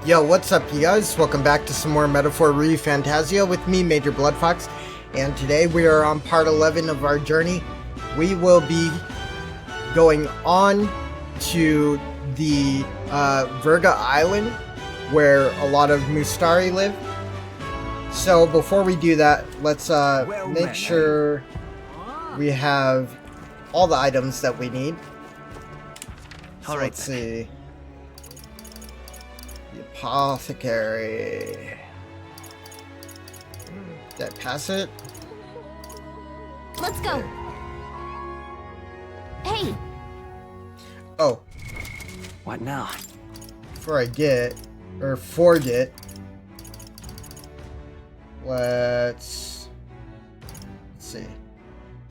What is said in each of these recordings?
Yo, what's up, you guys? Welcome back to some more Metaphor ReFantazio with me, MjrBloodFox, and today we are on part 11 of our journey. We will be going on to the Virga Island, where a lot of Mustari live. So before we do that, let's make sure we have all the items that we need. So Alright, let's see. The apothecary. Did I pass it? Let's go. Hey. Oh, what now? before I forget, let's see.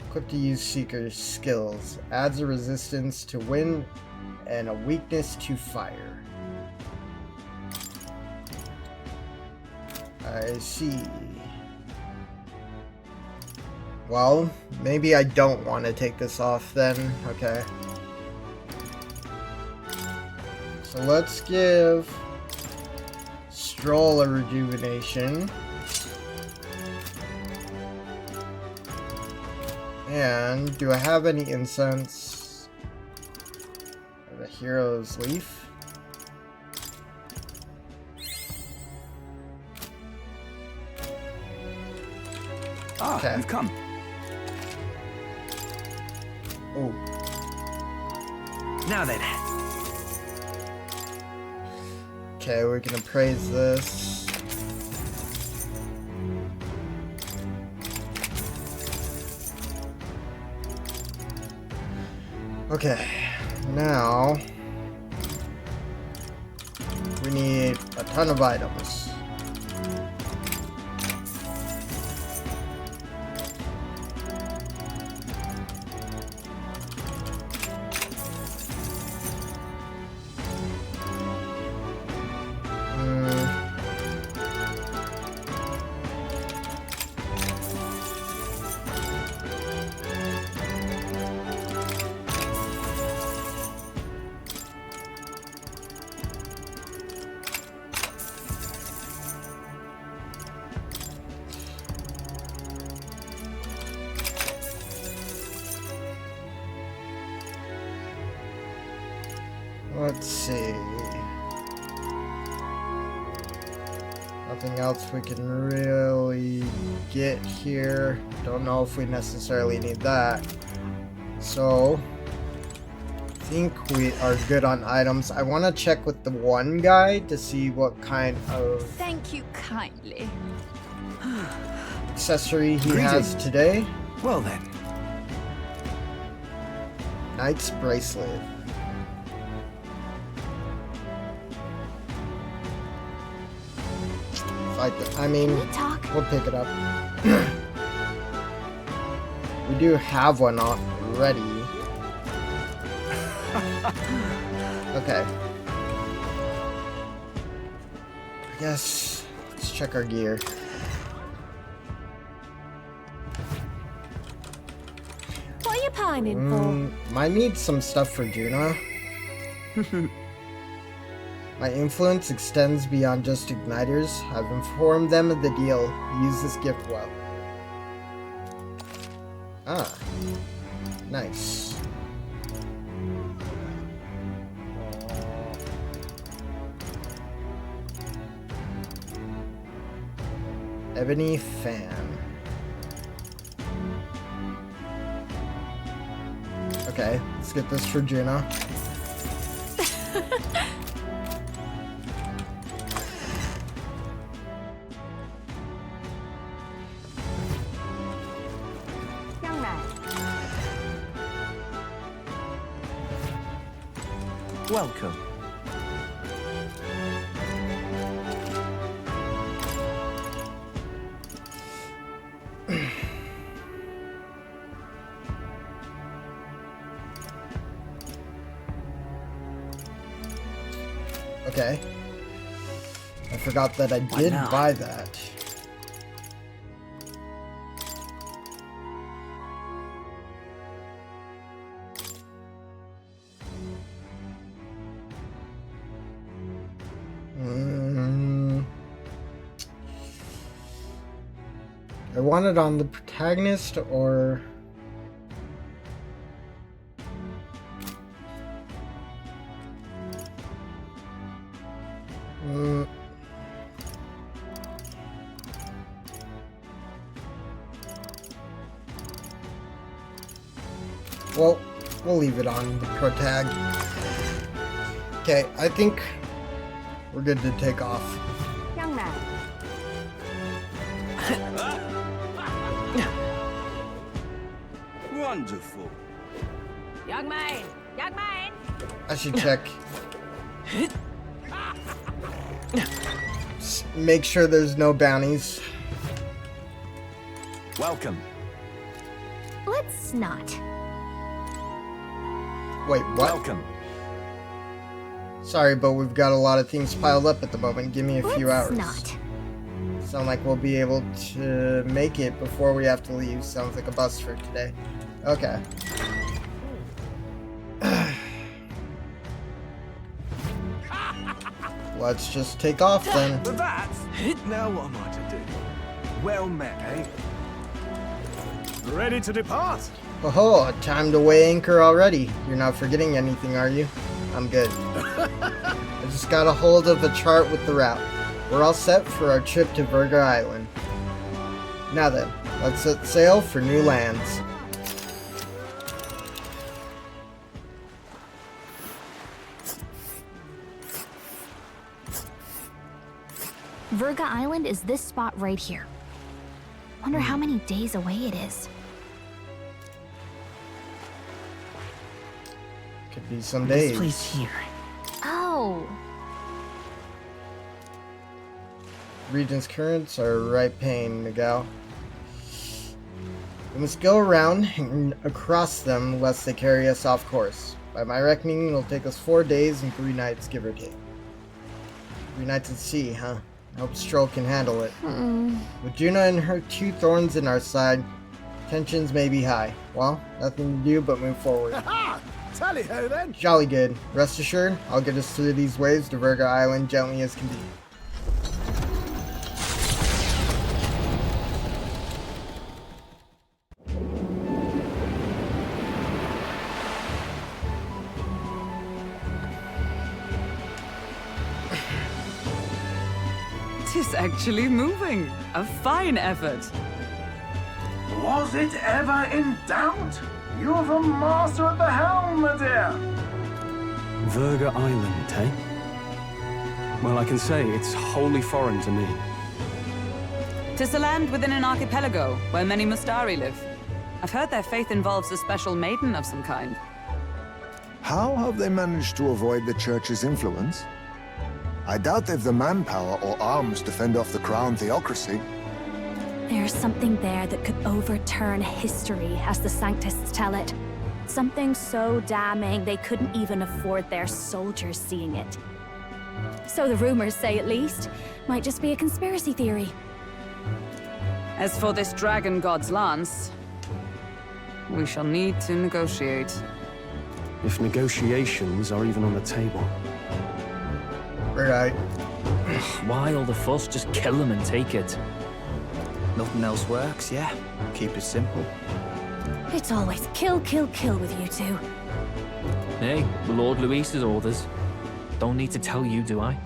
Equip to use Seeker's skills. Adds a resistance to wind and a weakness to fire. I see. Well, maybe I don't want to take this off then. Okay. So let's give Stroll a rejuvenation. And do I have any incense? I have a hero's leaf. Ah, Okay. you've come. Oh, Now then. okay, we're gonna praise this. Okay, now we need a ton of items. Let's see. Nothing else we can really get here. Don't know if we necessarily need that. So, I think we are good on items. I want to check with the one guy to see what kind of Thank you kindly. accessory he Greetings. has today. Well then. Knight's bracelet. I mean, Can we talk? we'll pick it up. We do have one already. Okay. I guess let's check our gear. What are you pining for? Might need some stuff for Juna. My influence extends beyond just igniters. I've informed them of the deal. Use this gift well. Ah. Nice. Ebony fan. Okay, let's get this for Juna. Welcome. Okay. I forgot that I did now? buy that. I want it on the protagonist or... Well, we'll leave it on the protag. Okay, I think we're good to take off. Young man. Wonderful. Young man. Young man. I should check. Make sure there's no bounties. Welcome. Let's not. Wait, what? Welcome. Sorry, but we've got a lot of things piled up at the moment. Give me a few hours. Not. Sound like we'll be able to make it before we have to leave. Sounds like a bust for today. Okay. Let's just take off then. For that, now what am I to do? Well met, eh? Ready to depart? Oh, time to weigh anchor already. You're not forgetting anything, are you? I'm good. I just got a hold of a chart with the route. We're all set for our trip to Virga Island. Now then, let's set sail for new lands. Virga Island is this spot right here. Wonder how many days away it is. Could be some This days. place here. Oh, Region's currents are right pain, Miguel. We must go around and across them lest they carry us off course. By my reckoning, it'll take us 4 days and 3 nights, give or take. 3 nights at sea, huh? I hope Stroll can handle it. With Juna and her 2 thorns in our side, tensions may be high. Well, nothing to do but move forward. Ha! Tally-ho then! Jolly good. Rest assured, I'll get us through these waves to Virga Island gently as can be. Tis actually moving. A fine effort. Was it ever in doubt? You're the master at the helm, my dear. Virga Island, eh? Well, I can say it's wholly foreign to me. Tis a land within an archipelago where many Mustari live. I've heard their faith involves a special maiden of some kind. How have they managed to avoid the church's influence? I doubt they've the manpower or arms to fend off the crown theocracy. there's something there that could overturn history, as the Sanctists tell it. Something so damning they couldn't even afford their soldiers seeing it. So the rumors say, at least. Might just be a conspiracy theory. As for this dragon god's lance, we shall need to negotiate. If negotiations are even on the table. Right. Why all the fuss? Just kill them and take it. Nothing else works, yeah? Keep it simple. It's always kill, kill, kill with you two. Hey, Lord Luis's orders. Don't need to tell you, do I?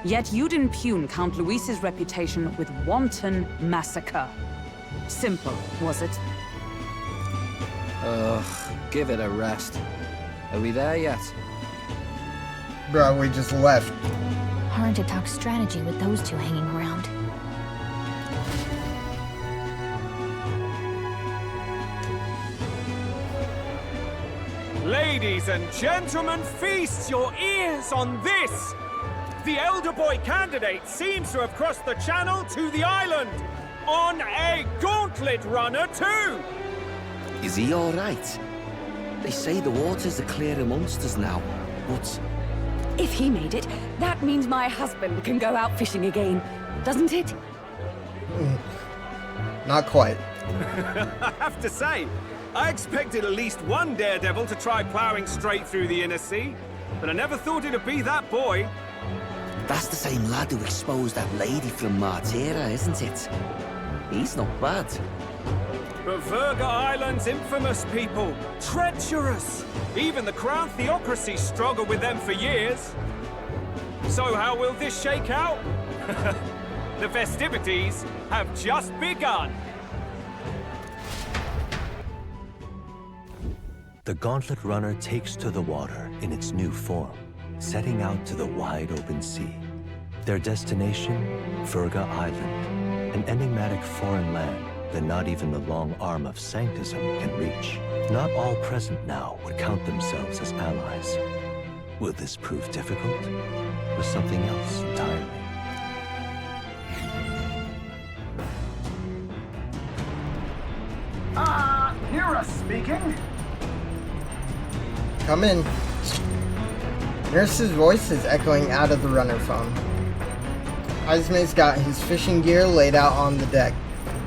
Yet you'd impugn Count Luis's reputation with wanton massacre. Simple, was it? Ugh, give it a rest. Are we there yet? Bro, we just left. Hard to talk strategy with those two hanging around. Ladies and gentlemen, feast your ears on this! The elder boy candidate seems to have crossed the channel to the island! On a gauntlet runner, too! Is he alright? They say the waters are clear amongst us now, but... If he made it, that means my husband can go out fishing again, doesn't it? Not quite. I have to say, I expected at least one daredevil to try plowing straight through the inner sea, but I never thought it'd be that boy. That's the same lad who exposed that lady from Martira, isn't it? He's not bad. But Virga Island's infamous people. Treacherous! Even the Crown Theocracy struggled with them for years. So how will this shake out? The festivities have just begun. The Gauntlet Runner takes to the water in its new form, setting out to the wide open sea. Their destination, Virga Island, an enigmatic foreign land that not even the long arm of Sanctism can reach. Not all present now would count themselves as allies. Will this prove difficult, or something else entirely? Hear us speaking? Come in. Nurse's voice is echoing out of the runner phone. Ismay's got his fishing gear laid out on the deck.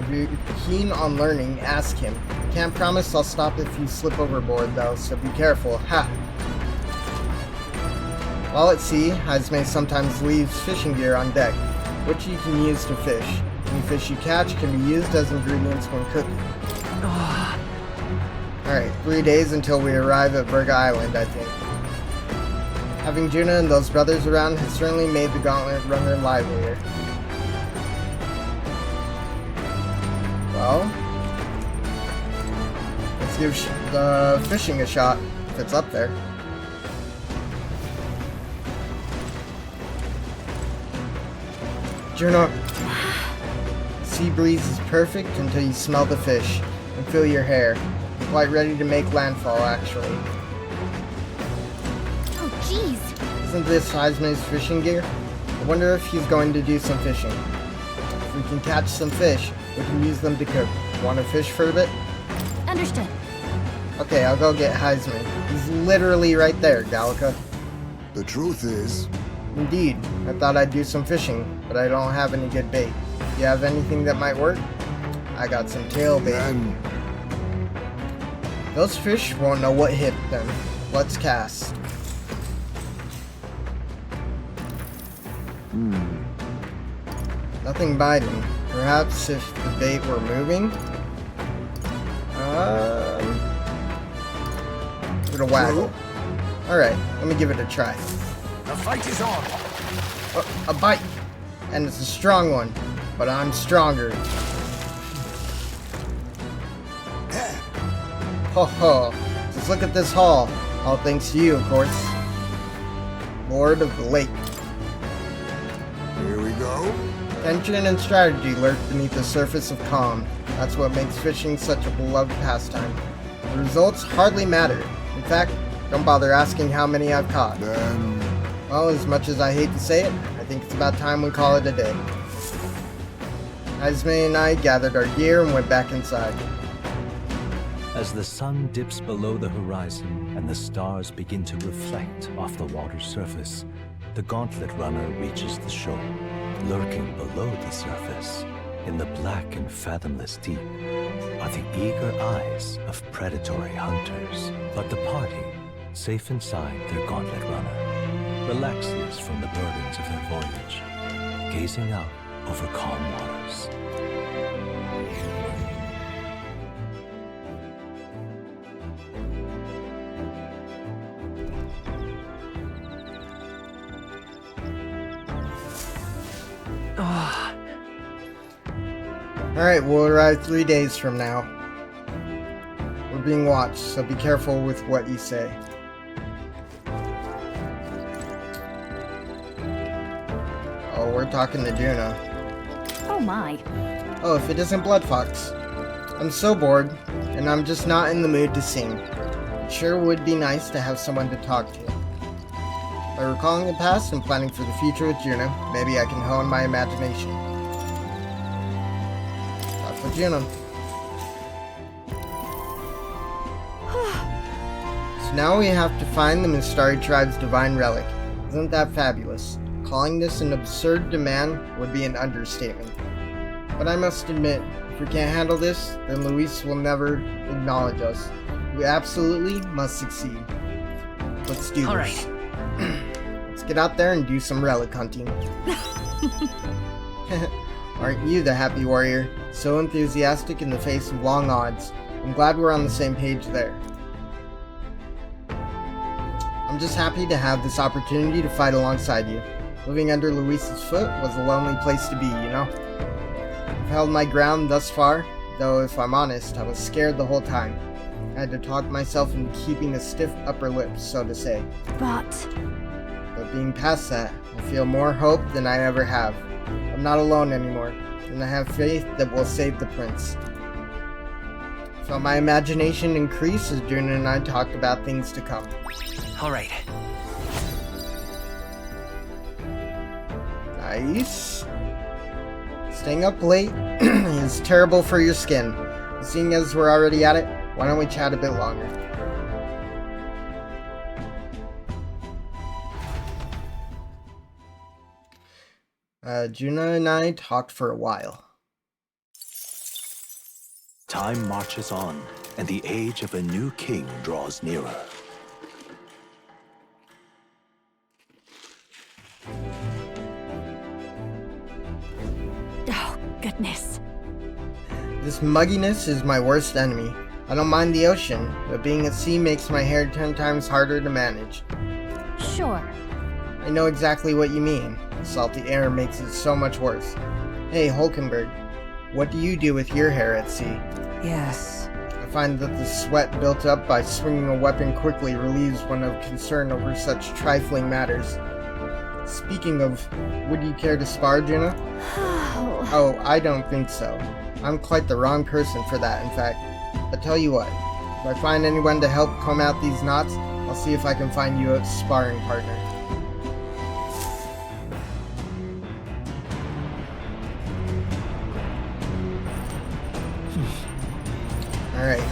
If you're keen on learning, ask him. Can't promise I'll stop if you slip overboard though, so be careful. Ha! While at sea, Ismay sometimes leaves fishing gear on deck, which you can use to fish. Any fish you catch can be used as ingredients when cooking. Alright, 3 days until we arrive at Virga Island, I think. Having Juna and those brothers around has certainly made the Gauntlet Runner livelier. Well, let's give the fishing a shot, if it's up there. Juna, sea breeze is perfect until you smell the fish and feel your hair. Quite ready to make landfall, actually. Oh, jeez. Isn't this Ismay's fishing gear? I wonder if he's going to do some fishing. If we can catch some fish, we can use them to cook. Want to fish for a bit? Understood. Okay, I'll go get Heisman. He's literally right there, Gallica. The truth is... Indeed. I thought I'd do some fishing, but I don't have any good bait. You have anything that might work? I got some tail bait. Those fish won't know what hit them. Let's cast. Nothing biting. Perhaps if the bait were moving? It'll waggle. Alright, let me give it a try. The fight is on! A bite! And it's a strong one, but I'm stronger. Ho ho! Just look at this haul. All thanks to you, of course. Lord of the Lake. Here we go. Tension and strategy lurk beneath the surface of calm. That's what makes fishing such a beloved pastime. The results hardly matter. In fact, don't bother asking how many I've caught. Well, as much as I hate to say it, I think it's about time we call it a day. Ismay and I gathered our gear and went back inside. As the sun dips below the horizon and the stars begin to reflect off the water's surface, the Gauntlet Runner reaches the shore. Lurking below the surface, in the black and fathomless deep, are the eager eyes of predatory hunters. But the party, safe inside their Gauntlet Runner, relaxes from the burdens of their voyage, gazing out over calm waters. Alright, we'll arrive 3 days from now. We're being watched, so be careful with what you say. Oh, we're talking to Juna. Oh my. Oh, if it isn't BloodFox. I'm so bored, and I'm just not in the mood to sing. It sure would be nice to have someone to talk to. By recalling the past and planning for the future with Juna, maybe I can hone my imagination. Talk with Juna. So now we have to find the Mistari tribe's divine relic. Isn't that fabulous? Calling this an absurd demand would be an understatement. But I must admit, if we can't handle this, then Luis will never acknowledge us. We absolutely must succeed. Let's do this. All right. Let's Let's get out there and do some relic hunting. Aren't you the happy warrior? So enthusiastic in the face of long odds. I'm glad we're on the same page there. I'm just happy to have this opportunity to fight alongside you. Living under Luis's foot was a lonely place to be, you know? I've held my ground thus far, though if I'm honest, I was scared the whole time. I had to talk myself into keeping a stiff upper lip, so to say. But being past that, I feel more hope than I ever have. I'm not alone anymore, and I have faith that we'll save the prince. I felt my imagination increase as Juna and I talked about things to come. Alright. Nice. Staying up late is terrible for your skin. Seeing as we're already at it, why don't we chat a bit longer? Juna and I talked for a while. Time marches on, and the age of a new king draws nearer. Oh, goodness. This mugginess is my worst enemy. I don't mind the ocean, but being at sea makes my hair 10 times harder to manage. Sure. I know exactly what you mean. The salty air makes it so much worse. Hey, Hulkenberg, what do you do with your hair at sea? Yes. I find that the sweat built up by swinging a weapon quickly relieves one of concern over such trifling matters. Speaking of, would you care to spar, Juna? Oh, I don't think so. I'm quite the wrong person for that, in fact. But tell you what, if I find anyone to help comb out these knots, I'll see if I can find you a sparring partner. Alright,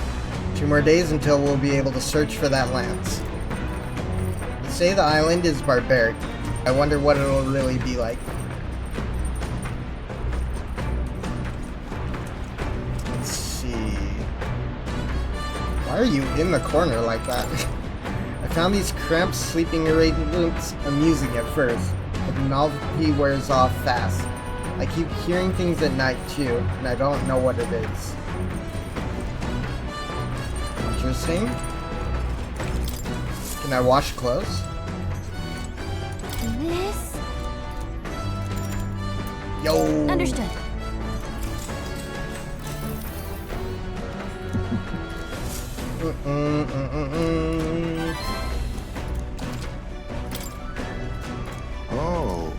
2 more days until we'll be able to search for that lance. They say the island is barbaric. I wonder what it'll really be like. Let's see. Why are you in the corner like that? I found these cramped sleeping arrangements amusing at first, but the novelty wears off fast. I keep hearing things at night too, and I don't know what it is. Interesting. Can I wash clothes? This? Yo! Understood. Oh.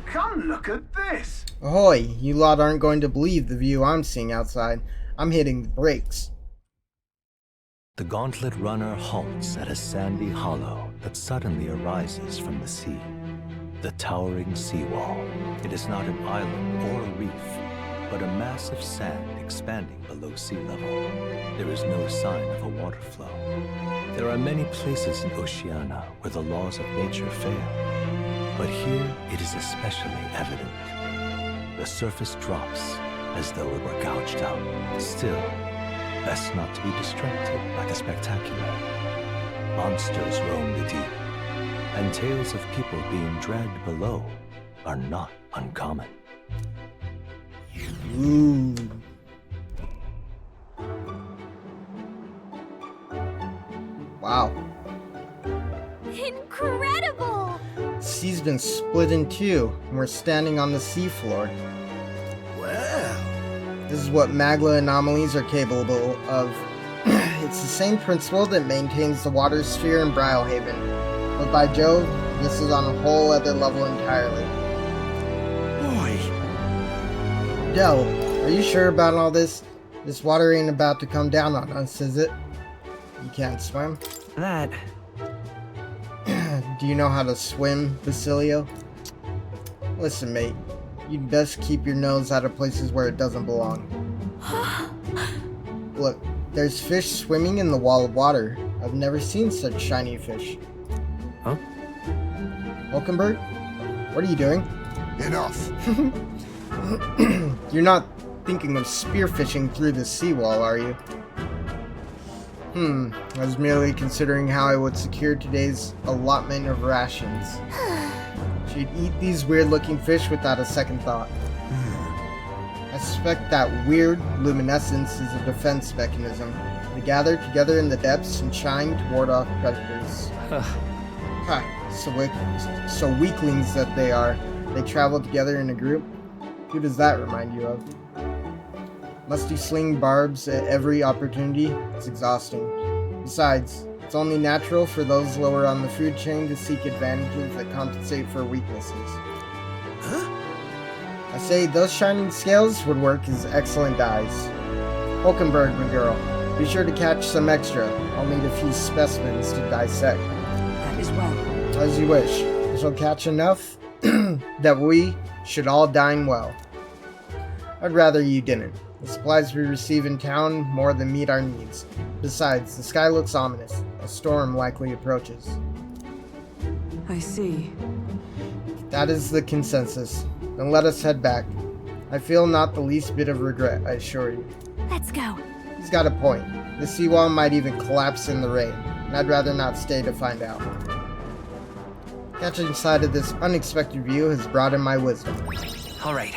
Come look at this. Ahoy, you lot aren't going to believe the view I'm seeing outside. I'm hitting the brakes. The gauntlet runner halts at a sandy hollow that suddenly arises from the sea. The towering seawall. It is not an island or a reef, but a mass of sand expanding below sea level. There is no sign of a water flow. There are many places in Oceania where the laws of nature fail, but here it is especially evident. The surface drops as though it were gouged out. Still, best not to be distracted by the spectacular. Monsters roam the deep, and tales of people being dragged below are not uncommon. Ooh. Wow. Incredible! Sea's been split in two, and we're standing on the seafloor. Well. This is what Magla anomalies are capable of. It's the same principle that maintains the water sphere in Brylehaven. But by Jove, this is on a whole other level entirely. Boy. Del, are you sure about all this? This water ain't about to come down on us, is it? You can't swim? That... Do you know how to swim, Basilio? Listen, mate. You'd best keep your nose out of places where it doesn't belong. Look, there's fish swimming in the wall of water. I've never seen such shiny fish. Huh? Hulkenberg? What are you doing? Enough. You're not thinking of spearfishing through the seawall, are you? I was merely considering how I would secure today's allotment of rations. She'd eat these weird-looking fish without a second thought. I suspect that weird luminescence is a defense mechanism. They gather together in the depths and shine to ward off predators. So weaklings that they are, they travel together in a group? Who does that remind you of? Must you sling barbs at every opportunity? It's exhausting. Besides, it's only natural for those lower on the food chain to seek advantages that compensate for weaknesses. I say those shining scales would work as excellent dyes. Hulkenberg, my girl, be sure to catch some extra. I'll need a few specimens to dissect. That is well. As you wish. I shall catch enough that we should all dine well. I'd rather you didn't. The supplies we receive in town more than meet our needs. Besides, the sky looks ominous. A storm likely approaches. I see. That is the consensus. Then let us head back. I feel not the least bit of regret, I assure you. Let's go. He's got a point. The seawall might even collapse in the rain, and I'd rather not stay to find out. Catching sight of this unexpected view has brought in my wisdom. All right.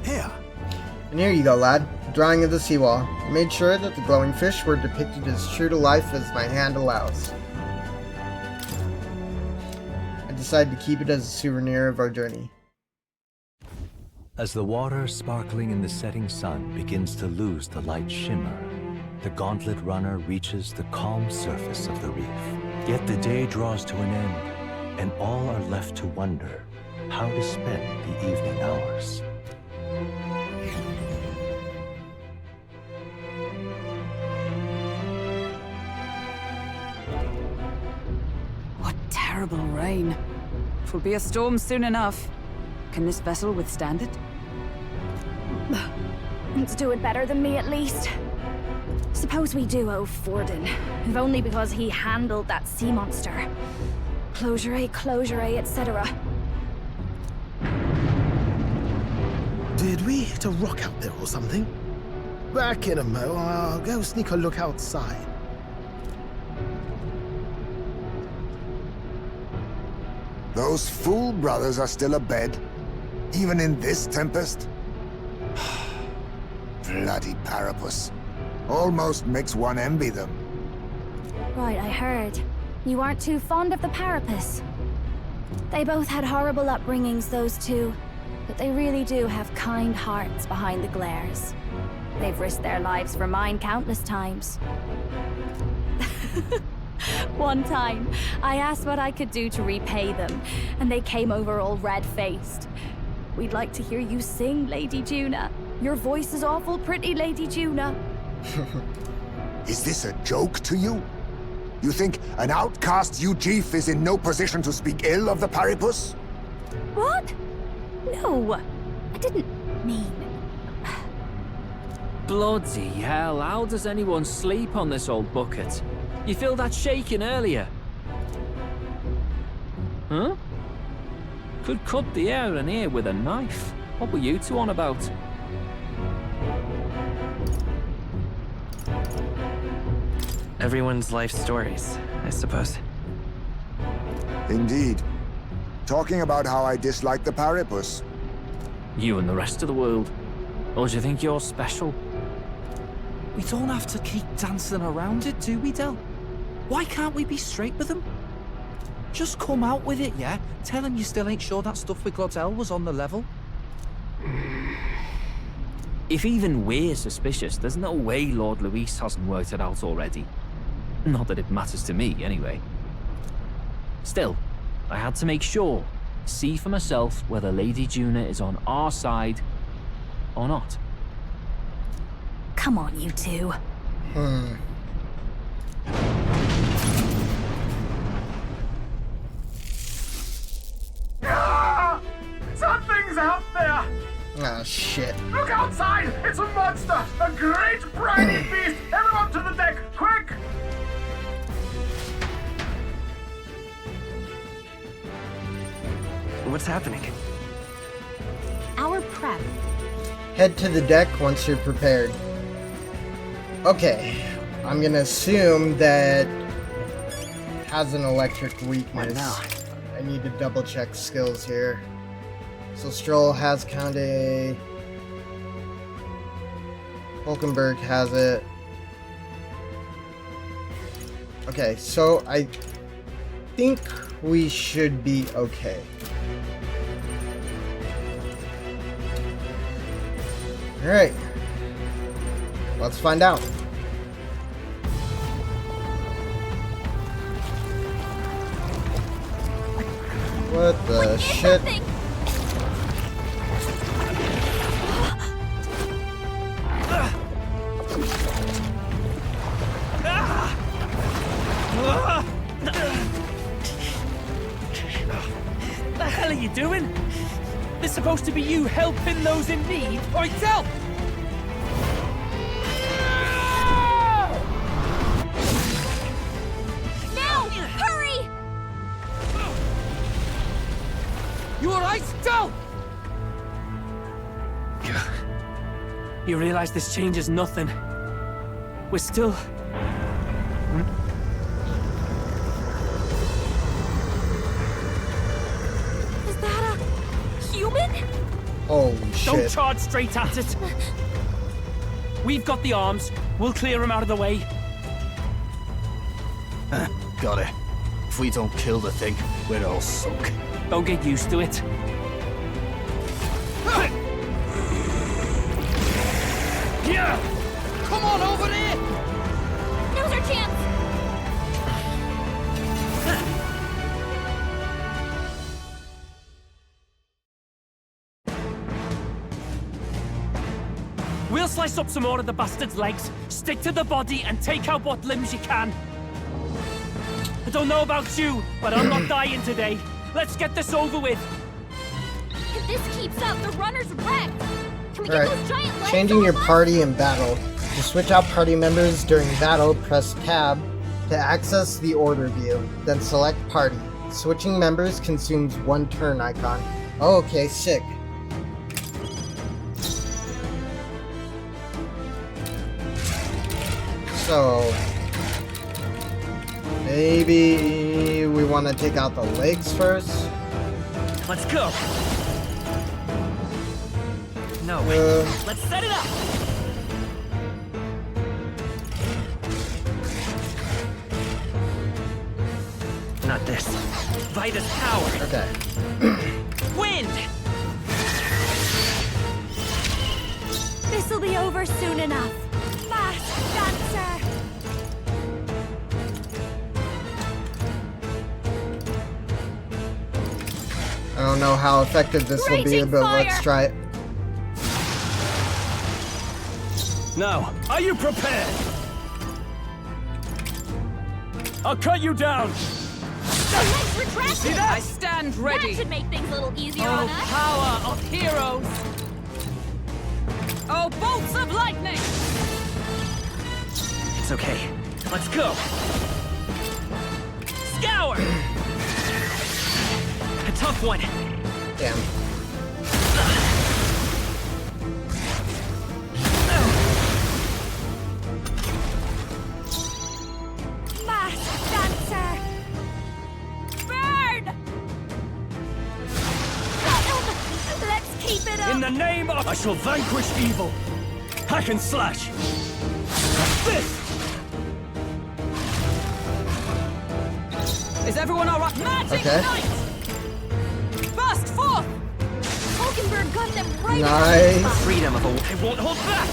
Here. And here you go, lad. A drawing of the seawall. I made sure that the glowing fish were depicted as true to life as my hand allows. I decided to keep it as a souvenir of our journey. As the water sparkling in the setting sun begins to lose the light shimmer, the gauntlet runner reaches the calm surface of the reef. Yet the day draws to an end, and all are left to wonder how to spend the evening hours. What terrible rain. It will be a storm soon enough. Can this vessel withstand it? It's doing better than me, at least. Suppose we do owe Forden, if only because he handled that sea monster. Closure, etc. Did we hit a rock out there or something? Back in a mo, I'll go sneak a look outside. Those fool brothers are still abed, even in this tempest? Bloody Parapus. Almost makes one envy them. Right, I heard. You aren't too fond of the Parapus. They both had horrible upbringings, those two. But they really do have kind hearts behind the glares. They've risked their lives for mine countless times. One time, I asked what I could do to repay them, and they came over all red-faced. We'd like to hear you sing, Lady Juna. Your voice is awful pretty, Lady Juna. Is this a joke to you? You think an outcast Ujief is in no position to speak ill of the Paripus? What? No, I didn't mean... Bloody hell, how does anyone sleep on this old bucket? You feel that shaking earlier? Huh? Could cut the air in here with a knife. What were you two on about? Everyone's life stories, I suppose. Indeed. Talking about how I dislike the Paripus. You and the rest of the world. Or do you think you're special? We don't have to keep dancing around it, do we, Del? Why can't we be straight with them? Just come out with it, yeah? Tell him you still ain't sure that stuff with Glotzel was on the level. If even we're suspicious, there's no way Lord Luis hasn't worked it out already. Not that it matters to me, anyway. Still, I had to make sure, see for myself whether Lady Juna is on our side or not. Come on, you two. Ah! Something's out there! Ah, shit. Look outside! It's a monster! A great briny beast! Everyone to the deck! Quick! What's happening? Our prep Head to the deck once you're prepared. Okay, I'm gonna assume that it has an electric weakness. I need to double check skills here. So Stroll has kind of. Hulkenberg has it. Okay, so I think we should be okay. Alright. Let's find out. What the shit? The hell are you doing? It's supposed to be you helping those in need. Oi, tell! Now! Hurry! You alright, Del? You realize this changes nothing. We're still... Is that a human? Holy shit. Don't charge straight at it. We've got the arms. We'll clear him out of the way. Got it. If we don't kill the thing, we're all sunk. Don't get used to it. Yeah! Come on over there! Now's our chance! We'll slice up some more of the bastard's legs, stick to the body, and take out what limbs you can. I don't know about you, but I'm not dying today. Let's get this over with. If this keeps up, the runner's wrecked. Can we get those giant legs? Changing your party in battle. To switch out party members during battle, press Tab to access the order view, then select party. Switching members consumes 1 turn icon. Oh, okay, sick. So maybe we want to take out the legs first. Let's go. No, let's set it up. Not this. Vitus power. Okay. Wind. This'll be over soon enough. Fast dancer. I don't know how effective this will be, but let's try it. Now, are you prepared? I'll cut you down. The legs retracted. See that? I stand ready. That should make things a little easier on us. Power of heroes. Oh, bolts of lightning. It's okay. Let's go. Scour. A tough one. Damn. Fast dancer. Burn. Let's keep it up. In the name of... I shall vanquish evil. Hack and slash. This. Is everyone all right? Magic Okay. Knight! Burst forth! Hulkenberg got them right. Nice. Freedom of a... I won't hold back.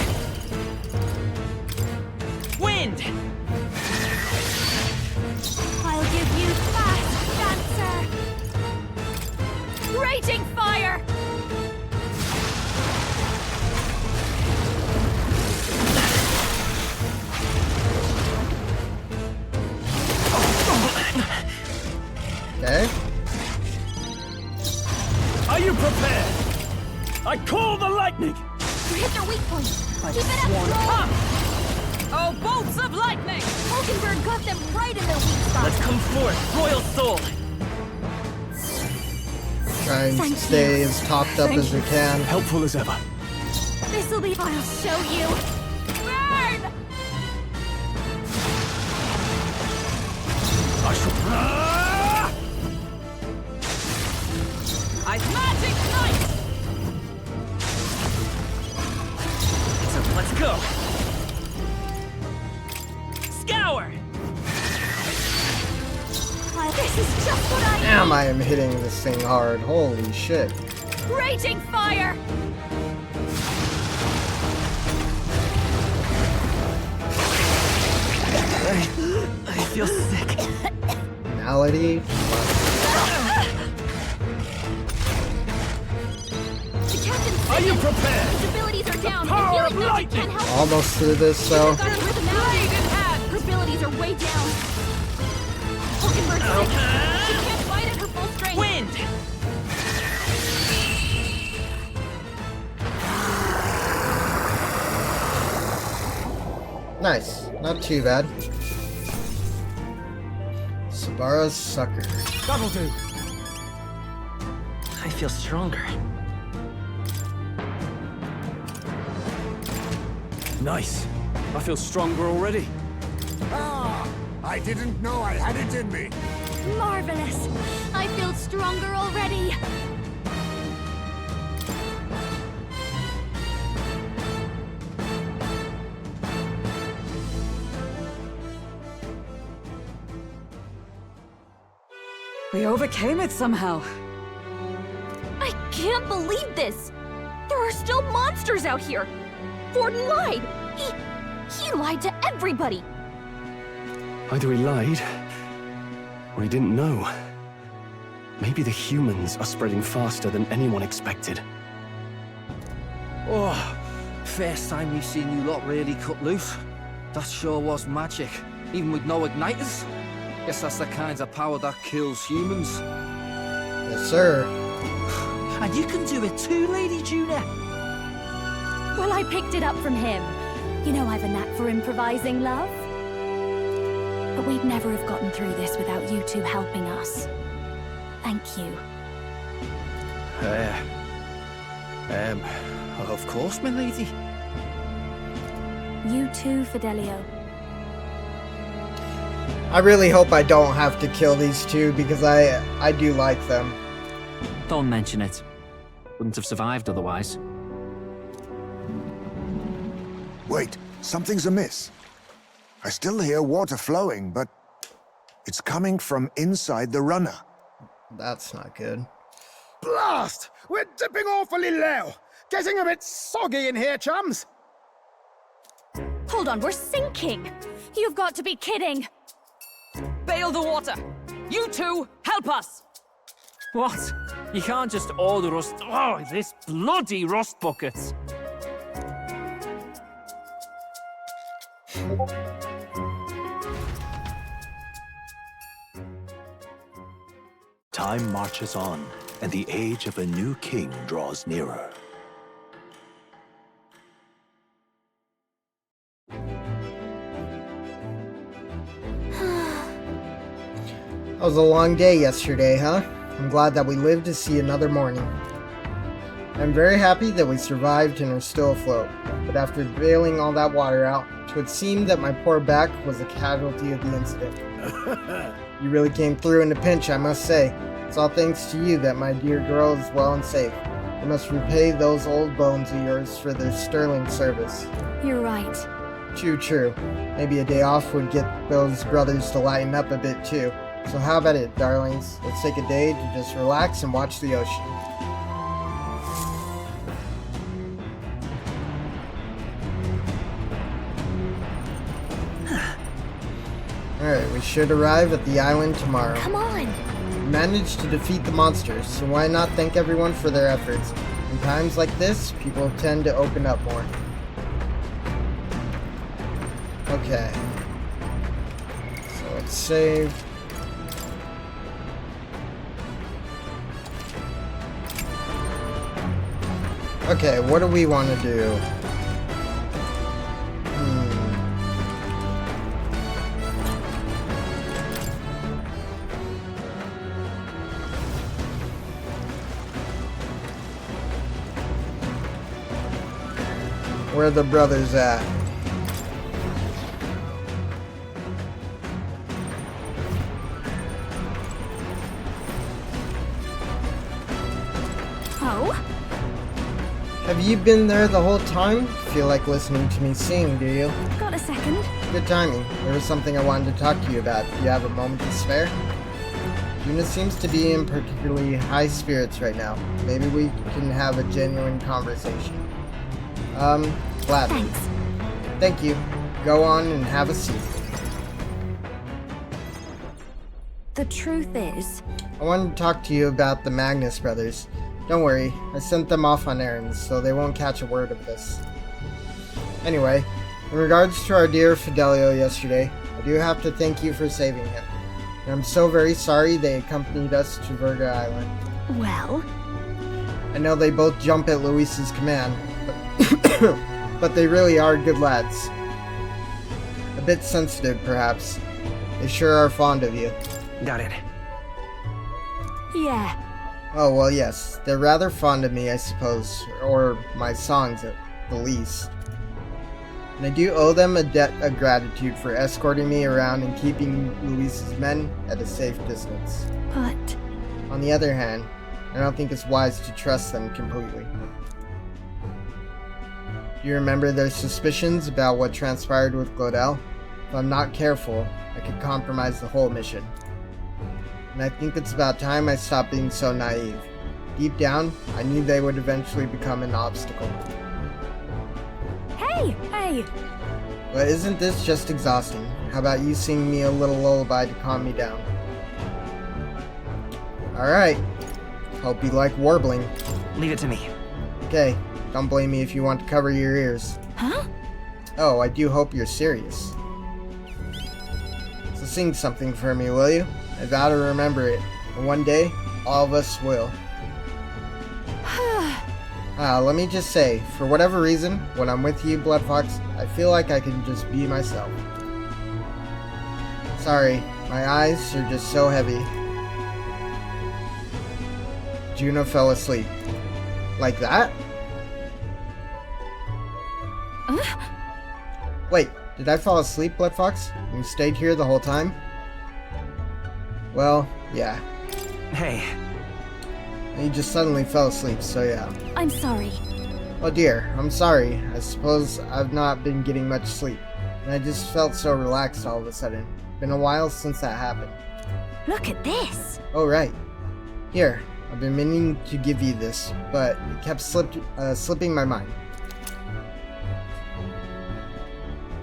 Wind. I'll give you fast dancer. Raging fire. Okay. Are you prepared? I call the lightning. You hit their weak point. Keep it up, Stroll. Oh, bolts of lightning! Hulkenberg got them right in their weak spot. Let's come forth, Royal Soul. Try and stay as topped up as we can. Helpful as ever. This This'll be. I'll show you. Burn! I shall. Ice magic knife! So let's go. Scour! This is just what I Damn, I am hitting this thing hard. Holy shit. Raging fire! I feel sick. Malady. The captain's Are you sick. prepared? His abilities are down. power I of feel like lightning. can't help. Almost through this, so. Got her with a blade in hand. Her abilities are way down. Hulkenberg's sick. She can't fight at her full strength. Wind! Nice. Not too bad. Sabara's sucker. That'll do. I feel stronger. Nice. I feel stronger already. Ah! I didn't know I had it in me. Marvelous. I feel stronger already. We overcame it somehow. I can't believe this. There are still monsters out here. Gordon lied. He lied to everybody. Either he lied, or he didn't know. Maybe the humans are spreading faster than anyone expected. Oh, first time we've seen you lot really cut loose. That sure was magic, even with no igniters. Guess that's the kind of power that kills humans. Yes, sir. And you can do it too, Lady Juna. Well, I picked it up from him. You know I've a knack for improvising, love. But we'd never have gotten through this without you two helping us. Thank you. Of course, my lady. You too, Fidelio. I really hope I don't have to kill these two because I do like them. Don't mention it. Wouldn't have survived otherwise. Wait, something's amiss. I still hear water flowing, but it's coming from inside the runner. That's not good. Blast! We're dipping awfully low. Getting a bit soggy in here, chums. Hold on, we're sinking. You've got to be kidding. Bail the water! You two, help us! What? You can't just order us. Oh, this bloody rust bucket! Time marches on, and the age of a new king draws nearer. That was a long day yesterday, huh? I'm glad that we lived to see another morning. I'm very happy that we survived and are still afloat, but after bailing all that water out, it would seem that my poor back was a casualty of the incident. You really came through in a pinch, I must say. It's all thanks to you that my dear girl is well and safe. You must repay those old bones of yours for their sterling service. You're right. True. Maybe a day off would get those brothers to lighten up a bit too. So how about it, darlings? Let's take a day to just relax and watch the ocean. Alright, we should arrive at the island tomorrow. Come on! We managed to defeat the monsters, so why not thank everyone for their efforts? In times like this, people tend to open up more. Okay. So let's save. Okay, what do we want to do? Where are the brothers at? Oh? Have you been there the whole time? Feel like listening to me sing, do you? Got a second? Good timing. There was something I wanted to talk to you about. Do you have a moment to spare? Juna seems to be in particularly high spirits right now. Maybe we can have a genuine conversation. Gladly. Thanks. Thank you. Go on and have a seat. The truth is... I wanted to talk to you about the Magnus brothers. Don't worry, I sent them off on errands, so they won't catch a word of this. Anyway, in regards to our dear Fidelio yesterday, I do have to thank you for saving him. And I'm so very sorry they accompanied us to Virga Island. Well? I know they both jump at Luis's command, but, but they really are good lads. A bit sensitive, perhaps. They sure are fond of you. Got it. Yeah. Oh, well, yes. They're rather fond of me, I suppose. Or my songs, at the least. And I do owe them a debt of gratitude for escorting me around and keeping Luis's men at a safe distance. But... On the other hand, I don't think it's wise to trust them completely. Do you remember their suspicions about what transpired with Glodell? If I'm not careful, I could compromise the whole mission. And I think it's about time I stopped being so naive. Deep down, I knew they would eventually become an obstacle. Hey! Hey! But isn't this just exhausting? How about you sing me a little lullaby to calm me down? Alright. Hope you like warbling. Leave it to me. Okay, don't blame me if you want to cover your ears. Huh? Oh, I do hope you're serious. So sing something for me, will you? I vow to remember it, and one day, all of us will. Let me just say, for whatever reason, when I'm with you, BloodFox, I feel like I can just be myself. Sorry, my eyes are just so heavy. Juna fell asleep. Like that? Wait, did I fall asleep, BloodFox? You stayed here the whole time? Well, yeah. Hey. You just suddenly fell asleep, so yeah. I'm sorry. Oh dear, I'm sorry. I suppose I've not been getting much sleep. And I just felt so relaxed all of a sudden. Been a while since that happened. Look at this! Oh right. Here, I've been meaning to give you this, but it kept slipping my mind.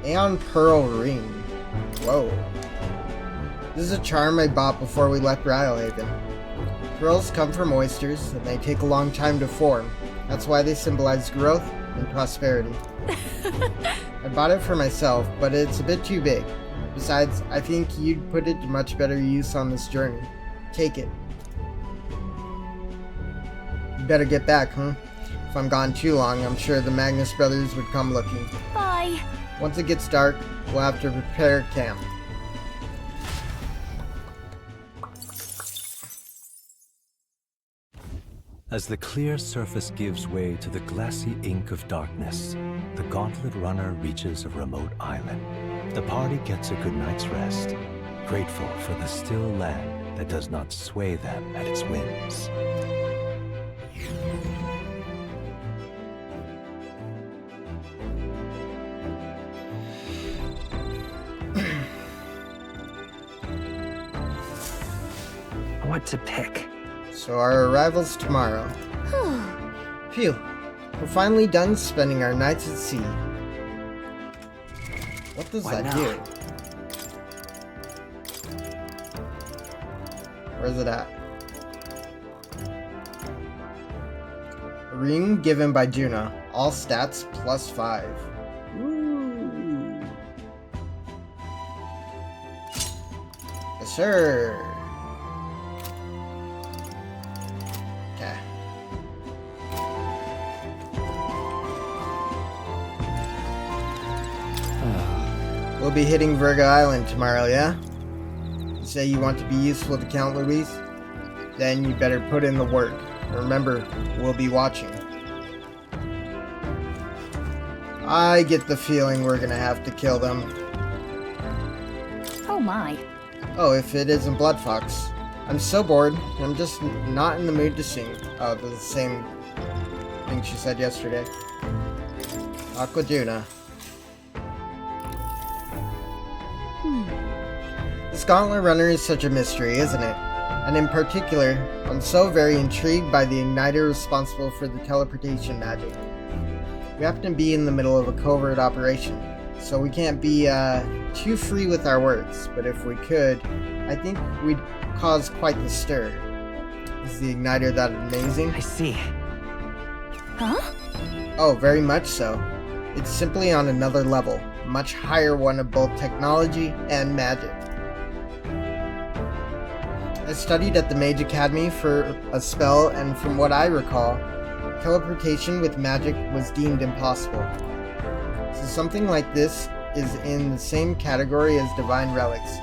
Aeon Pearl Ring. Whoa. This is a charm I bought before we left Rhylehaven. Pearls come from oysters, and they take a long time to form. That's why they symbolize growth and prosperity. I bought it for myself, but it's a bit too big. Besides, I think you'd put it to much better use on this journey. Take it. You better get back, huh? If I'm gone too long, I'm sure the Magnus brothers would come looking. Bye. Once it gets dark, we'll have to prepare camp. As the clear surface gives way to the glassy ink of darkness, the Gauntlet Runner reaches a remote island. The party gets a good night's rest, grateful for the still land that does not sway them at its whims. What to pick? So our arrival's tomorrow. Phew. We're finally done spending our nights at sea. What does that do? Where's it at? A ring given by Juna. All stats +5. Ooh. Yes, sir. Okay. We'll be hitting Virga Island tomorrow, yeah? You say you want to be useful to Count Luis? Then you better put in the work. Remember, we'll be watching. I get the feeling we're gonna have to kill them. Oh my. Oh, if it isn't BloodFox. I'm so bored. I'm just not in the mood to sing. Oh, the same thing she said yesterday. Aquajuna. This Gauntlet Runner is such a mystery, isn't it? And in particular, I'm so very intrigued by the igniter responsible for the teleportation magic. We happen to be in the middle of a covert operation, so we can't be too free with our words, but if we could, I think we'd cause quite the stir. Is the igniter that amazing? I see. Huh? Oh, very much so. It's simply on another level, a much higher one of both technology and magic. I studied at the Mage Academy for a spell, and from what I recall, teleportation with magic was deemed impossible. So something like this is in the same category as divine relics.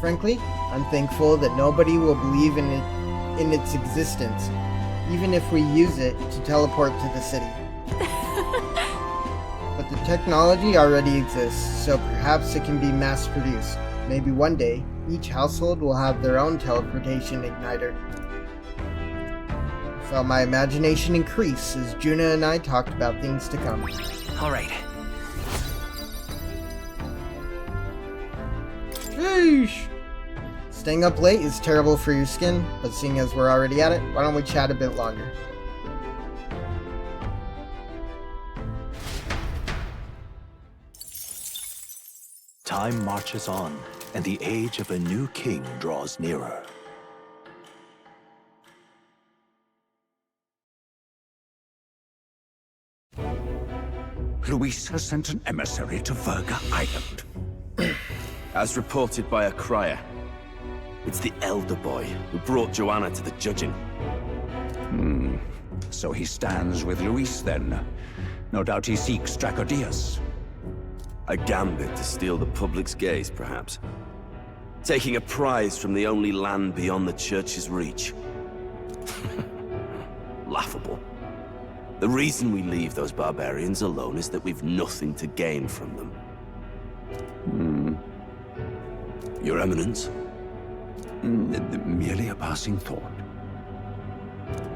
Frankly, I'm thankful that nobody will believe in its existence, even if we use it to teleport to the city. But the technology already exists, so perhaps it can be mass-produced. Maybe one day, each household will have their own teleportation igniter. I felt my imagination increase as Juna and I talked about things to come. All right. Sheesh! Staying up late is terrible for your skin, but seeing as we're already at it, why don't we chat a bit longer? Time marches on, and the age of a new king draws nearer. Luis has sent an emissary to Virga Island. As reported by a crier, it's the elder boy who brought Joanna to the judging. So he stands with Luis then. No doubt he seeks Dracodius. A gambit to steal the public's gaze, perhaps. Taking a prize from the only land beyond the church's reach. Laughable. The reason we leave those barbarians alone is that we've nothing to gain from them. Your Eminence? Merely a passing thought.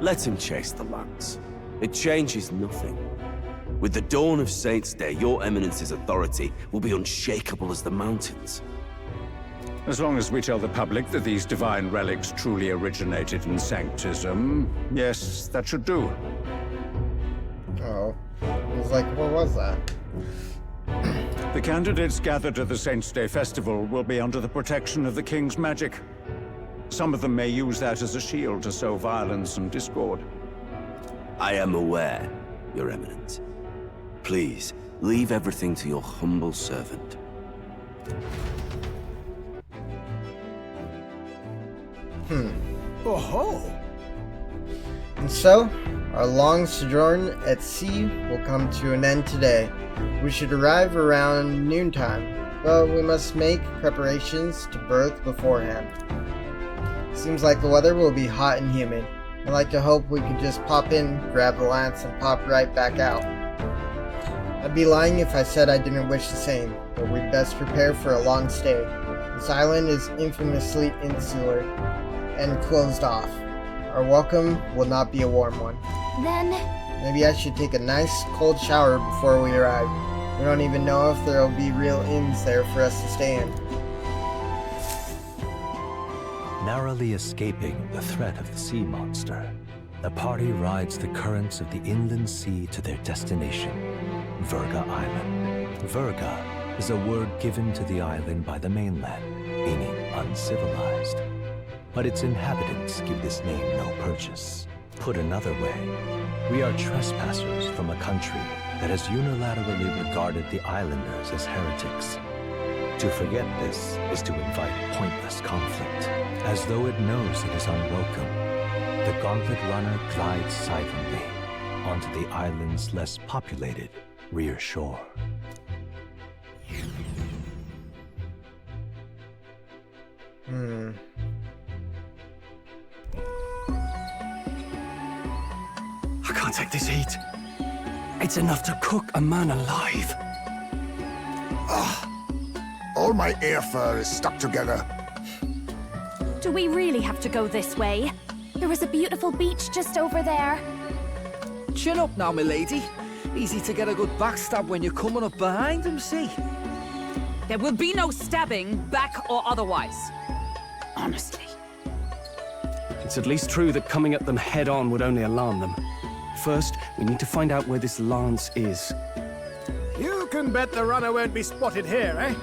Let him chase the lance. It changes nothing. With the dawn of Saints' Day, your Eminence's authority will be unshakable as the mountains. As long as we tell the public that these divine relics truly originated in Sanctism, yes, that should do. Oh. I was like, what was that? The candidates gathered at the Saints' Day festival will be under the protection of the King's magic. Some of them may use that as a shield to sow violence and discord. I am aware, Your Eminence. Please, leave everything to your humble servant. Oh-ho! And so, our long sojourn at sea will come to an end today. We should arrive around noontime, but we must make preparations to berth beforehand. Seems like the weather will be hot and humid. I'd like to hope we could just pop in, grab the lance, and pop right back out. I'd be lying if I said I didn't wish the same, but we'd best prepare for a long stay. This island is infamously insular and closed off. Our welcome will not be a warm one. Then... maybe I should take a nice cold shower before we arrive. We don't even know if there'll be real inns there for us to stay in. Narrowly escaping the threat of the sea monster, the party rides the currents of the inland sea to their destination, Virga Island. Virga is a word given to the island by the mainland, meaning uncivilized. But its inhabitants give this name no purchase. Put another way, we are trespassers from a country that has unilaterally regarded the islanders as heretics. To forget this is to invite pointless conflict. As though it knows it is unwelcome, the Gauntlet Runner glides silently onto the island's less populated rear shore. I can't take this heat. It's enough to cook a man alive. All my air fur is stuck together. Do we really have to go this way? There was a beautiful beach just over there. Chin up now, milady. Easy to get a good backstab when you're coming up behind him, see? There will be no stabbing, back or otherwise. Honestly. It's at least true that coming at them head-on would only alarm them. First, we need to find out where this lance is. You can bet the runner won't be spotted here, eh?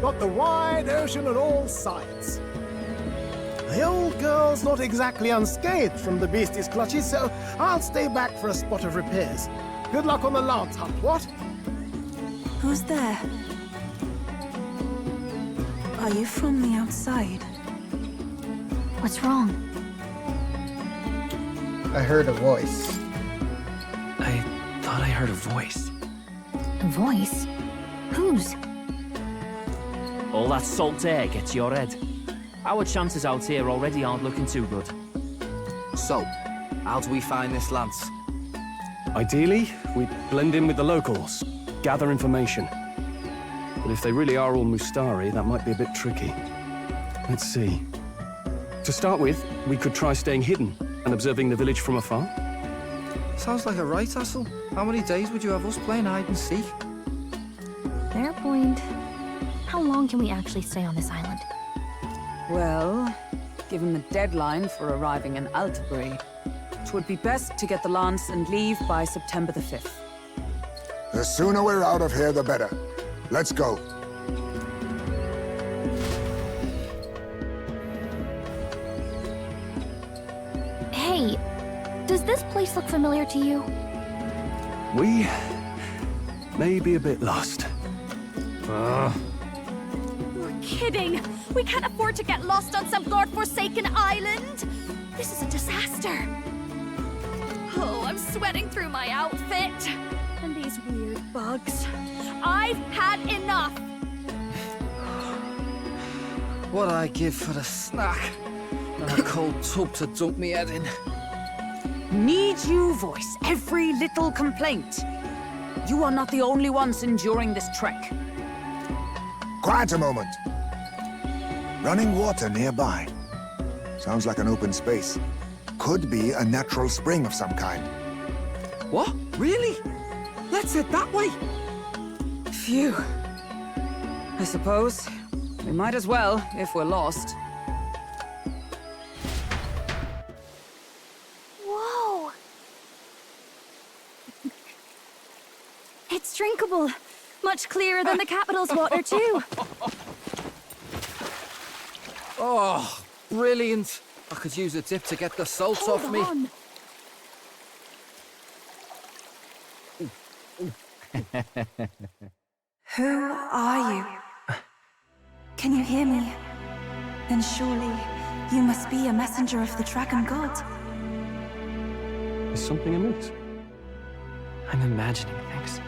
Got the wide ocean on all sides. The old girl's not exactly unscathed from the beastie's clutches, so I'll stay back for a spot of repairs. Good luck on the lance hunt, what? Who's there? Are you from the outside? What's wrong? I heard a voice. I thought I heard a voice. A voice? Whose? All that salt air gets your head. Our chances out here already aren't looking too good. So, how do we find this lance? Ideally, we blend in with the locals, gather information. But if they really are all Mustari, that might be a bit tricky. Let's see. To start with, we could try staying hidden and observing the village from afar. Sounds like a right hustle. How many days would you have us playing hide and seek? Fair point. How long can we actually stay on this island? Well, given the deadline for arriving in Altabury, it would be best to get the lance and leave by September the 5th. The sooner we're out of here, the better. Let's go. Hey, does this place look familiar to you? We may be a bit lost. You're kidding! We can't afford to get lost on some godforsaken island! This is a disaster! Oh, I'm sweating through my outfit! And these weird bugs. I've had enough! What I give for a snack and a cold tub to dump me head in. Need you voice every little complaint? You are not the only ones enduring this trek. Quiet a moment. Running water nearby. Sounds like an open space. Could be a natural spring of some kind. What? Really? Let's head that way. Phew. I suppose we might as well if we're lost. Whoa! It's drinkable. Much clearer than the capital's water, too. Oh, brilliant. I could use a dip to get the salt off me. On. Who are you? Can you hear me? Then surely you must be a messenger of the Dragon God. Is something amiss? I'm imagining things.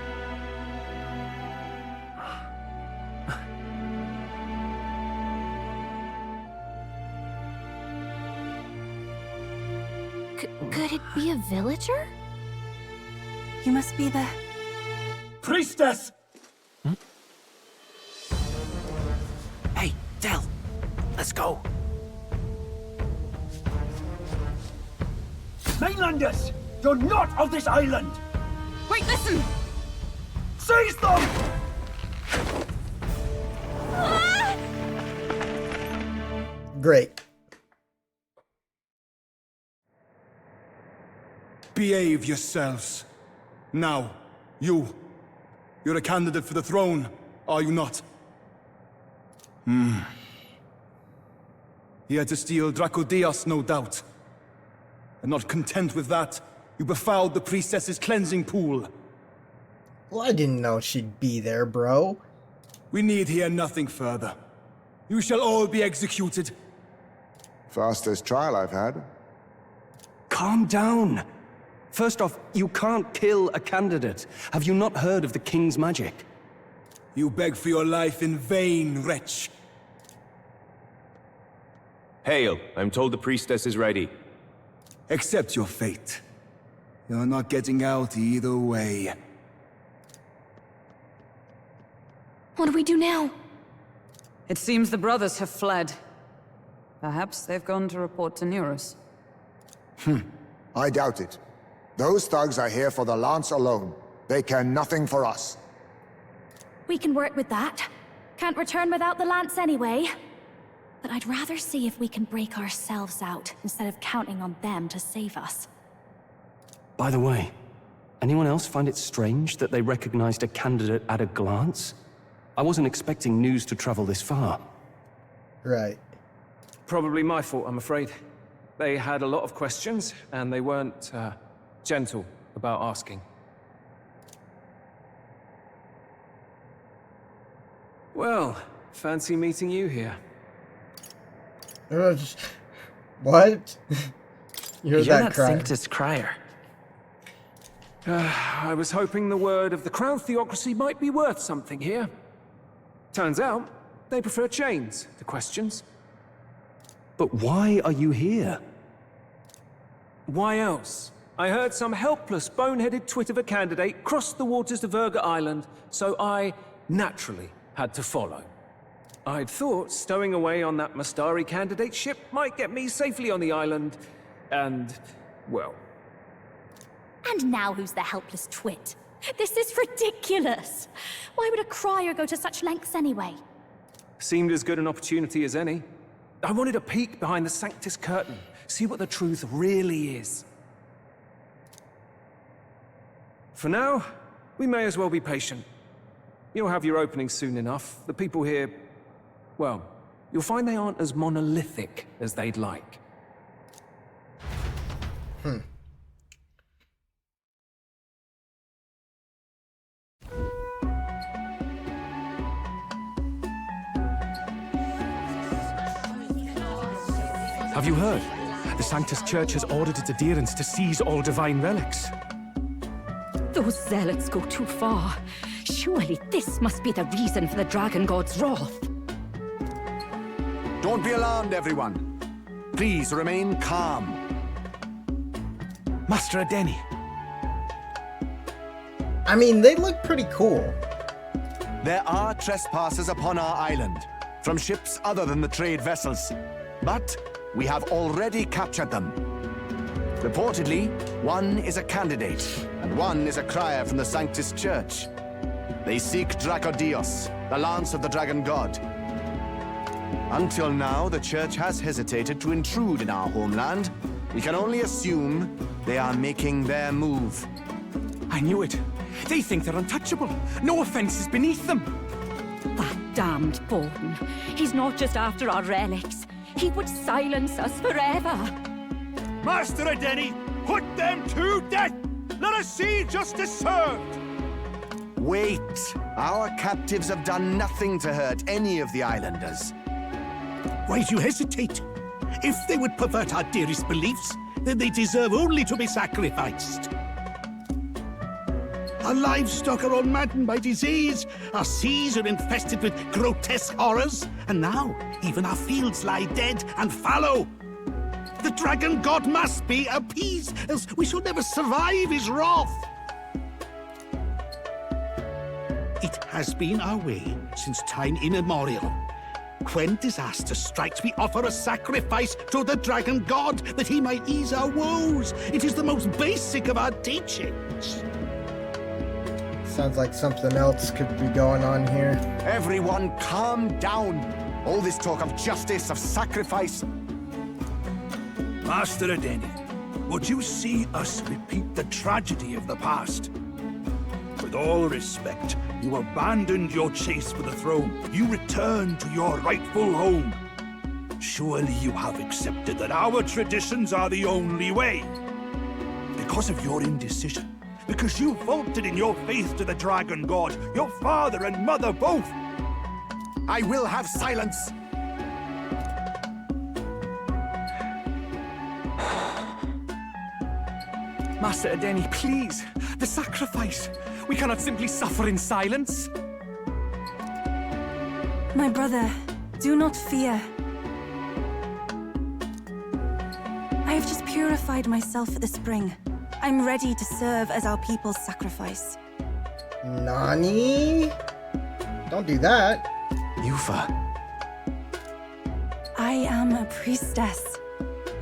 Could it be a villager? You must be the... Priestess! Hey, Del, let's go. Mainlanders! You're not of this island! Wait, listen! Seize them! Great. Behave yourselves. Now, you're a candidate for the throne, are you not? He had to steal Dracodias, no doubt. And not content with that, you befouled the priestess's cleansing pool. Well, I didn't know she'd be there, bro. We need hear nothing further. You shall all be executed. Fastest trial I've had. Calm down. First off, you can't kill a candidate. Have you not heard of the king's magic? You beg for your life in vain, wretch. Hail, I'm told the priestess is ready. Accept your fate. You're not getting out either way. What do we do now? It seems the brothers have fled. Perhaps they've gone to report to Neurus. I doubt it. Those thugs are here for the lance alone. They care nothing for us. We can work with that. Can't return without the lance anyway. But I'd rather see if we can break ourselves out, instead of counting on them to save us. By the way, anyone else find it strange that they recognized a candidate at a glance? I wasn't expecting news to travel this far. Right. Probably my fault, I'm afraid. They had a lot of questions, and they weren't, gentle about asking. Well, fancy meeting you here. What? You're that cry. Sanctus Crier. I was hoping the word of the Crown Theocracy might be worth something here. Turns out, they prefer chains to questions. But why are you here? Why else? I heard some helpless, boneheaded twit of a candidate crossed the waters to Virga Island, so I naturally had to follow. I'd thought stowing away on that Mustari candidate ship might get me safely on the island, and, well... And now who's the helpless twit? This is ridiculous! Why would a crier go to such lengths anyway? Seemed as good an opportunity as any. I wanted a peek behind the Sanctus curtain, see what the truth really is. For now, we may as well be patient. You'll have your opening soon enough. The people here, well, you'll find they aren't as monolithic as they'd like. Have you heard? The Sanctus Church has ordered its adherents to seize all divine relics. Those zealots go too far. Surely this must be the reason for the Dragon God's wrath. Don't be alarmed, everyone. Please remain calm. Master Adeni. I mean, they look pretty cool. There are trespassers upon our island, from ships other than the trade vessels. But we have already captured them. Reportedly, one is a candidate, and one is a crier from the Sanctus Church. They seek Dracodios, the lance of the Dragon God. Until now, the Church has hesitated to intrude in our homeland. We can only assume they are making their move. I knew it. They think they're untouchable. No offense is beneath them. That damned Borden. He's not just after our relics. He would silence us forever. Master Adeni, put them to death! Let us see justice served! Wait! Our captives have done nothing to hurt any of the islanders. Why do you hesitate? If they would pervert our dearest beliefs, then they deserve only to be sacrificed. Our livestock are all maddened by disease, our seas are infested with grotesque horrors, and now even our fields lie dead and fallow. The Dragon God must be appeased, else we shall never survive his wrath. It has been our way since time immemorial. When disaster strikes, we offer a sacrifice to the Dragon God that he might ease our woes. It is the most basic of our teachings. Sounds like something else could be going on here. Everyone calm down. All this talk of justice, of sacrifice. Master Adeni, would you see us repeat the tragedy of the past? With all respect, you abandoned your chase for the throne. You returned to your rightful home. Surely you have accepted that our traditions are the only way. Because of your indecision, because you faltered in your faith to the Dragon God, your father and mother both. I will have silence. Master Adeni, please. The sacrifice. We cannot simply suffer in silence. My brother, do not fear. I have just purified myself for the spring. I'm ready to serve as our people's sacrifice. Nani? Don't do that. Yufa. I am a priestess.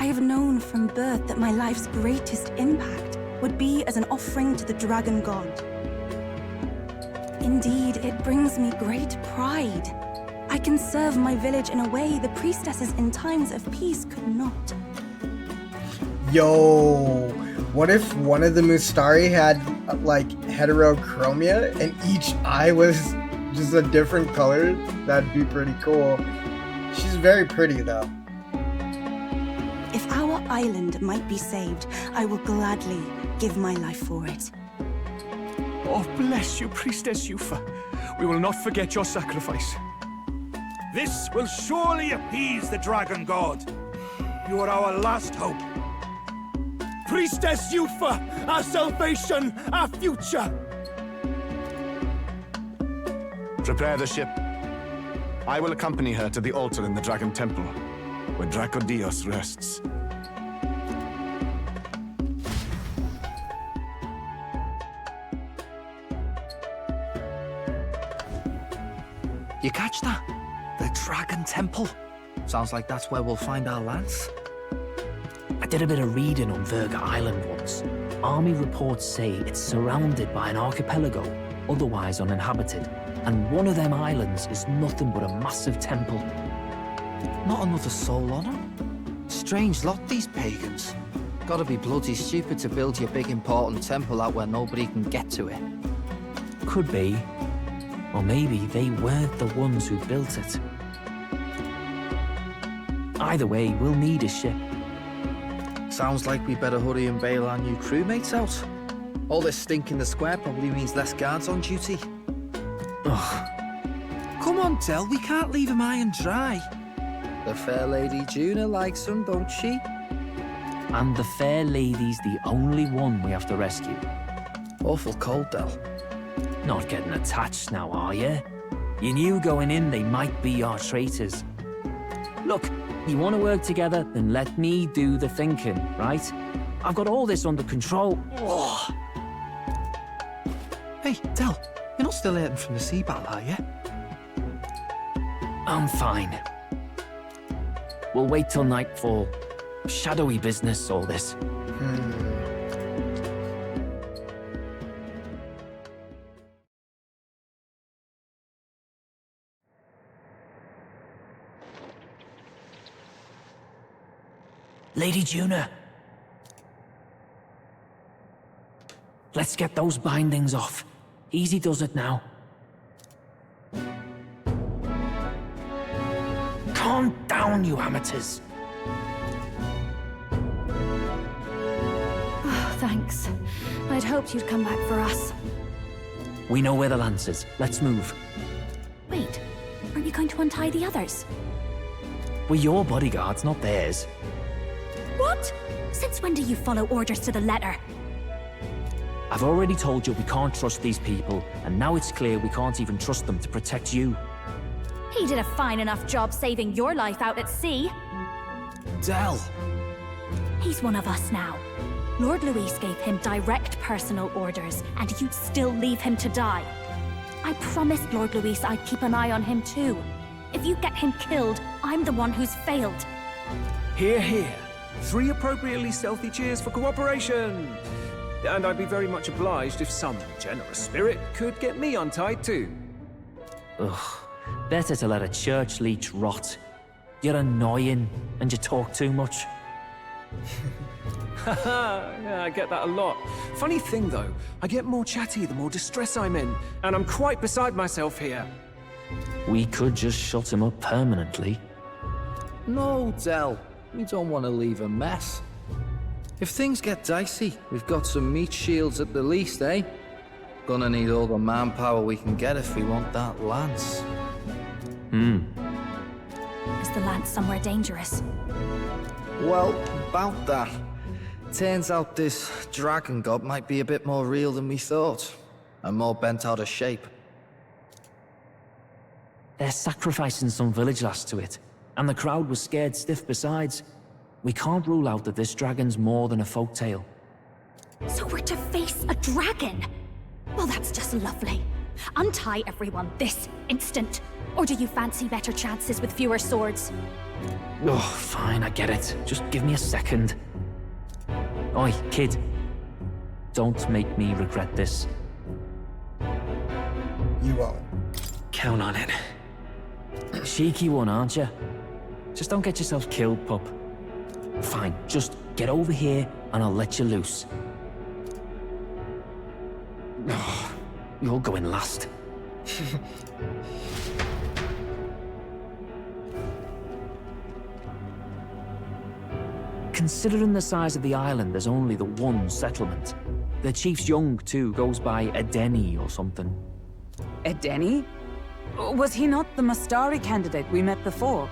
I have known from birth that my life's greatest impact would be as an offering to the dragon god. Indeed, it brings me great pride. I can serve my village in a way the priestesses in times of peace could not. Yo, what if one of the Mustari had like heterochromia and each eye was just a different color? That'd be pretty cool. She's very pretty though. If our island might be saved, I will gladly give my life for it. Oh, bless you, Priestess Yufa. We will not forget your sacrifice. This will surely appease the dragon god. You are our last hope. Priestess Yufa, our salvation, our future. Prepare the ship. I will accompany her to the altar in the Dragon Temple, where Dracodios rests. You catch that? The Dragon Temple. Sounds like that's where we'll find our lance. I did a bit of reading on Virga Island once. Army reports say it's surrounded by an archipelago, otherwise uninhabited. And one of them islands is nothing but a massive temple. Not another soul on them? Strange lot, these pagans. Gotta be bloody stupid to build your big important temple out where nobody can get to it. Could be. Or maybe they weren't the ones who built it. Either way, we'll need a ship. Sounds like we better hurry and bail our new crewmates out. All this stink in the square probably means less guards on duty. Ugh. Come on, Del, we can't leave him high and dry. The fair lady Juna likes him, don't she? And the fair lady's the only one we have to rescue. Awful cold, Del. Not getting attached now, are you? You knew going in they might be our traitors. Look, you want to work together, then let me do the thinking, right? I've got all this under control. Oh. Hey, Del, you're not still hurting from the sea battle, are you? I'm fine. We'll wait till nightfall. Shadowy business, all this. Lady Juna. Let's get those bindings off. Easy does it now. Calm down, you amateurs. Oh, thanks. I'd hoped you'd come back for us. We know where the lance is. Let's move. Wait, aren't you going to untie the others? We're your bodyguards, not theirs. What? Since when do you follow orders to the letter? I've already told you we can't trust these people, and now it's clear we can't even trust them to protect you. He did a fine enough job saving your life out at sea. Del! He's one of us now. Lord Luis gave him direct personal orders, and you'd still leave him to die. I promised Lord Luis I'd keep an eye on him too. If you get him killed, I'm the one who's failed. Hear, hear. 3 appropriately stealthy cheers for cooperation. And I'd be very much obliged if some generous spirit could get me untied too. Ugh. Better to let a church leech rot. You're annoying, and you talk too much. Haha, yeah, I get that a lot. Funny thing though, I get more chatty the more distress I'm in, and I'm quite beside myself here. We could just shut him up permanently. No, Del. We don't want to leave a mess. If things get dicey, we've got some meat shields at the least, eh? Gonna need all the manpower we can get if we want that lance. Is the lance somewhere dangerous? Well, about that. Turns out this dragon god might be a bit more real than we thought, and more bent out of shape. They're sacrificing some village lass to it, and the crowd was scared stiff besides. We can't rule out that this dragon's more than a folktale. So we're to face a dragon? Well, that's just lovely. Untie everyone this instant. Or do you fancy better chances with fewer swords? Oh, fine, I get it. Just give me a second. Oi, kid. Don't make me regret this. You won't. Count on it. Cheeky one, aren't you? Just don't get yourself killed, pup. Fine, just get over here and I'll let you loose. Oh, you're going last. Considering the size of the island, there's only the one settlement. The chief's young, too, goes by Edeni or something. Edeni? Was he not the Mustari candidate we met before?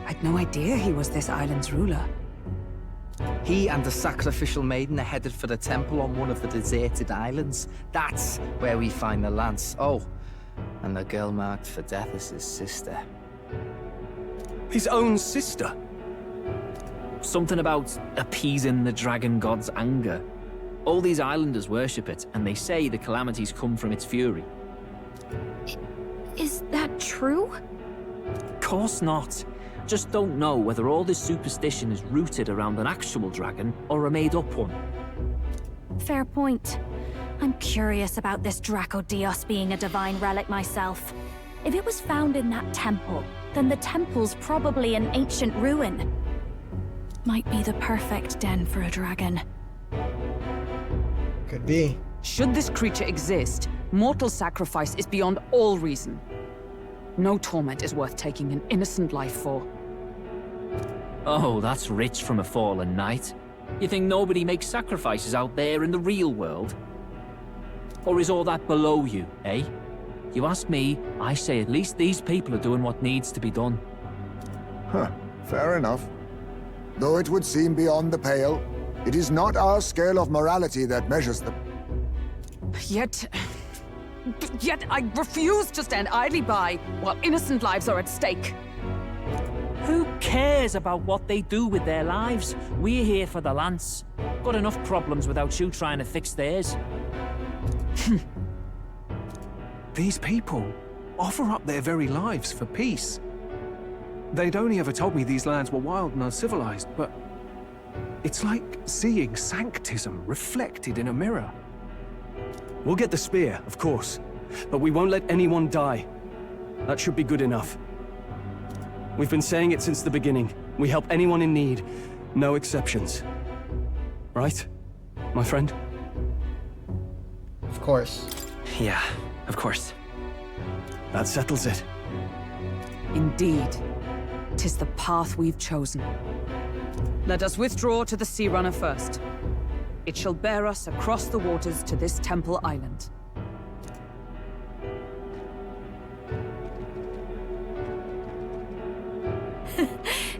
I'd no idea he was this island's ruler. He and the sacrificial maiden are headed for the temple on one of the deserted islands. That's where we find the lance. Oh, and the girl marked for death is his sister. His own sister? Something about appeasing the dragon god's anger. All these islanders worship it, and they say the calamities come from its fury. Is that true? Course not. Just don't know whether all this superstition is rooted around an actual dragon or a made-up one. Fair point. I'm curious about this Draco Dios being a divine relic myself. If it was found in that temple, then the temple's probably an ancient ruin. Might be the perfect den for a dragon. Could be. Should this creature exist, mortal sacrifice is beyond all reason. No torment is worth taking an innocent life for. Oh, that's rich from a fallen knight. You think nobody makes sacrifices out there in the real world? Or is all that below you, eh? You ask me, I say at least these people are doing what needs to be done. Huh, fair enough. Though it would seem beyond the pale, it is not our scale of morality that measures them. Yet I refuse to stand idly by while innocent lives are at stake. Who cares about what they do with their lives? We're here for the lance. Got enough problems without you trying to fix theirs. These people offer up their very lives for peace. They'd only ever told me these lands were wild and uncivilized, but it's like seeing sanctism reflected in a mirror. We'll get the spear, of course, but we won't let anyone die. That should be good enough. We've been saying it since the beginning. We help anyone in need, no exceptions. Right, my friend? Of course. Yeah, of course. That settles it. Indeed. 'Tis the path we've chosen. Let us withdraw to the Sea Runner first. It shall bear us across the waters to this temple island.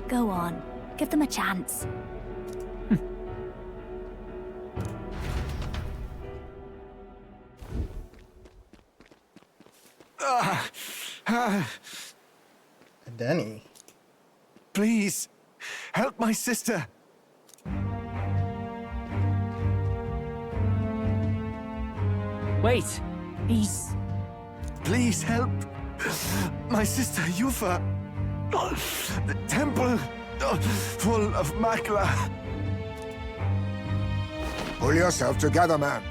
Go on. Give them a chance. Denny. Please, help my sister. Wait, he's... Please help. My sister, Yufa. The temple, full of Makla. Pull yourself together, man.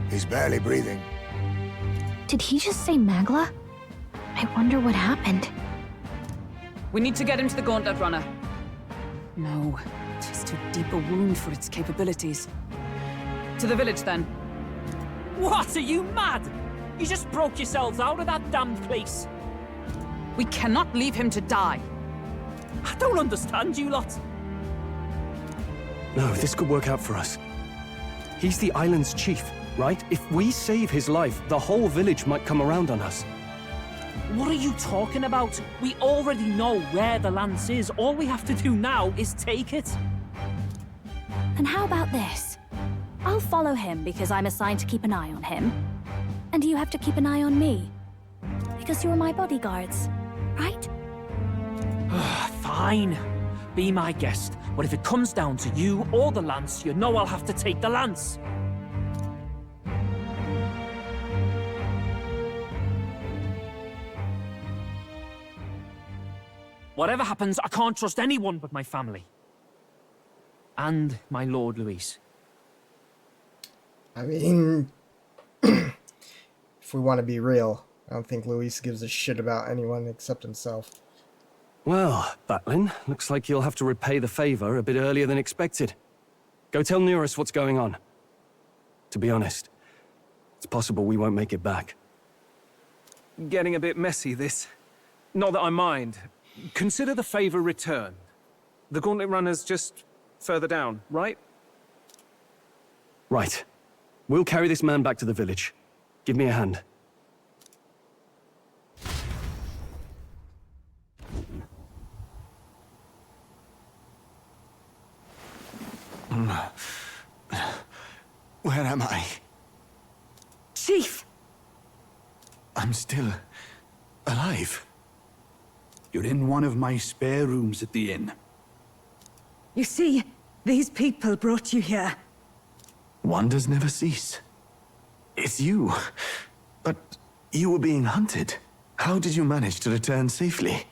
He's barely breathing. Did he just say Magla? I wonder what happened. We need to get him to the Gauntlet Runner. No, tis too deep a wound for its capabilities. To the village, then. What, are you mad? You just broke yourselves out of that damned place. We cannot leave him to die. I don't understand you lot. No, this could work out for us. He's the island's chief, right? If we save his life, the whole village might come around on us. What are you talking about? We already know where the lance is. All we have to do now is take it. And how about this? I'll follow him because I'm assigned to keep an eye on him. And you have to keep an eye on me. Because you're my bodyguards, right? Fine. Be my guest. But if it comes down to you or the lance, you know I'll have to take the lance. Whatever happens, I can't trust anyone but my family. And my Lord Luis. I mean, if we want to be real, I don't think Luis gives a shit about anyone except himself. Well, Batlin, looks like you'll have to repay the favor a bit earlier than expected. Go tell Neurus what's going on. To be honest, it's possible we won't make it back. Getting a bit messy, this. Not that I mind. Consider the favor returned. The Gauntlet Runner's just further down, right? Right. We'll carry this man back to the village. Give me a hand. Where am I? Chief! I'm still alive. You're in one of my spare rooms at the inn. You see, these people brought you here. Wonders never cease. It's you. But you were being hunted. How did you manage to return safely?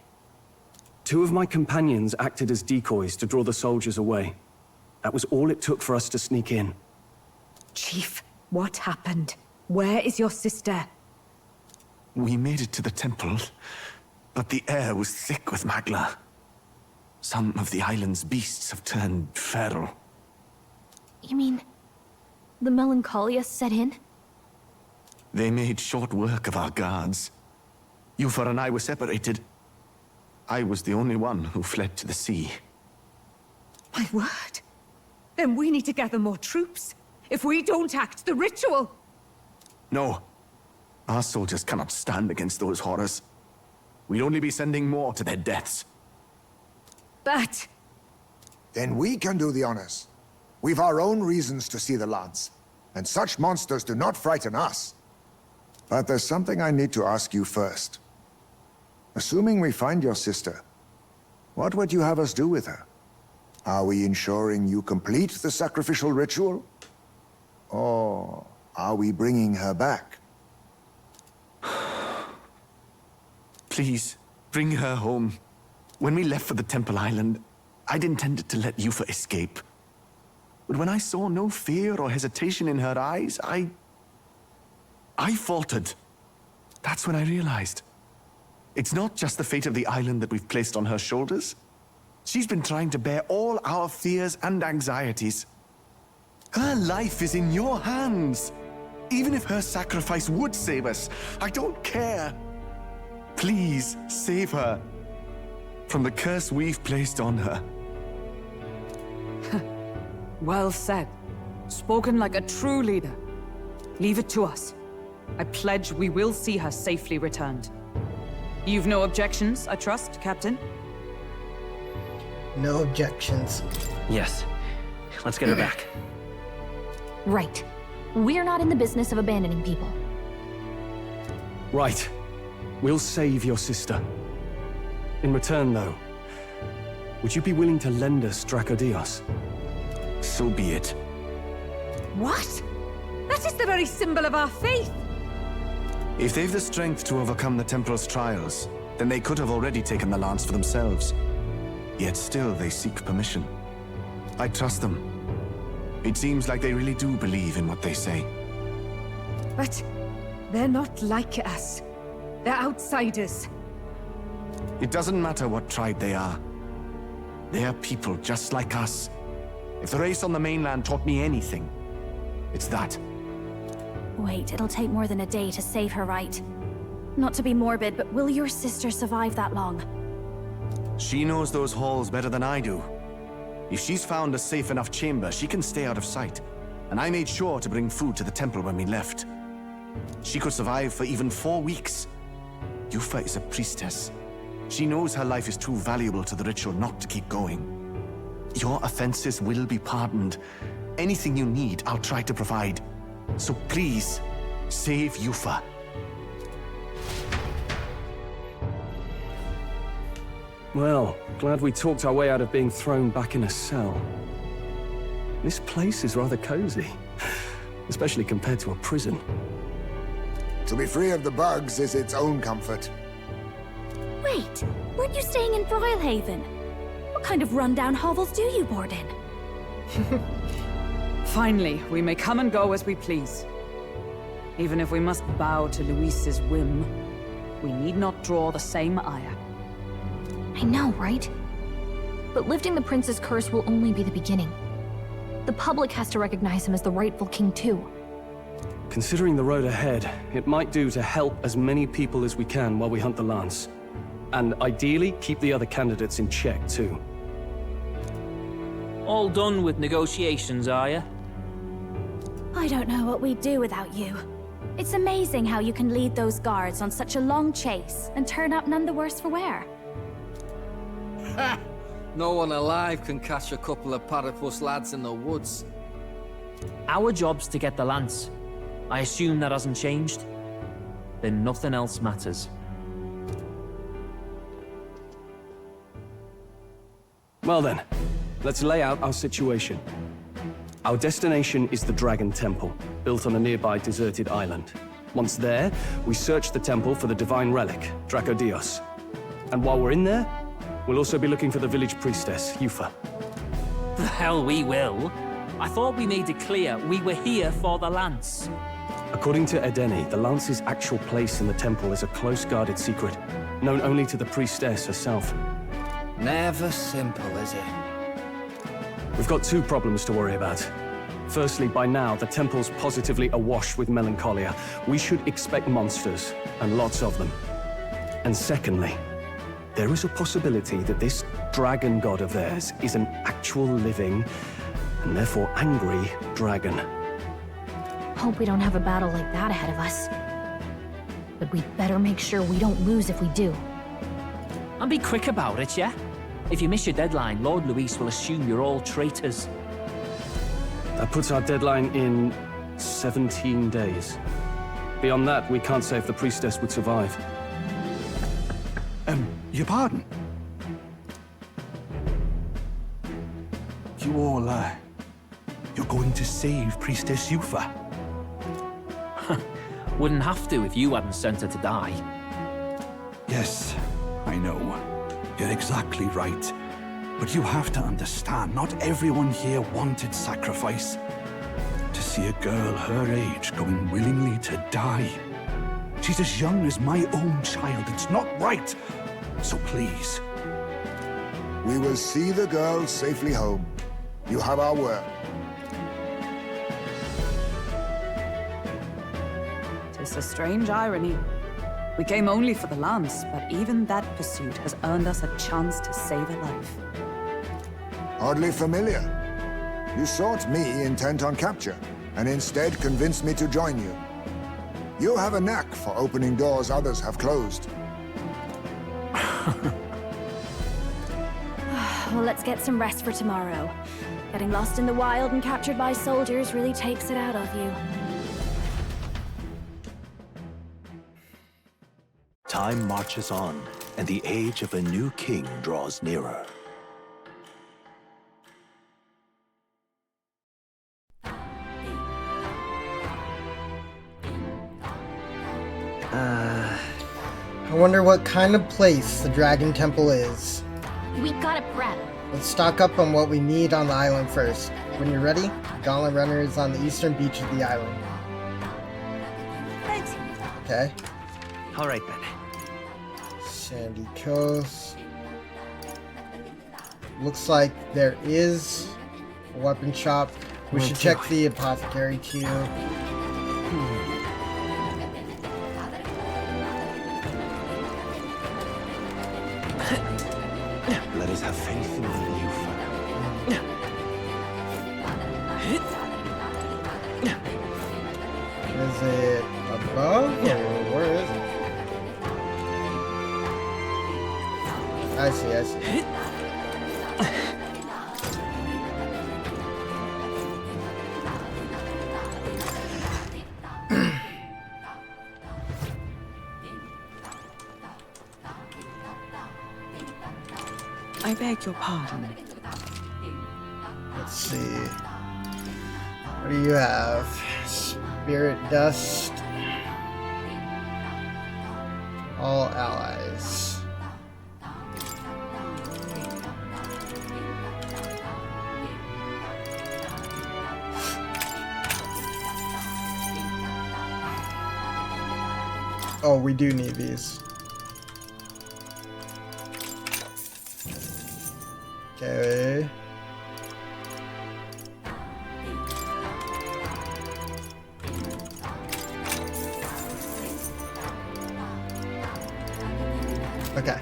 2 of my companions acted as decoys to draw the soldiers away. That was all it took for us to sneak in. Chief, what happened? Where is your sister? We made it to the temple, but the air was thick with magla. Some of the island's beasts have turned feral. You mean the melancholia set in? They made short work of our guards. Yufa and I were separated. I was the only one who fled to the sea. My word. Then we need to gather more troops. If we don't act, the ritual... No. Our soldiers cannot stand against those horrors. We'd only be sending more to their deaths. But... Then we can do the honors. We've our own reasons to see the lance, and such monsters do not frighten us. But there's something I need to ask you first. Assuming we find your sister, what would you have us do with her? Are we ensuring you complete the sacrificial ritual? Or are we bringing her back? Please, bring her home. When we left for the Temple Island, I'd intended to let Yufa escape. But when I saw no fear or hesitation in her eyes, I faltered. That's when I realized. It's not just the fate of the island that we've placed on her shoulders. She's been trying to bear all our fears and anxieties. Her life is in your hands. Even if her sacrifice would save us, I don't care. Please, save her from the curse we've placed on her. Well said. Spoken like a true leader. Leave it to us. I pledge we will see her safely returned. You've no objections, I trust, Captain? No objections. Yes. Let's get her back. Right. We're not in the business of abandoning people. Right. We'll save your sister. In return, though, would you be willing to lend us Dracodios? So be it. What? That is the very symbol of our faith! If they've the strength to overcome the Templar's trials, then they could have already taken the lance for themselves. Yet still they seek permission. I trust them. It seems like they really do believe in what they say. But they're not like us. They're outsiders. It doesn't matter what tribe they are. They are people just like us. If the race on the mainland taught me anything, it's that. Wait, it'll take more than a day to save her, right? Not to be morbid, but will your sister survive that long? She knows those halls better than I do. If she's found a safe enough chamber, she can stay out of sight. And I made sure to bring food to the temple when we left. She could survive for even 4 weeks. Yufa is a priestess. She knows her life is too valuable to the ritual not to keep going. Your offenses will be pardoned. Anything you need, I'll try to provide. So please, save Yufa. Well, glad we talked our way out of being thrown back in a cell. This place is rather cozy, especially compared to a prison. To be free of the bugs is its own comfort. Wait, weren't you staying in Broilhaven? What kind of rundown hovels do you board in? Finally, we may come and go as we please. Even if we must bow to Luis's whim, we need not draw the same ire. I know, right? But lifting the prince's curse will only be the beginning. The public has to recognize him as the rightful king too. Considering the road ahead, it might do to help as many people as we can while we hunt the Lance. And ideally, keep the other candidates in check too. All done with negotiations, are you? I don't know what we'd do without you. It's amazing how you can lead those guards on such a long chase and turn up none the worse for wear. Ha! No one alive can catch a couple of platypus lads in the woods. Our job's to get the Lance. I assume that hasn't changed? Then nothing else matters. Well then, let's lay out our situation. Our destination is the Dragon Temple, built on a nearby deserted island. Once there, we search the temple for the divine relic, Dracodios. And while we're in there, we'll also be looking for the village priestess, Yufa. The hell we will. I thought we made it clear we were here for the Lance. According to Edeni, the Lance's actual place in the temple is a close-guarded secret, known only to the priestess herself. Never simple, is it? We've got two problems to worry about. Firstly, by now, the temple's positively awash with melancholia. We should expect monsters, and lots of them. And secondly, there is a possibility that this dragon god of theirs is an actual living, and therefore angry, dragon. Hope we don't have a battle like that ahead of us. But we'd better make sure we don't lose if we do. And be quick about it, yeah? If you miss your deadline, Lord Luis will assume you're all traitors. That puts our deadline in 17 days. Beyond that, we can't say if the priestess would survive. Your pardon? You all, you're going to save Priestess Yufa? Wouldn't have to if you hadn't sent her to die. Yes, I know. You're exactly right. But you have to understand, not everyone here wanted sacrifice. To see a girl her age going willingly to die. She's as young as my own child. It's not right. So please. We will see the girl safely home. You have our word. Tis a strange irony. We came only for the Lance, but even that pursuit has earned us a chance to save a life. Oddly familiar. You sought me intent on capture, and instead convinced me to join you. You have a knack for opening doors others have closed. Well, let's get some rest for tomorrow. Getting lost in the wild and captured by soldiers really takes it out of you. Time marches on, and the age of a new king draws nearer. I wonder what kind of place the Dragon Temple is. We gotta prep. Let's stock up on what we need on the island first. When you're ready, Gauntlet Runner is on the eastern beach of the island. Thanks. Okay. All right, then. Sandy Coast. Looks like there is a weapon shop. We should check the apothecary too. Let us have faith in the Yufa. Is it above or where is it? I see. I beg your pardon. Let's see. What do you have? Spirit Dust. All allies. Oh, we do need these. Okay. Okay.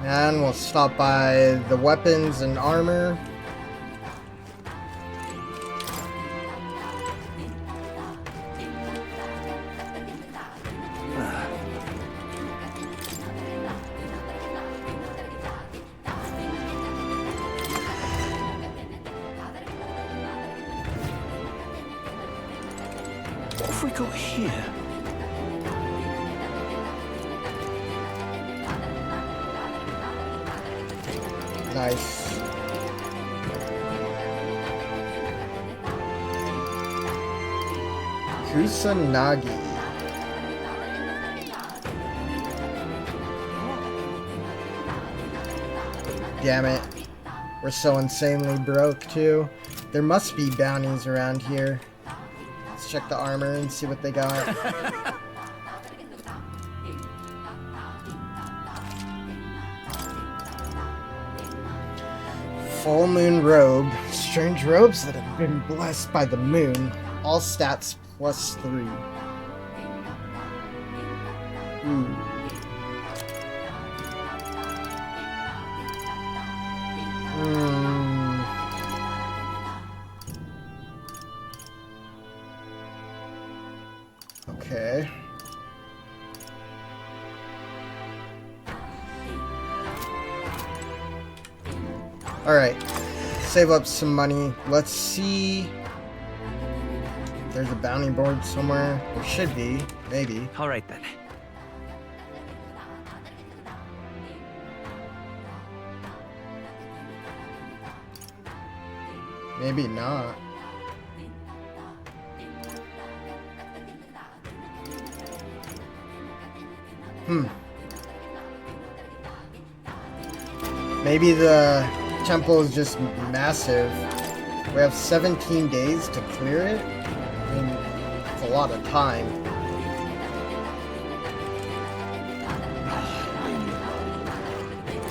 And we'll stop by the weapons and armor. What have we got here? Nice. Kusanagi. Damn it. We're so insanely broke too. There must be bounties around here. Let's check the armor and see what they got. Full moon robe. Strange robes that have been blessed by the moon. All stats +3. Ooh. Okay. Alright. Save up some money. Let's see. There's a bounty board somewhere. There should be. Maybe. Alright then. Maybe not. Maybe the temple is just massive. We have 17 days to clear it. I mean, it's a lot of time.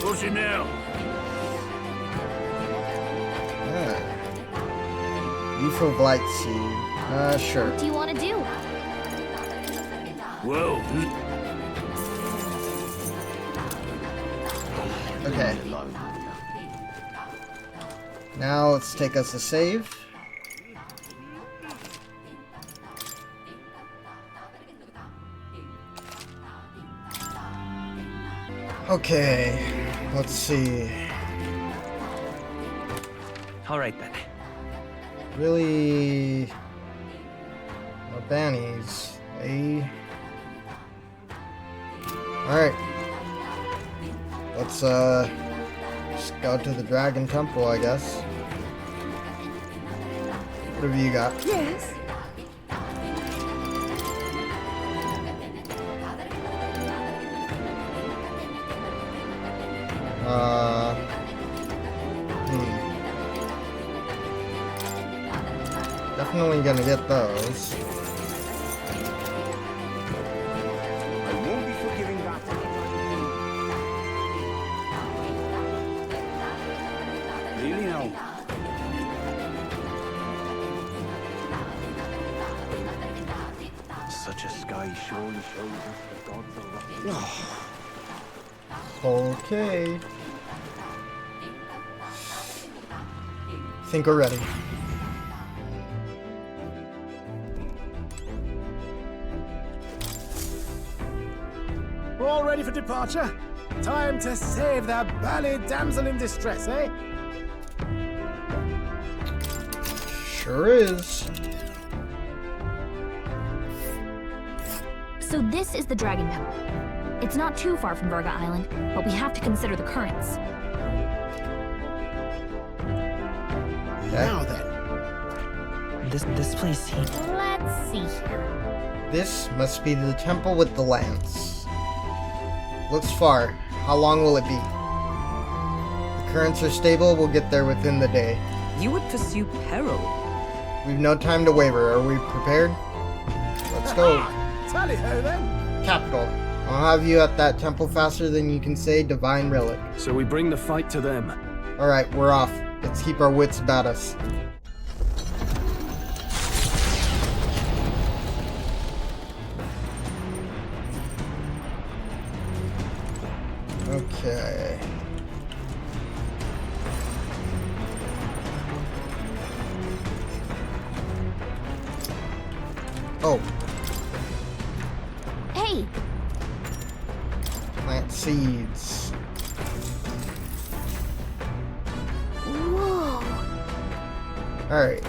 What's it now? Leaf of Light Seed. Sure. What do you want to do? Whoa. Okay. Now let's take us a save. Okay. Let's see. Alright then. Really, no bannies. Alright. Let's just go to the Dragon Temple, I guess. What have you got? Yes. Definitely gonna get those. I won't be forgiving that. Really now? Such a sky surely shows us the gods are Okay. Think we're ready. All ready for departure? Time to save that bally damsel in distress, eh? Sure is. So this is the Dragon Temple. It's not too far from Virga Island, but we have to consider the currents. Now then. This place seems... Let's see here. This must be the temple with the lance. Looks far. How long will it be? The currents are stable. We'll get there within the day. You would pursue peril? We've no time to waver. Are we prepared? Let's go. Tally-ho then. Capital. I'll have you at that temple faster than you can say divine relic. So we bring the fight to them. Alright, we're off. Let's keep our wits about us. Okay. Oh. Hey! Plant seeds. Whoa! Alright.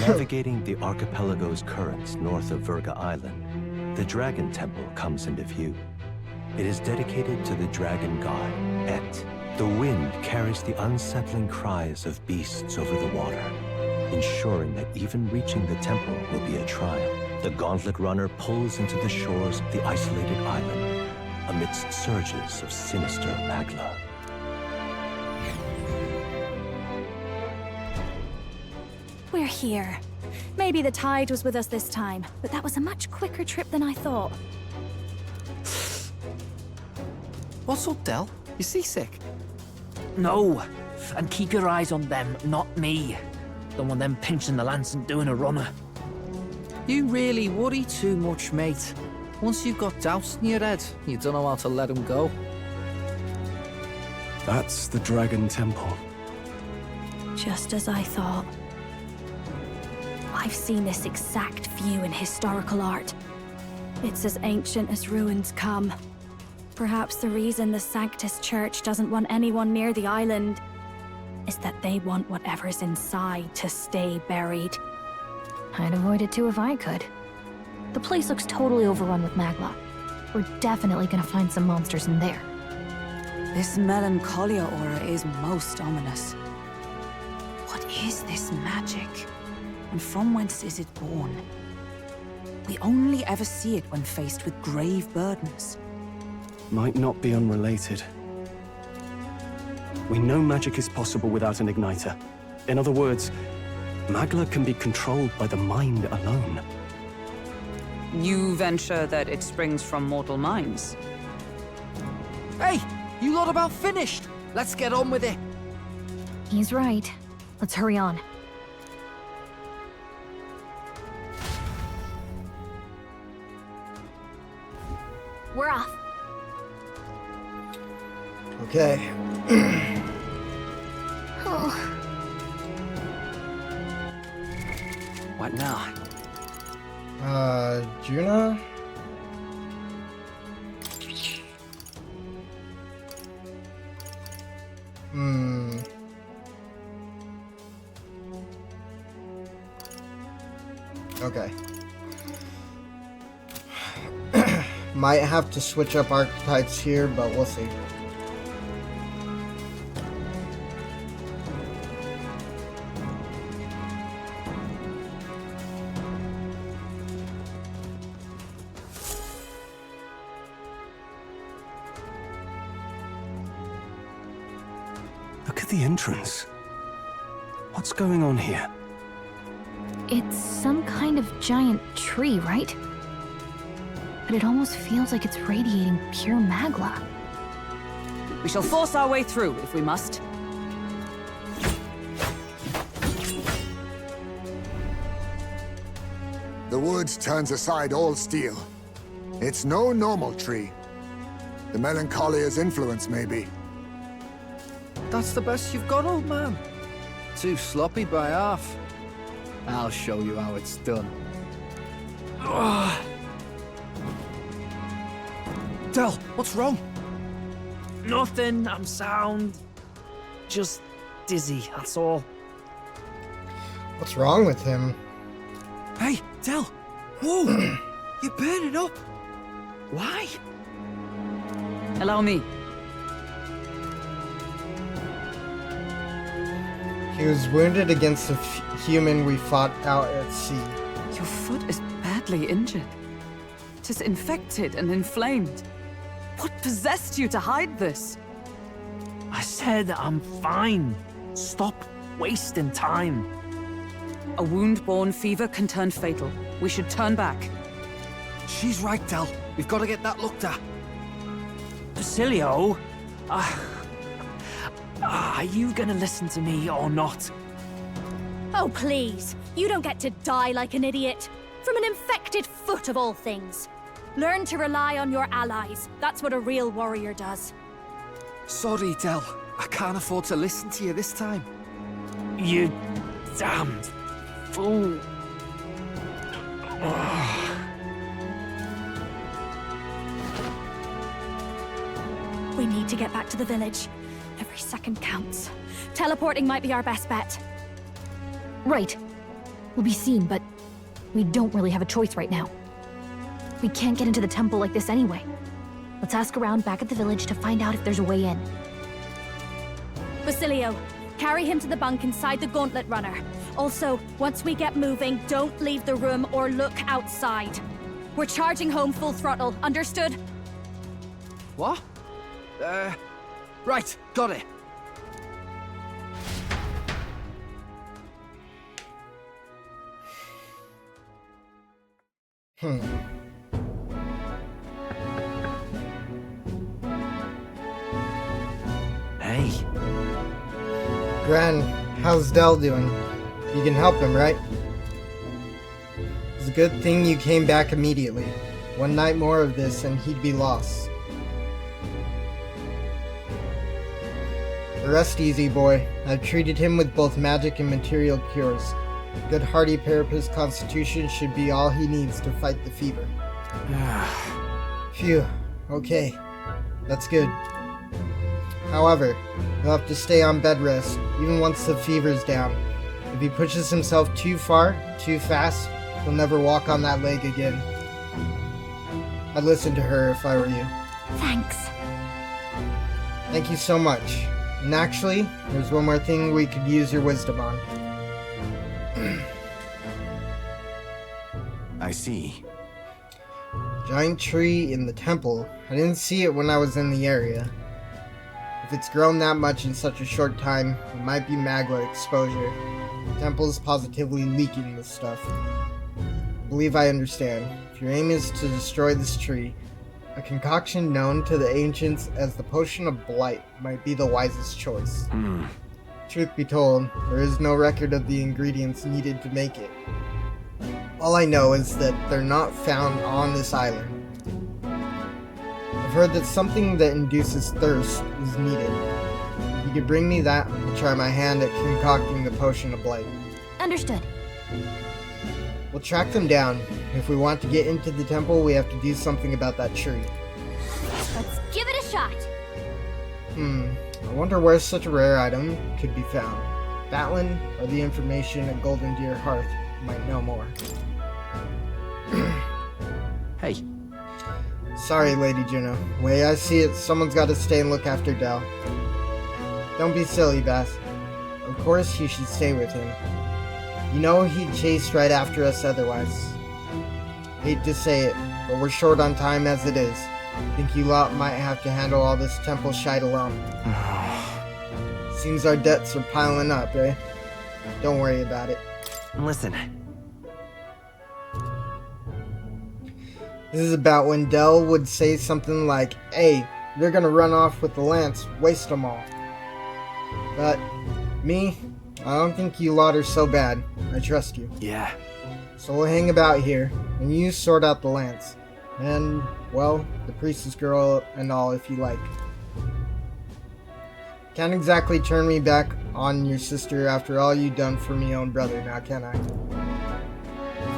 Navigating the archipelago's currents north of Virga Island, the Dragon Temple comes into view. It is dedicated to the dragon god, Et. The wind carries the unsettling cries of beasts over the water, ensuring that even reaching the temple will be a trial. The Gauntlet Runner pulls into the shores of the isolated island, amidst surges of sinister magla. We're here. Maybe the tide was with us this time, but that was a much quicker trip than I thought. What's up, Del? You seasick? No, and keep your eyes on them, not me. Don't want them pinching the lance and doing a runner. You really worry too much, mate. Once you've got doubts in your head, you don't know how to let them go. That's the Dragon Temple. Just as I thought. I've seen this exact view in historical art. It's as ancient as ruins come. Perhaps the reason the Sanctus Church doesn't want anyone near the island is that they want whatever's inside to stay buried. I'd avoid it too if I could. The place looks totally overrun with magla. We're definitely gonna find some monsters in there. This melancholia aura is most ominous. What is this magic? And from whence is it born? We only ever see it when faced with grave burdens. Might not be unrelated. We know magic is possible without an igniter. In other words, magla can be controlled by the mind alone. You venture that it springs from mortal minds? Hey, you lot about finished. Let's get on with it. He's right. Let's hurry on. We're off. Okay. Oh. What now? Juna? Okay. Might have to switch up archetypes here, but we'll see. Look at the entrance. What's going on here? It's some kind of giant tree, right? But it almost feels like it's radiating pure magla. We shall force our way through if we must. The woods turns aside all steel. It's no normal tree. The Melancholia's influence, maybe. That's the best you've got, old man. Too sloppy by half. I'll show you how it's done. Del, what's wrong? Nothing, I'm sound. Just dizzy, that's all. What's wrong with him? Hey, Del! Whoa! You're burning up! Why? Allow me. He was wounded against the human we fought out at sea. Your foot is badly injured. 'Tis infected and inflamed. What possessed you to hide this? I said I'm fine. Stop wasting time. A wound-borne fever can turn fatal. We should turn back. She's right, Del. We've got to get that looked at. Basilio, are you gonna listen to me or not? Oh, please. You don't get to die like an idiot. From an infected foot of all things. Learn to rely on your allies. That's what a real warrior does. Sorry, Del. I can't afford to listen to you this time. You damned fool. We need to get back to the village. Every second counts. Teleporting might be our best bet. Right. We'll be seen, but we don't really have a choice right now. We can't get into the temple like this anyway. Let's ask around back at the village to find out if there's a way in. Basilio, carry him to the bunk inside the Gauntlet Runner. Also, once we get moving, don't leave the room or look outside. We're charging home full throttle, understood? What? Right, got it. Hey. Gran, how's Del doing? You can help him, right? It's a good thing you came back immediately. One night more of this and he'd be lost. Rest easy, boy. I've treated him with both magic and material cures. A good hearty pair of his constitution should be all he needs to fight the fever. Phew. Okay. That's good. However, he'll have to stay on bed rest, even once the fever's down. If he pushes himself too far, too fast, he'll never walk on that leg again. I'd listen to her if I were you. Thanks. Thank you so much. And actually, there's one more thing we could use your wisdom on. I see. Giant tree in the temple. I didn't see it when I was in the area. If it's grown that much in such a short time, it might be magma exposure. The temple's positively leaking this stuff. I believe I understand. If your aim is to destroy this tree, a concoction known to the ancients as the Potion of Blight might be the wisest choice. Truth be told, there is no record of the ingredients needed to make it. All I know is that they're not found on this island. I've heard that something that induces thirst is needed. If you could bring me that, I'll try my hand at concocting the Potion of Blight. Understood. We'll track them down. If we want to get into the temple, we have to do something about that tree. Let's give it a shot. I wonder where such a rare item could be found. Batlin or the information at Golden Deer Hearth might know more. Hey. Sorry, Lady Juno. Way I see it, someone's got to stay and look after Del. Don't be silly, Bass. Of course you should stay with him. You know he'd chase right after us otherwise. Hate to say it, but we're short on time as it is. Think you lot might have to handle all this temple shite alone. Seems our debts are piling up, eh? Don't worry about it. Listen. This is about when Del would say something like, "Hey, they're gonna run off with the lance, waste them all." But, me, I don't think you lot are so bad. I trust you. Yeah. So we'll hang about here, and you sort out the lance. And, well, the priestess girl and all if you like. Can't exactly turn me back on your sister after all you done for me own brother, now can I?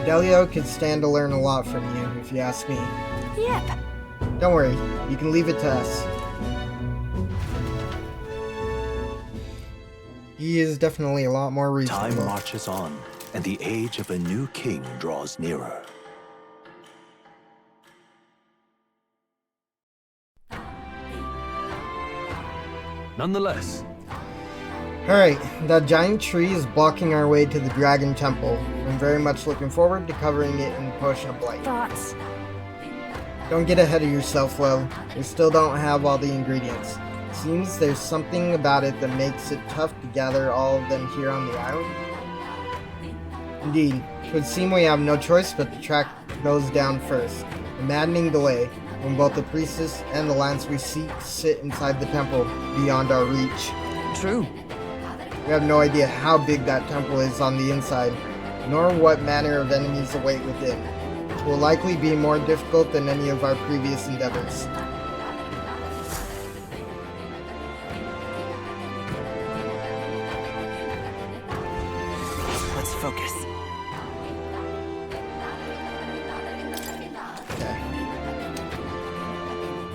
Delio could stand to learn a lot from you, if you ask me. Yep. Don't worry, you can leave it to us. He is definitely a lot more reasonable. Time marches on, and the age of a new king draws nearer. Nonetheless. Alright, that giant tree is blocking our way to the Dragon Temple. I'm very much looking forward to covering it in the Potion of Blight. Thoughts? Don't get ahead of yourself, Lo. We still don't have all the ingredients. Seems there's something about it that makes it tough to gather all of them here on the island. Indeed, it would seem we have no choice but to track those down first. A maddening delay, when both the priestess and the lance we seek sit inside the temple beyond our reach. True. We have no idea how big that temple is on the inside, nor what manner of enemies await within. It will likely be more difficult than any of our previous endeavors. Let's focus. Okay.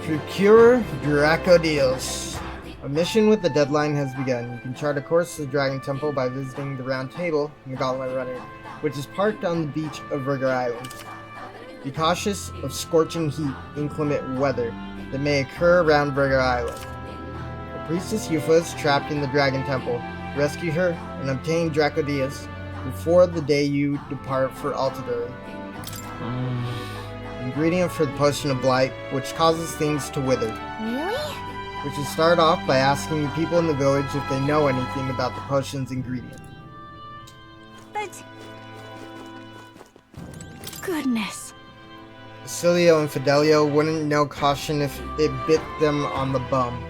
Procure Dracodios. A mission with the deadline has begun. You can chart a course to the Dragon Temple by visiting the Round Table in the Gauntlet Runner, which is parked on the beach of Virga Island. Be cautious of scorching heat, inclement weather that may occur around Virga Island. The Priestess Yufa is trapped in the Dragon Temple. Rescue her and obtain Dracodias before the day you depart for Altadori. Ingredient for the Potion of Blight, which causes things to wither. Really? We should start off by asking the people in the village if they know anything about the potion's ingredient. But... Goodness. Basilio and Fidelio wouldn't know caution if it bit them on the bum.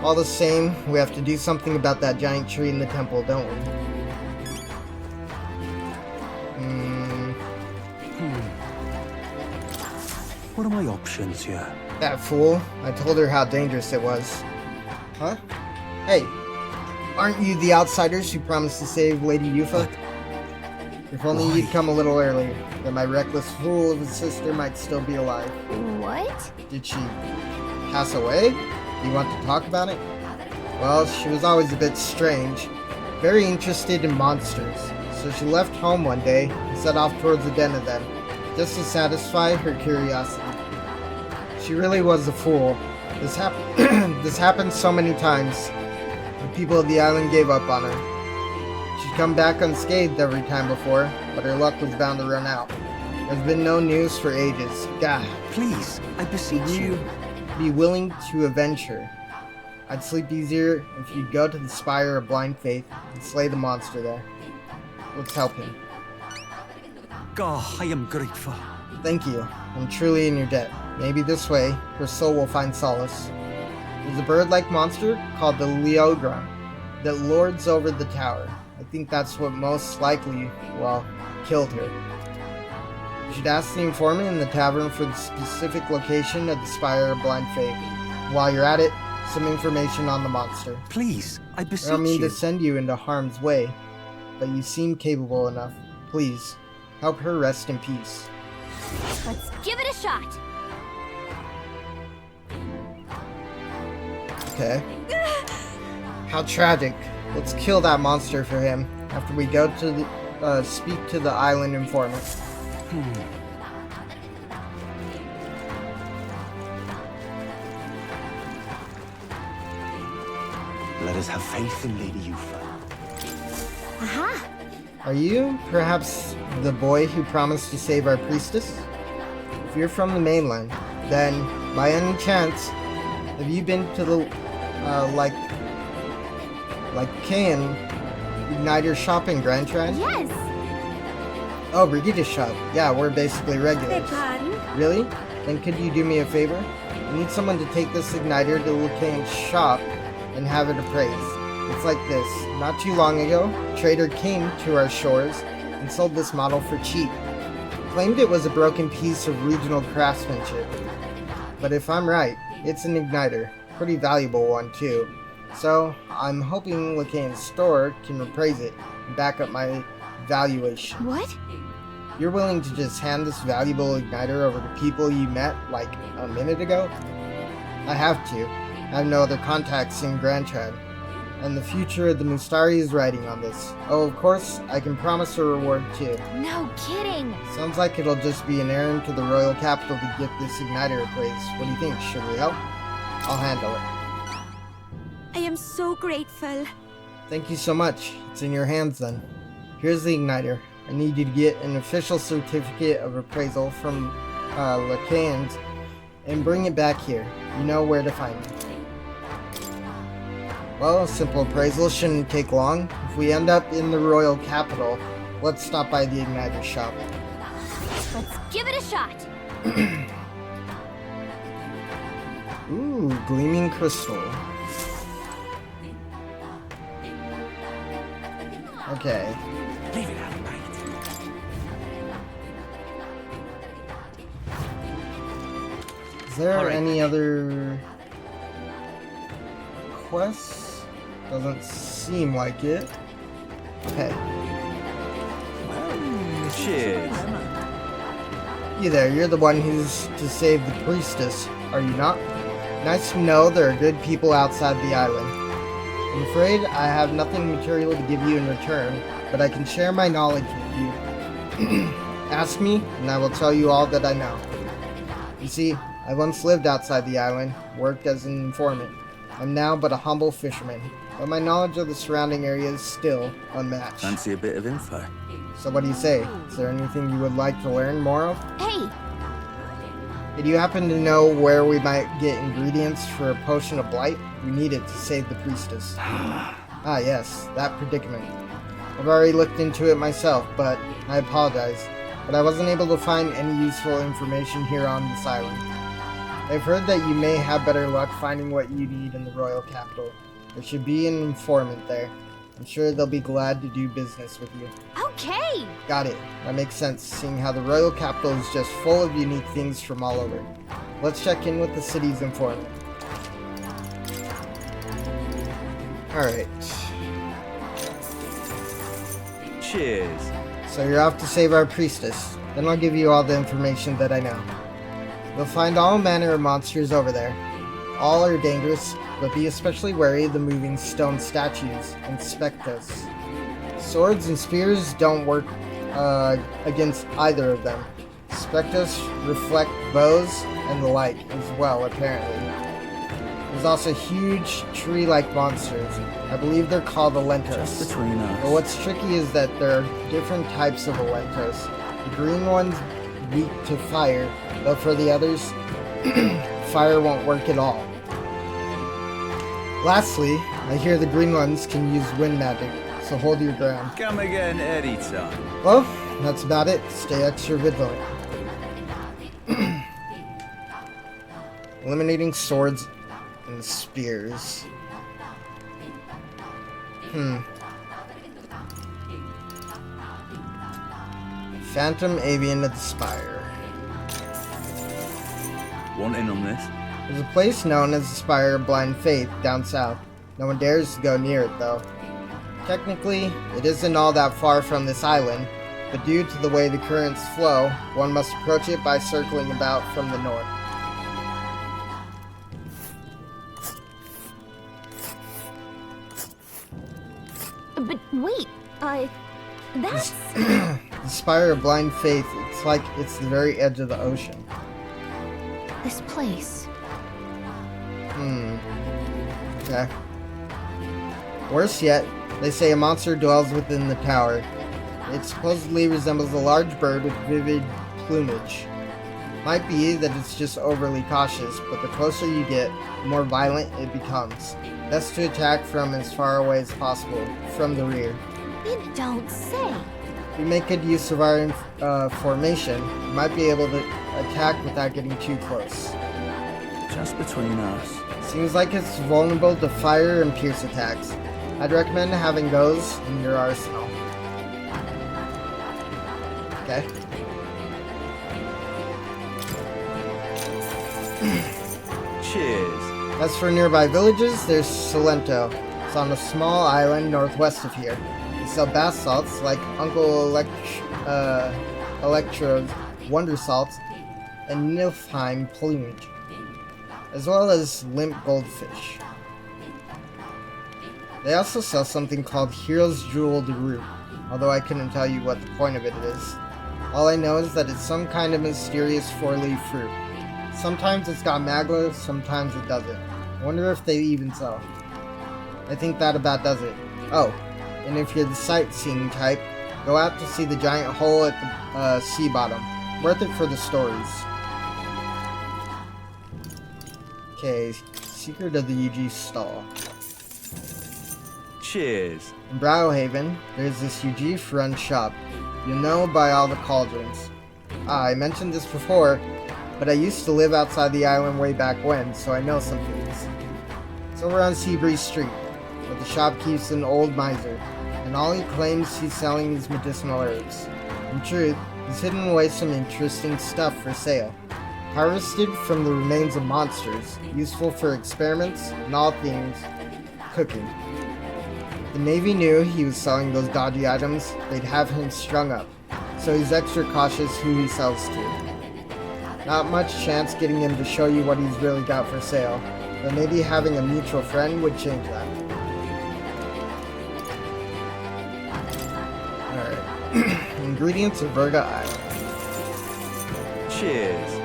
All the same, we have to do something about that giant tree in the temple, don't we? What are my options here? That fool. I told her how dangerous it was. Huh? Hey, aren't you the outsiders who promised to save Lady Yufa? If only you'd come a little earlier, then my reckless fool of a sister might still be alive. What? Did she pass away? Do you want to talk about it? Well, she was always a bit strange, very interested in monsters, so she left home one day and set off towards the den of them, just to satisfy her curiosity. She really was a fool. This happened so many times. The people of the island gave up on her. She'd come back unscathed every time before, but her luck was bound to run out. There's been no news for ages. God. Please, I beseech you. Be willing to avenge her. I'd sleep easier if you'd go to the Spire of Blind Faith and slay the monster there. Let's help him. God, I am grateful. Thank you. I'm truly in your debt. Maybe this way, her soul will find solace. There's a bird-like monster called the Leogron that lords over the tower. I think that's what most likely, well, killed her. You should ask the informant in the tavern for the specific location of the Spire of Blind Faith. While you're at it, some information on the monster. Please, I beseech you. I don't mean to send you into harm's way, but you seem capable enough. Please, help her rest in peace. Let's give it a shot. Okay. How tragic. Let's kill that monster for him after we go to the, speak to the island informant. Let us have faith in Lady Yufa. Aha! Are you, perhaps, the boy who promised to save our priestess? If you're from the mainland, then, by any chance, have you been to the, like Kayan Igniter shop in Grand Trad? Yes! Oh, Brigitte's shop. Yeah, we're basically regulars. Pardon? Really? Then could you do me a favor? I need someone to take this igniter to Lucane's shop and have it appraised. It's like this. Not too long ago, a trader came to our shores and sold this model for cheap. Claimed it was a broken piece of regional craftsmanship. But if I'm right, it's an igniter. Pretty valuable one, too. So, I'm hoping Lucane's store can appraise it and back up my valuation. What? You're willing to just hand this valuable igniter over to people you met, like, a minute ago? I have to. I have no other contacts in Grand Trad. And the future of the Mustari is riding on this. Oh, of course, I can promise a reward, too. No kidding! Sounds like it'll just be an errand to the royal capital to get this igniter appraised. What do you think? Should we help? I'll handle it. I am so grateful. Thank you so much. It's in your hands, then. Here's the igniter. I need you to get an official certificate of appraisal from Lacan's and bring it back here. You know where to find me. Well, a simple appraisal shouldn't take long. If we end up in the royal capital, let's stop by the igniter shop. Let's give it a shot. Ooh, gleaming crystal. Okay. Leave it out of night. Is there All right. any other quests? Doesn't seem like it. Okay. Cheers. You there, you're the one who's to save the priestess, are you not? Nice to know there are good people outside the island. I'm afraid I have nothing material to give you in return, but I can share my knowledge with you. Ask me, and I will tell you all that I know. You see, I once lived outside the island, worked as an informant. I'm now but a humble fisherman, but my knowledge of the surrounding area is still unmatched. Fancy a bit of info? So what do you say? Is there anything you would like to learn more of? Hey! Do you happen to know where we might get ingredients for a potion of blight? We need it to save the priestess. Ah yes, that predicament. I've already looked into it myself, but I apologize. But I wasn't able to find any useful information here on this island. I've heard that you may have better luck finding what you need in the royal capital. There should be an informant there. I'm sure they'll be glad to do business with you. Okay! Got it. That makes sense, seeing how the royal capital is just full of unique things from all over. Let's check in with the city's informant. Alright. Cheers. So you're off to save our priestess. Then I'll give you all the information that I know. You'll find all manner of monsters over there. All are dangerous, but be especially wary of the moving stone statues and spectres. Swords and spears don't work against either of them. Spectres reflect bows and the like as well, apparently. There's also huge tree-like monsters. I believe they're called Elentos. Just between us. But what's tricky is that there are different types of Elentos. The green one's weak to fire, though for the others, fire won't work at all. Lastly, I hear the green ones can use wind magic, so hold your ground. Come again anytime. Well, that's about it. Stay extra vigilant. Eliminating swords and spears. Phantom Avian of the Spire. Want in on this? There's a place known as the Spire of Blind Faith down south. No one dares to go near it, though. Technically, it isn't all that far from this island, but due to the way the currents flow, one must approach it by circling about from the north. But wait, that's... The Spire of Blind Faith, it's like it's the very edge of the ocean. This place. Okay. Worse yet, they say a monster dwells within the tower. It supposedly resembles a large bird with vivid plumage. Might be that it's just overly cautious, but the closer you get, the more violent it becomes. Best to attack from as far away as possible, from the rear. You don't say. If we make good use of our formation, we might be able to attack without getting too close. Just between us. Seems like it's vulnerable to fire and pierce attacks. I'd recommend having those in your arsenal. Okay. Cheers. As for nearby villages, there's Salento. It's on a small island northwest of here. They sell bath salts like Uncle Electro's Wonder Salts and Nilfheim Plumage, as well as limp goldfish. They also sell something called Hero's Jeweled Root, although I couldn't tell you what the point of it is. All I know is that it's some kind of mysterious four-leaf fruit. Sometimes it's got magma, sometimes it doesn't. I wonder if they even sell. I think that about does it. Oh, and if you're the sightseeing type, go out to see the giant hole at the sea bottom. Worth it for the stories. Okay, Secret of the UG Stall. Cheers. In Browhaven, there's this Ujif-run shop. You'll know by all the cauldrons. I mentioned this before, but I used to live outside the island way back when, so I know some things. It's over on Seabreeze Street, where the shop keeps an old miser, and all he claims he's selling is medicinal herbs. In truth, he's hidden away some interesting stuff for sale. Harvested from the remains of monsters, useful for experiments and all things cooking. The Navy knew he was selling those dodgy items, they'd have him strung up, so he's extra cautious who he sells to. Not much chance getting him to show you what he's really got for sale, but maybe having a mutual friend would change that. Alright. Ingredients of Virga Island. Cheers.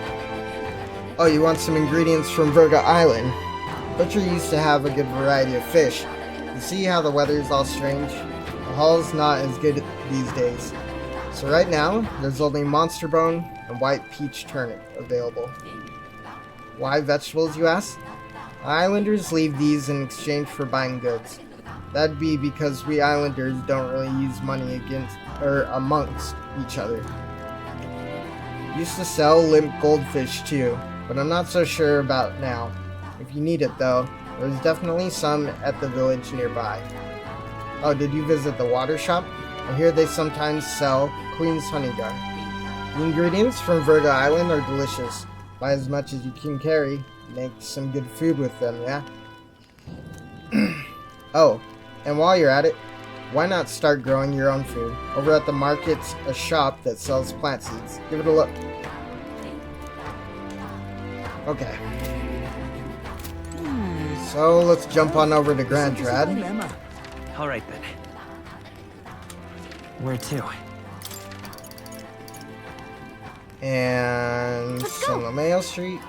Oh, you want some ingredients from Virga Island? Butcher used to have a good variety of fish. You see how the weather is all strange? The hull's not as good these days. So right now, there's only monster bone and white peach turnip available. Why vegetables, you ask? Islanders leave these in exchange for buying goods. That'd be because we Islanders don't really use money against or amongst each other. Used to sell limp goldfish too, but I'm not so sure about now. If you need it though, there's definitely some at the village nearby. Oh, did you visit the water shop? I hear they sometimes sell Queen's Honey Jar. The ingredients from Virga Island are delicious. Buy as much as you can carry. Make some good food with them, yeah? Oh, and while you're at it, why not start growing your own food? Over at the market's a shop that sells plant seeds. Give it a look. Okay. So let's jump on over to Grand Trad. Alright then. Where to? And Solomeo Street.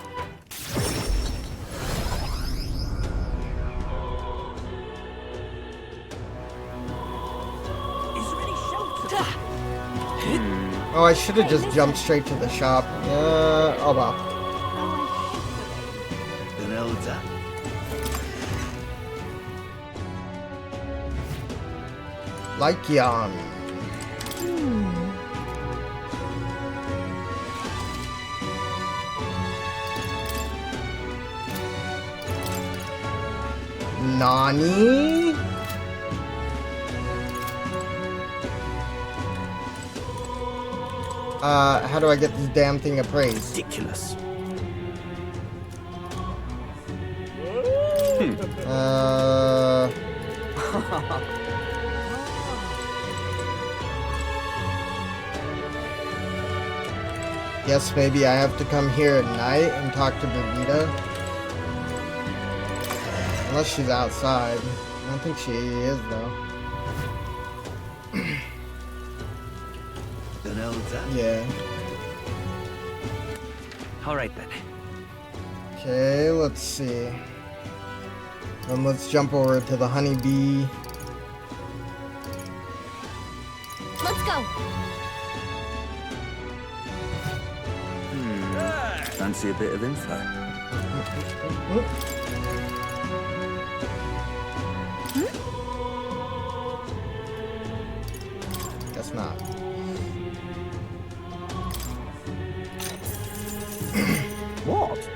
Oh, I should have just jumped straight to the shop. Oh well. Lycion. Nani? How do I get this damn thing appraised? Ridiculous. Guess maybe I have to come here at night and talk to Bermuda. Unless she's outside. I don't think she is though. Yeah. Alright then. Okay, let's see. Then let's jump over to the honeybee. Let's go. Fancy a bit of info. Guess not. What?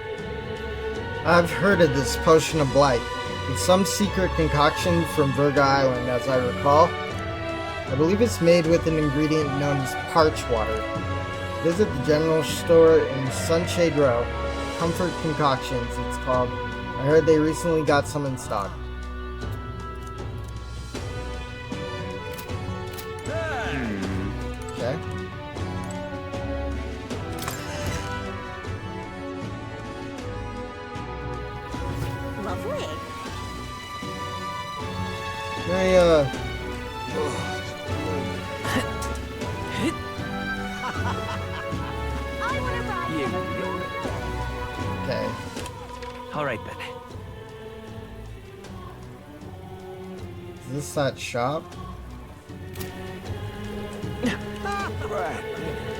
I've heard of this potion of blight. It's some secret concoction from Virga Island, as I recall. I believe it's made with an ingredient known as parch water. Visit the general store in Sunshade Row. Comfort Concoctions, it's called. I heard they recently got some in stock. Okay. Lovely. Hey, okay. Alright then. Is this that shop?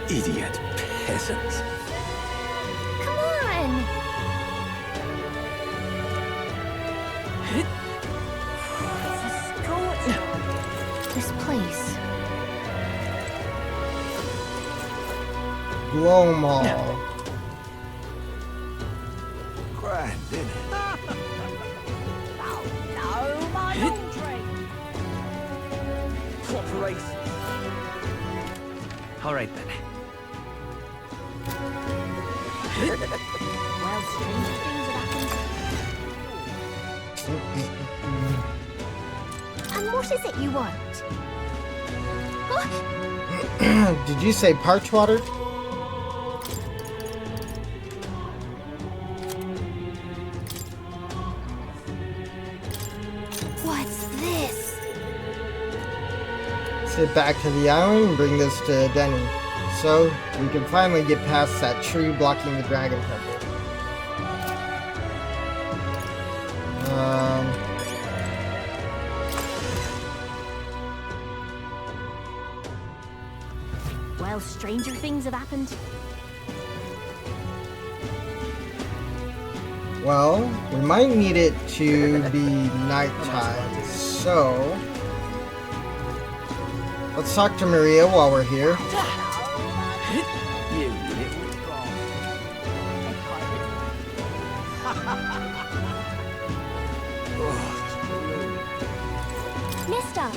Idiot peasants. Come on. Scotch blow 'em all. Grand, isn't it? No, my laundry! Proper race. All right then. Well, strange things have happened. And what is it you want? Did you say parch water? What's this? Let's get back to the island and bring this to Denny, so we can finally get past that tree blocking the dragon temple. Well, stranger things have happened. Well, we might need it to be nighttime, so let's talk to Maria while we're here. Mister!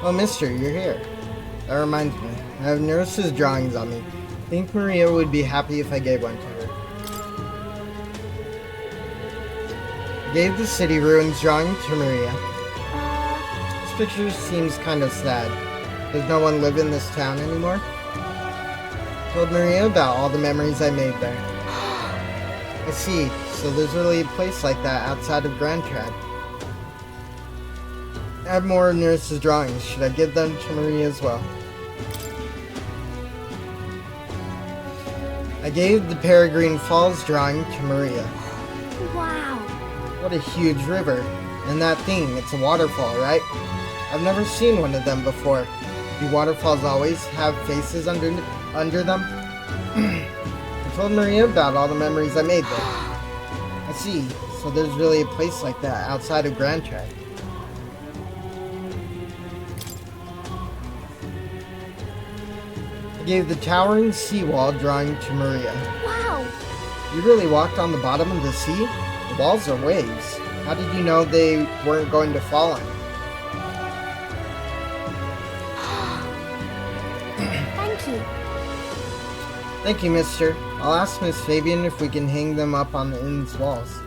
Oh, mister, you're here. That reminds me, I have Nurse's drawings on me. I think Maria would be happy if I gave one to her. I gave the city ruins drawing to Maria. This picture seems kind of sad. Does no one live in this town anymore? I told Maria about all the memories I made there. I see, so there's really a place like that outside of Grand Trad. I have more of Nurse's drawings. Should I give them to Maria as well? I gave the Peregrine Falls drawing to Maria. Wow! What a huge river. And that thing, it's a waterfall, right? I've never seen one of them before. Do waterfalls always have faces under them? I told Maria about all the memories I made there. I see, so there's really a place like that outside of Grand Trad. I gave the towering seawall drawing to Maria. Wow! You really walked on the bottom of the sea? The walls are waves. How did you know they weren't going to fall on you? Thank you. Thank you, mister. I'll ask Miss Fabian if we can hang them up on the inn's walls.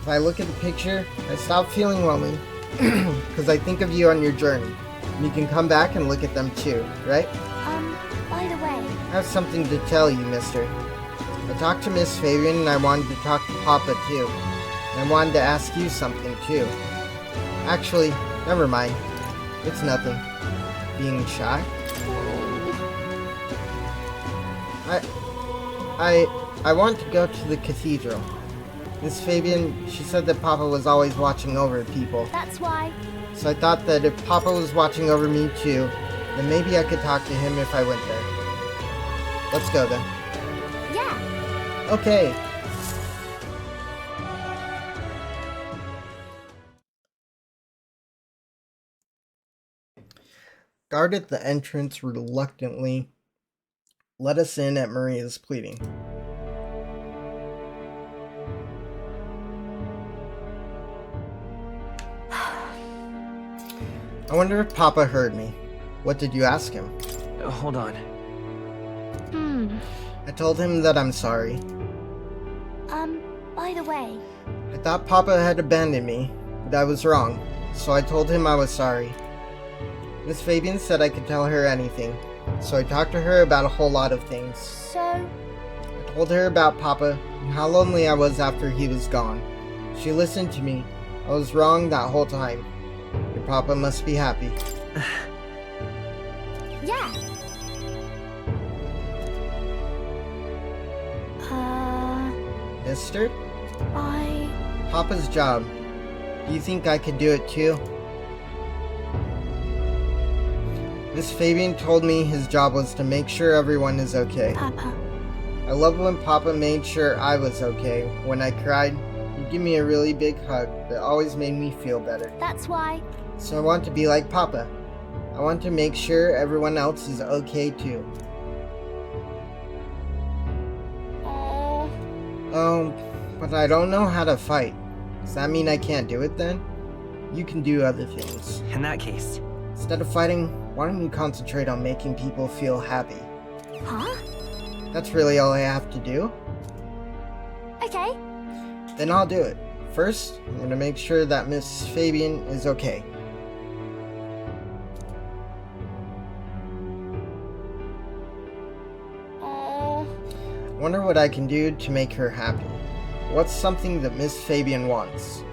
If I look at the picture, I stop feeling lonely, because I think of you on your journey. And you can come back and look at them too, right? By the way... I have something to tell you, mister. I talked to Miss Fabian and I wanted to talk to Papa too. And I wanted to ask you something too. Actually, never mind. It's nothing. Being shy? I want to go to the cathedral. Miss Fabian, she said that Papa was always watching over people. That's why. So I thought that if Papa was watching over me too, then maybe I could talk to him if I went there. Let's go then. Yeah. Okay. Guard at the entrance reluctantly let us in at Maria's pleading. I wonder if Papa heard me. What did you ask him? Hold on. I told him that I'm sorry. By the way... I thought Papa had abandoned me, but I was wrong, so I told him I was sorry. Miss Fabian said I could tell her anything, so I talked to her about a whole lot of things. So... I told her about Papa and how lonely I was after he was gone. She listened to me. I was wrong that whole time. Your Papa must be happy. Yeah. Mister? I... Papa's job. Do you think I could do it too? Miss Fabian told me his job was to make sure everyone is okay. Papa. I love when Papa made sure I was okay. When I cried, he'd give me a really big hug that always made me feel better. That's why. So I want to be like Papa. I want to make sure everyone else is okay too. Oh, but I don't know how to fight. Does that mean I can't do it then? You can do other things. In that case... Instead of fighting, why don't you concentrate on making people feel happy? Huh? That's really all I have to do? Okay. Then I'll do it. First, I'm gonna make sure that Miss Fabian is okay. I wonder what I can do to make her happy. What's something that Miss Fabian wants?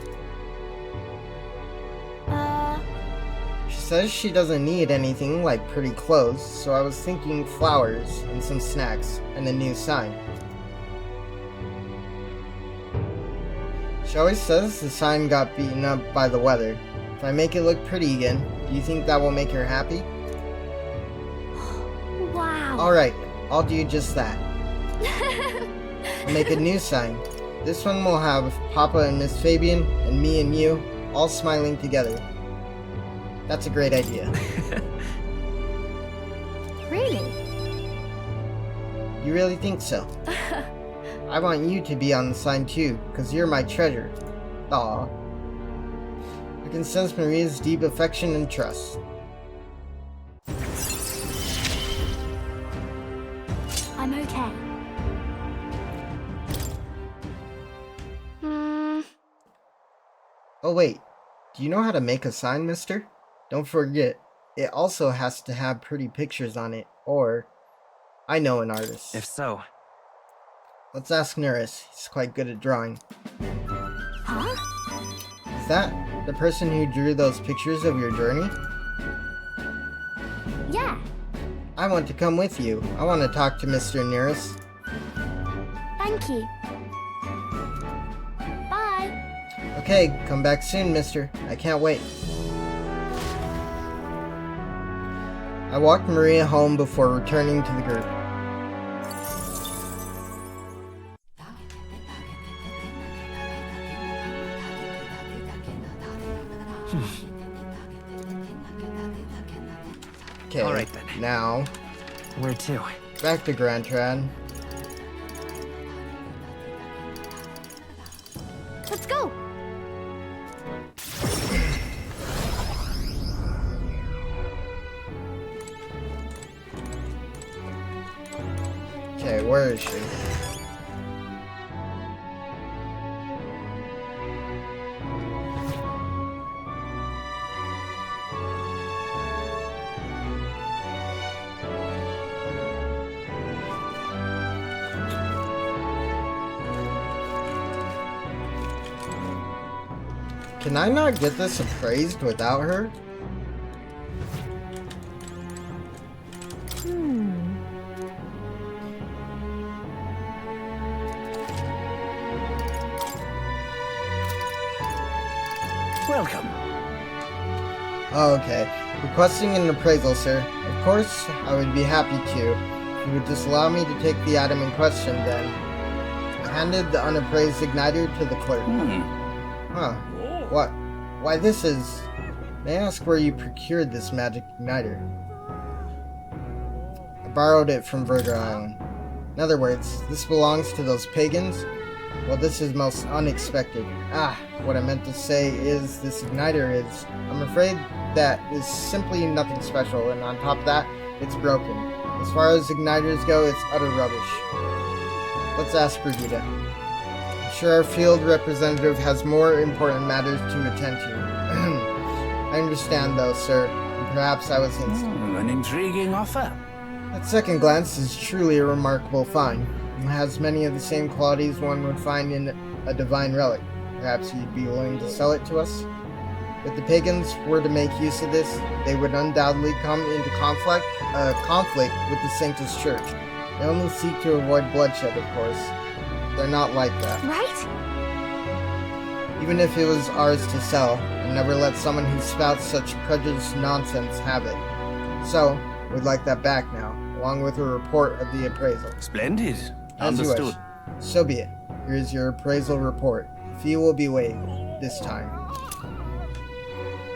She says she doesn't need anything like pretty clothes, so I was thinking flowers and some snacks and a new sign. She always says the sign got beaten up by the weather. If I make it look pretty again, do you think that will make her happy? Wow. Alright, I'll do just that. I'll make a new sign. This one will have Papa and Miss Fabian and me and you all smiling together. That's a great idea. Really? You really think so? I want you to be on the sign too, because you're my treasure. Aw. I can sense Maria's deep affection and trust. I'm okay. Oh wait, do you know how to make a sign, mister? Don't forget, it also has to have pretty pictures on it, or... I know an artist. If so... Let's ask Nuris, he's quite good at drawing. Huh? Is that the person who drew those pictures of your journey? Yeah. I want to come with you. I want to talk to Mr. Nuris. Thank you. Bye. Okay, come back soon, mister. I can't wait. I walked Maria home before returning to the group. Okay, alright then. Now... Where to? Back to Grand Trad. Let's go. Okay, where is she? Can I not get this appraised without her? Welcome. Oh, okay. Requesting an appraisal, sir. Of course, I would be happy to. If you would just allow me to take the item in question, then. I handed the unappraised igniter to the clerk. Huh. What? Why, this is... May I ask where you procured this magic igniter? I borrowed it from Virga Island. In other words, this belongs to those pagans? Well, this is most unexpected. What I meant to say is this igniter is... I'm afraid that is simply nothing special, and on top of that, it's broken. As far as igniters go, it's utter rubbish. Let's ask Brigida. I'm sure our field representative has more important matters to attend to. I understand though, sir, and perhaps I was An intriguing offer. At second glance, is truly a remarkable find. It has many of the same qualities one would find in a divine relic. Perhaps you'd be willing to sell it to us? If the pagans were to make use of this, they would undoubtedly come into conflict with the Sanctus Church. They only seek to avoid bloodshed, of course. They're not like that. Right? Even if it was ours to sell, I'd never let someone who spouts such prejudiced nonsense have it. So, we'd like that back now, along with a report of the appraisal. Splendid. As you Understood. wish. So be it. Here's your appraisal report. Fee will be waived this time.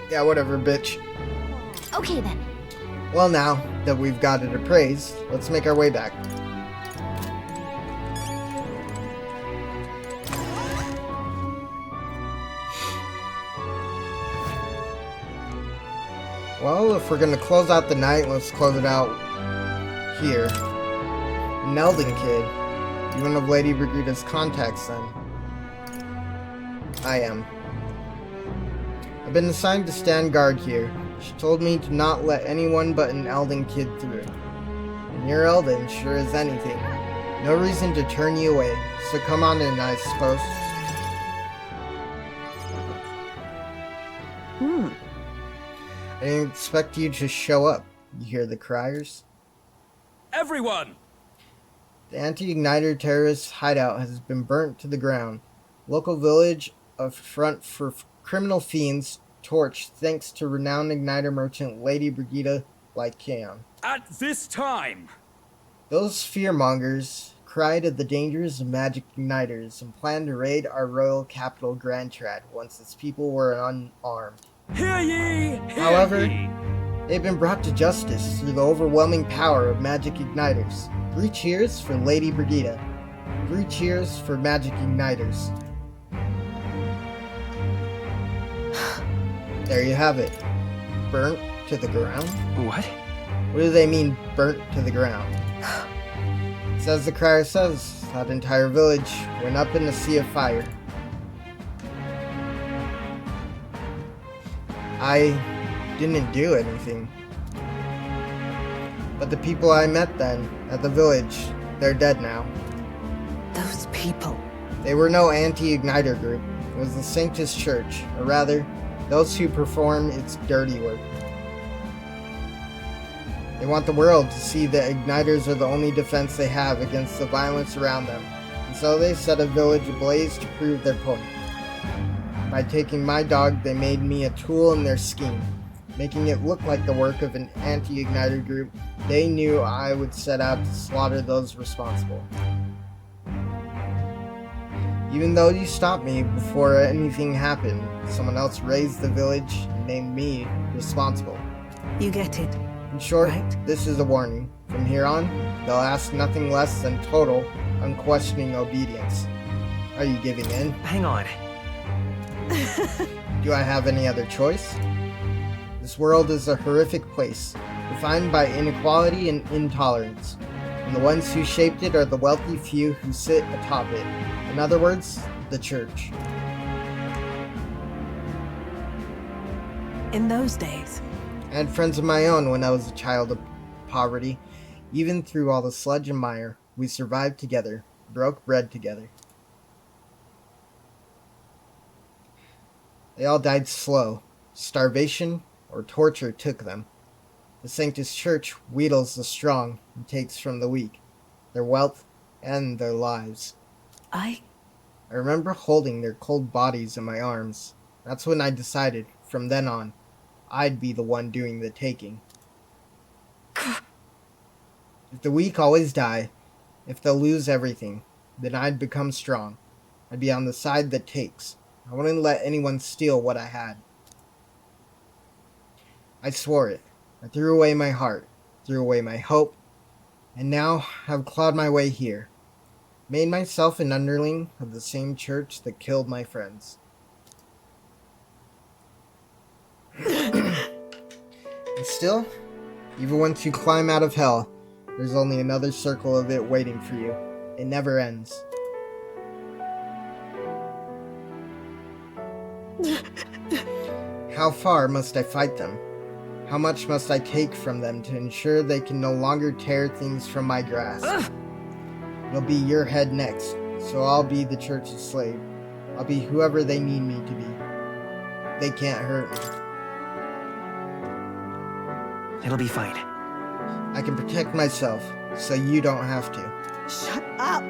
Yeah, whatever, bitch. Okay then. Well, now that we've got it appraised, let's make our way back. Well, if we're gonna close out the night, let's close it out here. An Elden kid. You one of Lady Brigida's contacts then? I am. I've been assigned to stand guard here. She told me to not let anyone but an Elden kid through. And you're Elden, sure as anything. No reason to turn you away, so come on in, I suppose. I didn't expect you to show up. You hear the criers? Everyone! The anti-igniter terrorist hideout has been burnt to the ground. Local village, a front for criminal fiends, torched thanks to renowned igniter merchant Lady Brigida Lycaon. At this time! Those fearmongers cried of the dangers of magic igniters and planned to raid our royal capital Grand Trad once its people were unarmed. Hear ye! However, they've been brought to justice through the overwhelming power of magic igniters. 3 cheers for Lady Brigida. 3 cheers for magic igniters. There you have it. Burnt to the ground? What? What do they mean, burnt to the ground? It's as the crier says, that entire village went up in a sea of fire. I didn't do anything. But the people I met then, at the village, they're dead now. Those people. They were no anti-igniter group. It was the Sanctus Church, or rather, those who perform its dirty work. They want the world to see that igniters are the only defense they have against the violence around them, and so they set a village ablaze to prove their point. By taking my dog, they made me a tool in their scheme, making it look like the work of an anti-igniter group. They knew I would set out to slaughter those responsible. Even though you stopped me before anything happened, someone else raised the village and named me responsible. You get it. In short, right? This is a warning. From here on, they'll ask nothing less than total, unquestioning obedience. Are you giving in? Hang on. Do I have any other choice? This world is a horrific place, defined by inequality and intolerance, and the ones who shaped it are the wealthy few who sit atop it. In other words, the church. In those days, I had friends of my own when I was a child of poverty. Even through all the sludge and mire, we survived together, broke bread together. They all died slow. Starvation or torture took them. The Sanctus Church wheedles the strong and takes from the weak, their wealth and their lives. I remember holding their cold bodies in my arms. That's when I decided, from then on, I'd be the one doing the taking. If the weak always die, if they'll lose everything, then I'd become strong. I'd be on the side that takes. I wouldn't let anyone steal what I had. I swore it. I threw away my heart, threw away my hope, and now I've clawed my way here. Made myself an underling of the same church that killed my friends. And still, even once you climb out of hell, there's only another circle of it waiting for you. It never ends. How far must I fight them? How much must I take from them to ensure they can no longer tear things from my grasp? It'll be your head next, so I'll be the church's slave. I'll be whoever they need me to be. They can't hurt me. It'll be fine. I can protect myself, so you don't have to. Shut up!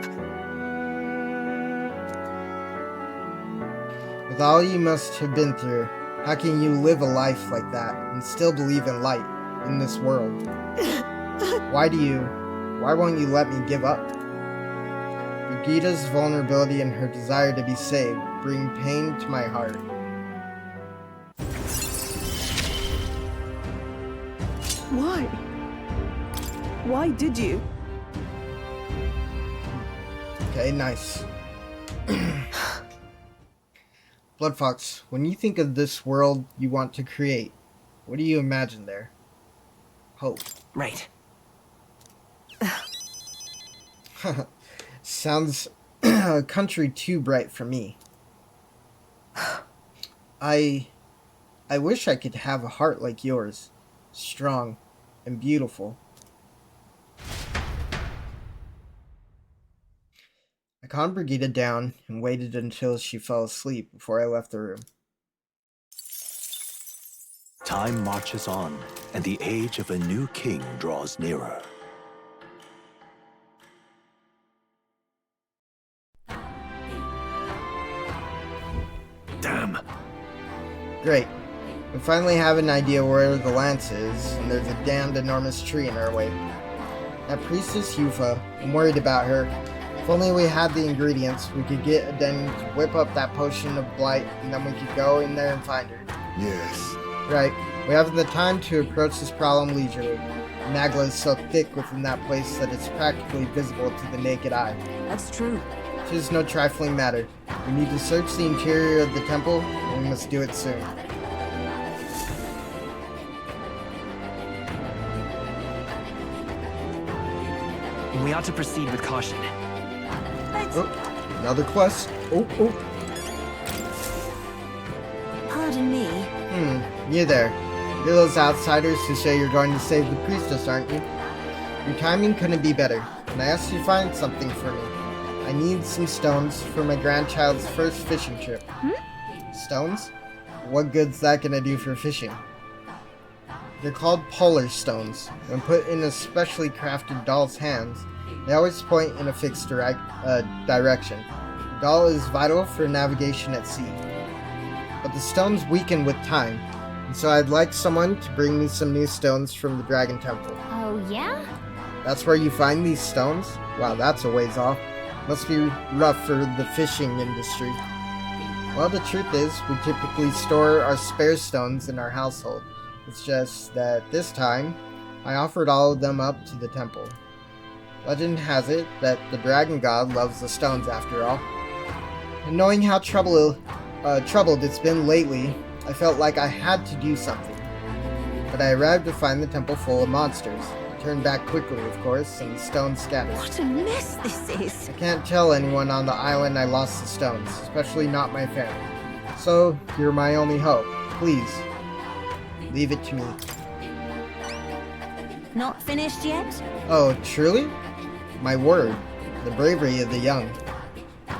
With all you must have been through, how can you live a life like that and still believe in light in this world? Why won't you let me give up? Brigida's vulnerability and her desire to be saved bring pain to my heart. Why? Why did you? Okay, nice. BloodFox, when you think of this world you want to create, What do you imagine there? Hope. Right. Sounds a country too bright for me. I wish I could have a heart like yours. Strong and beautiful. I calmed Brigida down and waited until she fell asleep before I left the room. Time marches on, and the age of a new king draws nearer. Damn. Great. We finally have an idea where the lance is, and there's a damned enormous tree in our way. That priestess Yufa, I'm worried about her. If only we had the ingredients, we could get a den to whip up that potion of blight, and then we could go in there and find her. Yes. Right. We have the time to approach this problem leisurely. Nagla is so thick within that place that it's practically visible to the naked eye. That's true. It is no trifling matter. We need to search the interior of the temple, and we must do it soon. We ought to proceed with caution. Oh, another quest. Oh. Pardon me. You there. You're those outsiders who say you're going to save the priestess, aren't you? Your timing couldn't be better, and I asked you to find something for me. I need some stones for my grandchild's first fishing trip. Stones? What good's that gonna do for fishing? They're called polar stones. When put in a specially crafted doll's hands, they always point in a fixed direction. The doll is vital for navigation at sea. But the stones weaken with time, and so I'd like someone to bring me some new stones from the Dragon Temple. Oh, yeah? That's where you find these stones? Wow, that's a ways off. Must be rough for the fishing industry. Well, the truth is, we typically store our spare stones in our household. It's just that this time, I offered all of them up to the temple. Legend has it that the dragon god loves the stones after all. And knowing how troubled it's been lately, I felt like I had to do something. But I arrived to find the temple full of monsters. I turned back quickly, of course, and the stones scattered. What a mess this is! I can't tell anyone on the island I lost the stones, especially not my family. So, you're my only hope. Please, leave it to me. Not finished yet? Oh, truly? My word, the bravery of the young.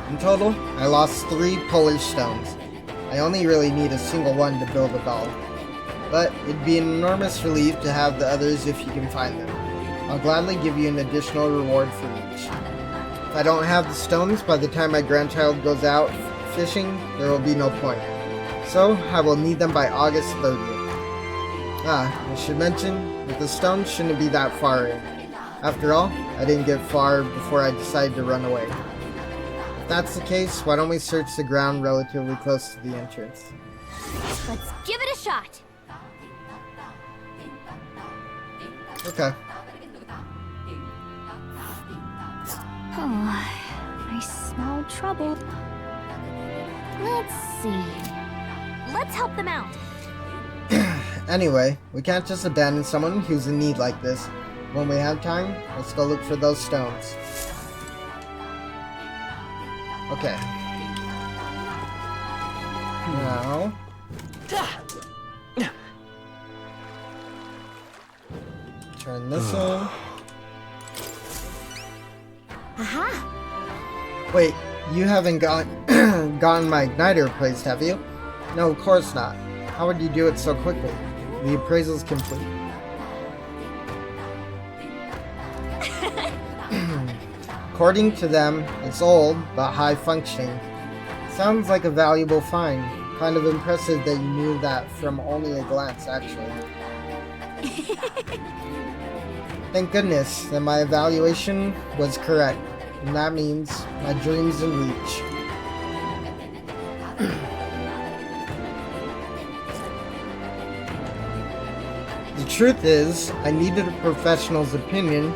In total, I lost 3 polar stones. I only really need a single one to build a doll. But it'd be an enormous relief to have the others if you can find them. I'll gladly give you an additional reward for each. If I don't have the stones by the time my grandchild goes out fishing, there will be no point. So, I will need them by August 30th. I should mention that the stones shouldn't be that far in. After all, I didn't get far before I decided to run away. If that's the case, why don't we search the ground relatively close to the entrance? Let's give it a shot. Okay. Oh, I smell trouble. Let's see. Let's help them out. Anyway, we can't just abandon someone who's in need like this. When we have time, let's go look for those stones. Okay. Now... turn this in. Aha! Wait, you haven't gotten my igniter appraised, have you? No, of course not. How would you do it so quickly? The appraisal's complete. According to them, it's old, but high functioning. Sounds like a valuable find. Kind of impressive that you knew that from only a glance, actually. Thank goodness that my evaluation was correct. And that means my dream's in reach. The truth is, I needed a professional's opinion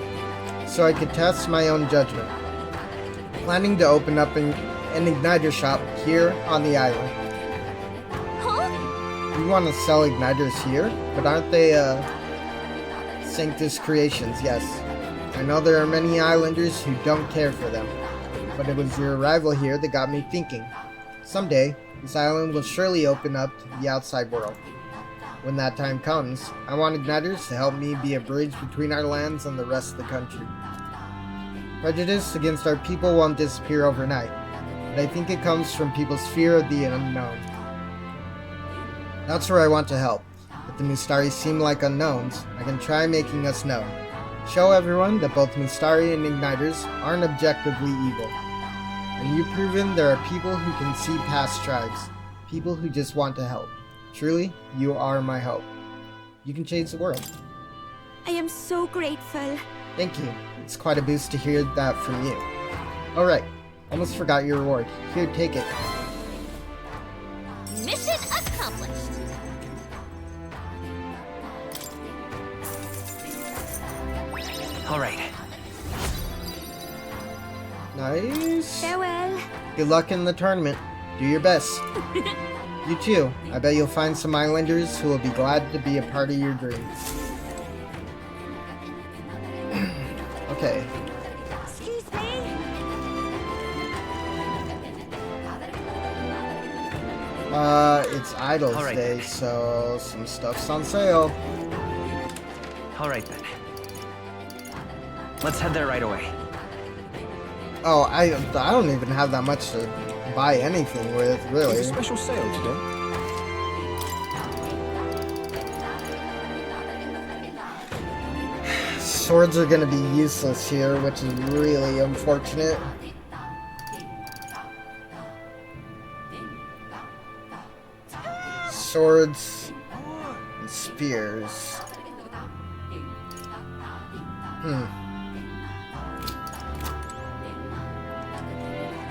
so I could test my own judgment. Planning to open up an igniter shop here on the island. Huh? You want to sell igniters here, but aren't they, Sanctus creations? Yes. I know there are many islanders who don't care for them, but it was your arrival here that got me thinking. Someday, this island will surely open up to the outside world. When that time comes, I want igniters to help me be a bridge between our lands and the rest of the country. Prejudice against our people won't disappear overnight, but I think it comes from people's fear of the unknown. That's where I want to help. If the Mustari seem like unknowns, I can try making us known. Show everyone that both Mustari and Igniters aren't objectively evil. And you've proven there are people who can see past tribes. People who just want to help. Truly, you are my hope. You can change the world. I am so grateful. Thank you. It's quite a boost to hear that from you. Alright, almost forgot your reward. Here, take it. Mission accomplished. All right. Nice. Farewell. Good luck in the tournament. Do your best. You too. I bet you'll find some islanders who will be glad to be a part of your dreams. Okay. Excuse me. It's Idols Day, so some stuff's on sale. All right then. Let's head there right away. Oh, I don't even have that much to buy anything with, really. It's a special sale today. Swords are gonna be useless here, which is really unfortunate. Swords and spears.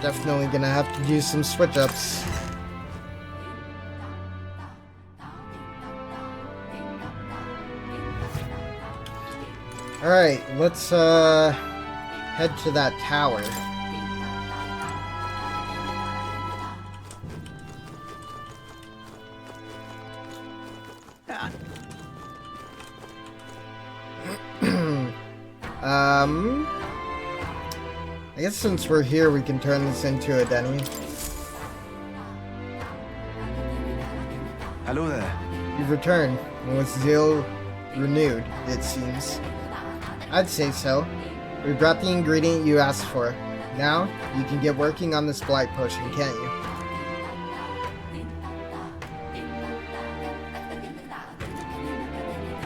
Definitely gonna have to do some switch-ups. Alright, let's head to that tower. I guess since we're here, we can turn this into a Denny. Hello there. You've returned, and with zeal renewed, it seems. I'd say so. We brought the ingredient you asked for. Now, you can get working on this blight potion, can't you?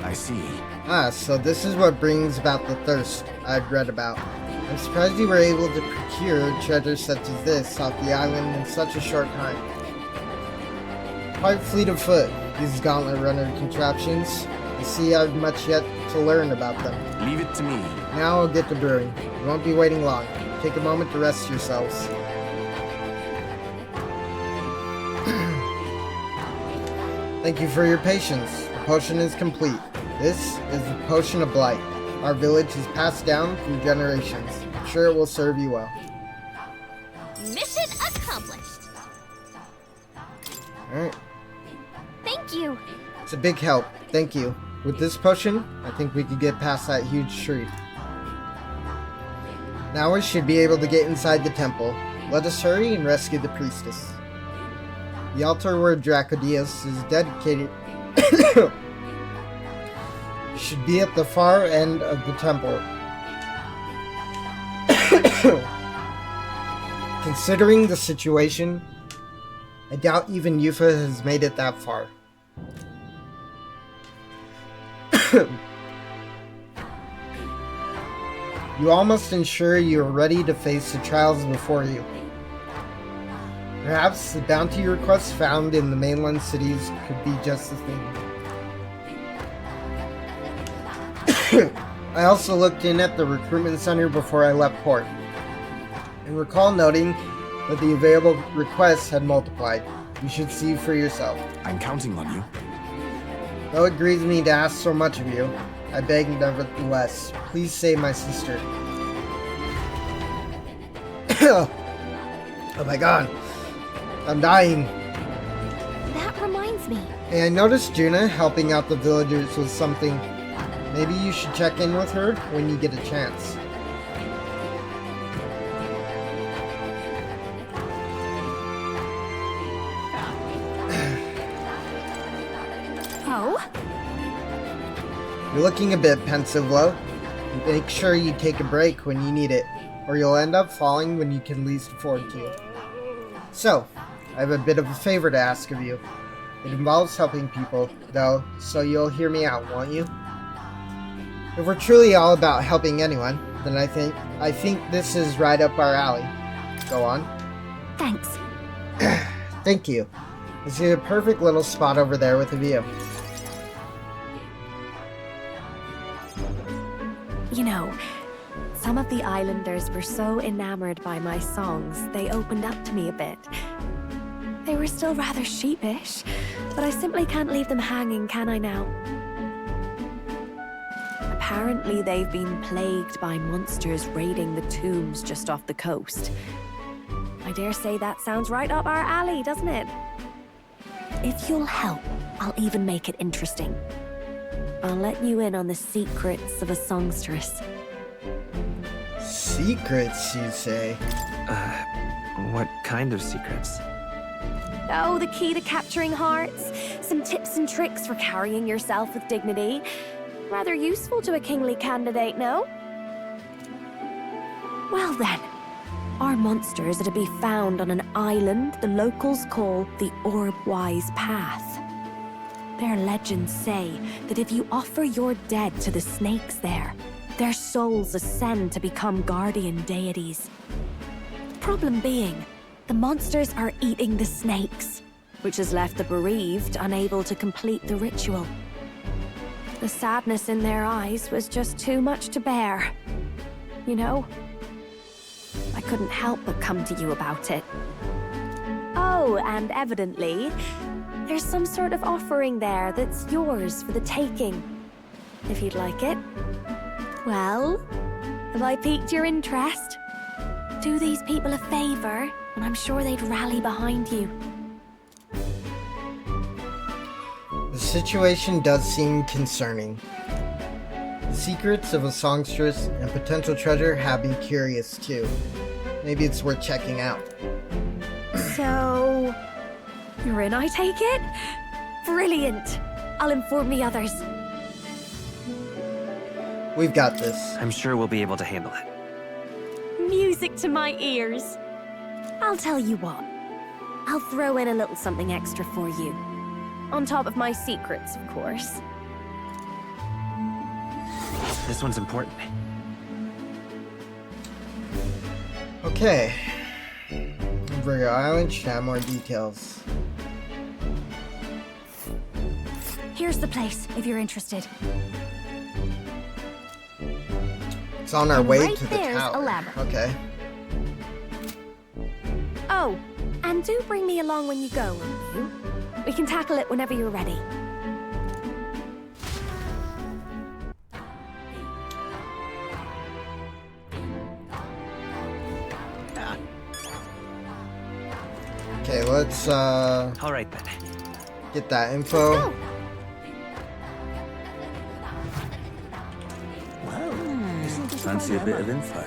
I see. Ah, so this is what brings about the thirst I'd read about. I'm surprised you were able to procure treasure such as this off the island in such a short time. Quite fleet of foot, these gauntlet runner contraptions. I see I've much yet to learn about them. Leave it to me. Now I'll get to brewing. You won't be waiting long. Take a moment to rest yourselves. Thank you for your patience. The potion is complete. This is the Potion of Blight. Our village is passed down through generations. I'm sure it will serve you well. Mission accomplished. Alright. Thank you. It's a big help. Thank you. With this potion, I think we could get past that huge tree. Now we should be able to get inside the temple. Let us hurry and rescue the priestess. The altar where Dracodius is dedicated should be at the far end of the temple. Considering the situation, I doubt even Yufa has made it that far. You all must ensure you are ready to face the trials before you. Perhaps the bounty requests found in the mainland cities could be just the thing. I also looked in at the recruitment center before I left port, and recall noting that the available requests had multiplied. You should see for yourself. I'm counting on you. Though it grieves me to ask so much of you, I beg nevertheless, please save my sister. Oh my god, I'm dying. That reminds with me. Hey, I noticed Juna helping out the villagers with something. Maybe you should check in with her when you get a chance. Oh? You're looking a bit pensive, Lo. Make sure you take a break when you need it, or you'll end up falling when you can least afford to. So, I have a bit of a favor to ask of you. It involves helping people, though, so you'll hear me out, won't you? If we're truly all about helping anyone, then I think this is right up our alley. Go on. Thanks. Thank you. I see a perfect little spot over there with a view. You know, some of the islanders were so enamored by my songs, they opened up to me a bit. They were still rather sheepish, but I simply can't leave them hanging, can I now? Apparently they've been plagued by monsters raiding the tombs just off the coast. I dare say that sounds right up our alley, doesn't it? If you'll help, I'll even make it interesting. I'll let you in on the secrets of a songstress. Secrets, you say? What kind of secrets? Oh, the key to capturing hearts. Some tips and tricks for carrying yourself with dignity. Rather useful to a kingly candidate, no? Well then, our monsters are to be found on an island the locals call the Orbwise Path. Their legends say that if you offer your dead to the snakes there, their souls ascend to become guardian deities. Problem being, the monsters are eating the snakes, which has left the bereaved unable to complete the ritual. The sadness in their eyes was just too much to bear. You know? I couldn't help but come to you about it. Oh, and evidently, there's some sort of offering there that's yours for the taking, if you'd like it. Well, have I piqued your interest? Do these people a favor, and I'm sure they'd rally behind you. The situation does seem concerning. The secrets of a songstress and potential treasure have me curious too. Maybe it's worth checking out. So, you're in, I take it? Brilliant! I'll inform the others. We've got this. I'm sure we'll be able to handle it. Music to my ears. I'll tell you what. I'll throw in a little something extra for you. On top of my secrets, of course. This one's important. Okay. Virga Island should have more details. Here's the place, if you're interested. It's on our And way right to the there's tower. a ladder. Okay. Oh, and do bring me along when you go, won't you? We can tackle it whenever you're ready. Okay, let's All right then. get that info. Fancy a bit of info?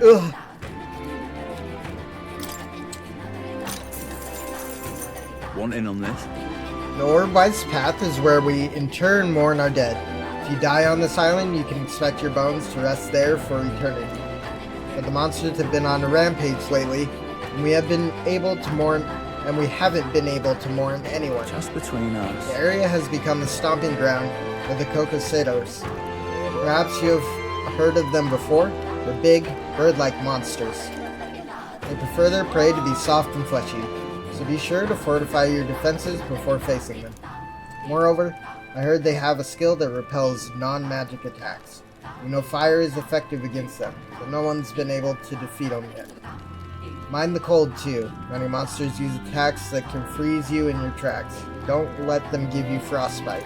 Ugh. Want in on this? The Orbwise Path is where we in turn mourn our dead. If you die on this island, you can expect your bones to rest there for eternity. But the monsters have been on a rampage lately, and we haven't been able to mourn anyone. Just between us. The area has become the stomping ground of the Cococetos. Perhaps you have heard of them before. They're big, bird-like monsters. They prefer their prey to be soft and fleshy, so be sure to fortify your defenses before facing them. Moreover, I heard they have a skill that repels non-magic attacks. We know fire is effective against them, but no one's been able to defeat them yet. Mind the cold too. Many monsters use attacks that can freeze you in your tracks. Don't let them give you frostbite.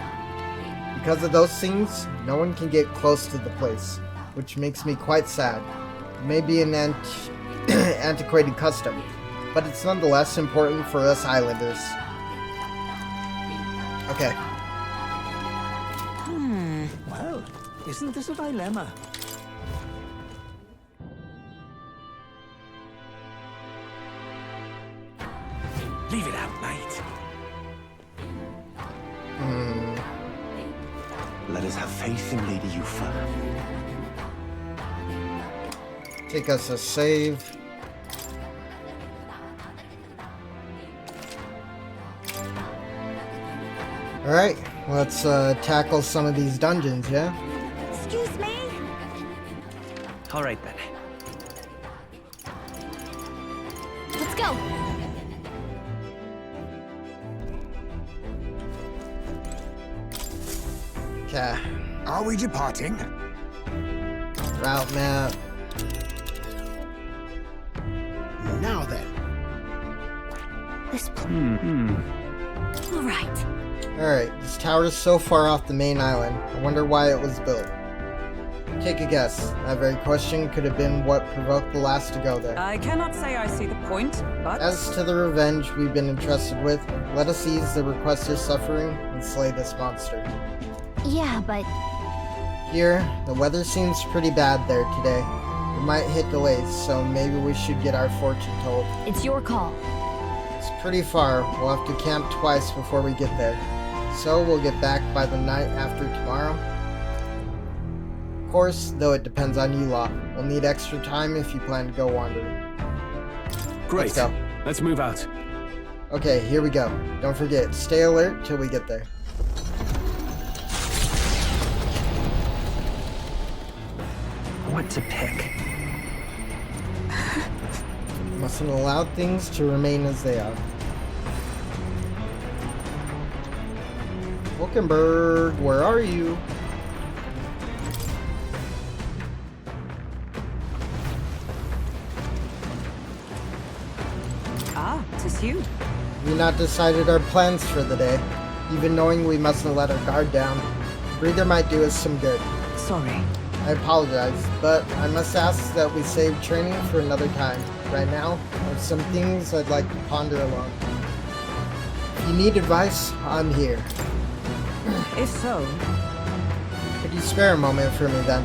Because of those things, no one can get close to the place, which makes me quite sad. It may be an antiquated custom, but it's nonetheless important for us islanders. Okay. Well, isn't this a dilemma? Leave it out, mate. Let us have faith in Lady Yufa. Take us a save. Alright, let's tackle some of these dungeons, yeah? Excuse me? All right, then. Let's go. Okay. Are we departing? Route map. Now then. This All right. Alright, this tower is so far off the main island. I wonder why it was built. Take a guess. That very question could have been what provoked the last to go there. I cannot say I see the point, but... As to the revenge we've been entrusted with, let us ease the requester's suffering and slay this monster. Yeah, but Here, the weather seems pretty bad there today. We might hit delays, so maybe we should get our fortune told. it's your call. It's pretty far. We'll have to camp twice before we get there. So we'll get back by the night after tomorrow. Of course, though it depends on you lot. We'll need extra time if you plan to go wandering. Great. Let's go. Let's move out. Okay, here we go. Don't forget, stay alert till we get there. What to pick? Mustn't allow things to remain as they are. Wilkenberg, where are you? Ah, 'tis you. We not decided our plans for the day, even knowing we mustn't let our guard down. A breather might do us some good. Sorry. I apologize, but I must ask that we save training for another time. Right now, I have some things I'd like to ponder alone. If you need advice, I'm here. If so... Could you spare a moment for me then?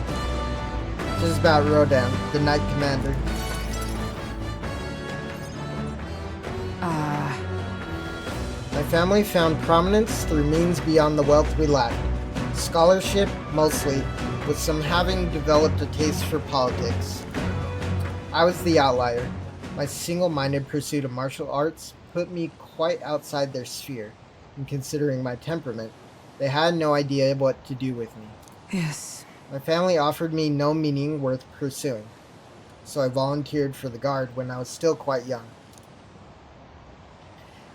Just about Rodan, the Knight Commander. My family found prominence through means beyond the wealth we lacked. Scholarship, mostly, with some having developed a taste for politics. I was the outlier. My single-minded pursuit of martial arts put me quite outside their sphere, and considering my temperament, they had no idea what to do with me. Yes. My family offered me no meaning worth pursuing, so I volunteered for the Guard when I was still quite young.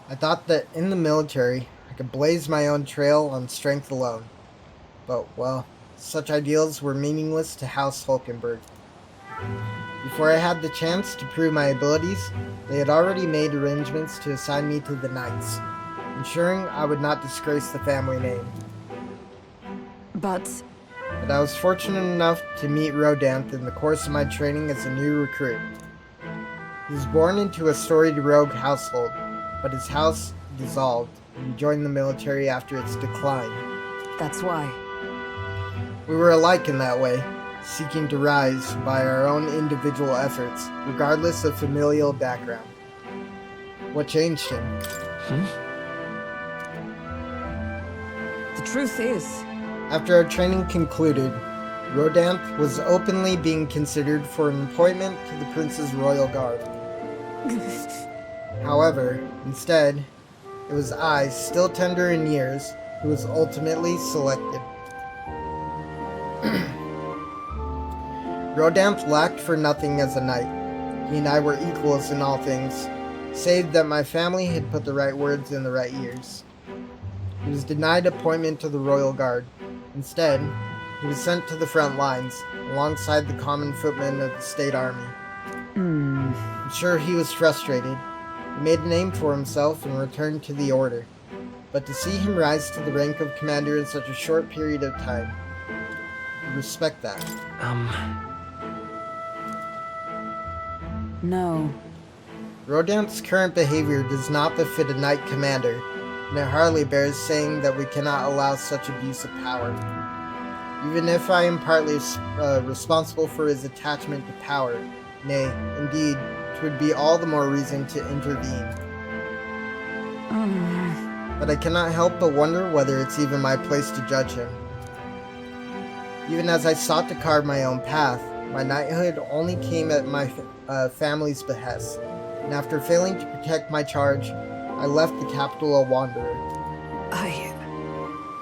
I thought that in the military, I could blaze my own trail on strength alone. But, well, such ideals were meaningless to House Hulkenberg. Before I had the chance to prove my abilities, they had already made arrangements to assign me to the Knights, ensuring I would not disgrace the family name. But I was fortunate enough to meet Rodanth in the course of my training as a new recruit. He was born into a storied rogue household, but his house dissolved and he joined the military after its decline. that's why. We were alike in that way, seeking to rise by our own individual efforts, regardless of familial background. What changed him? The truth is... After our training concluded, Rodanth was openly being considered for an appointment to the Prince's Royal Guard. However, instead, it was I, still tender in years, who was ultimately selected. Rodanth lacked for nothing as a knight. He and I were equals in all things, save that my family had put the right words in the right ears. He was denied appointment to the Royal Guard. Instead, he was sent to the front lines, alongside the common footmen of the state army. I'm sure he was frustrated. He made a name for himself and returned to the Order. But to see him rise to the rank of commander in such a short period of time, I respect that. No. Rodant's current behavior does not befit a knight commander, and it hardly bears saying that we cannot allow such abuse of power. Even if I am partly responsible for his attachment to power, nay, indeed, it would be all the more reason to intervene. But I cannot help but wonder whether it's even my place to judge him. Even as I sought to carve my own path, my knighthood only came at my family's behest, and after failing to protect my charge, I left the capital a wanderer.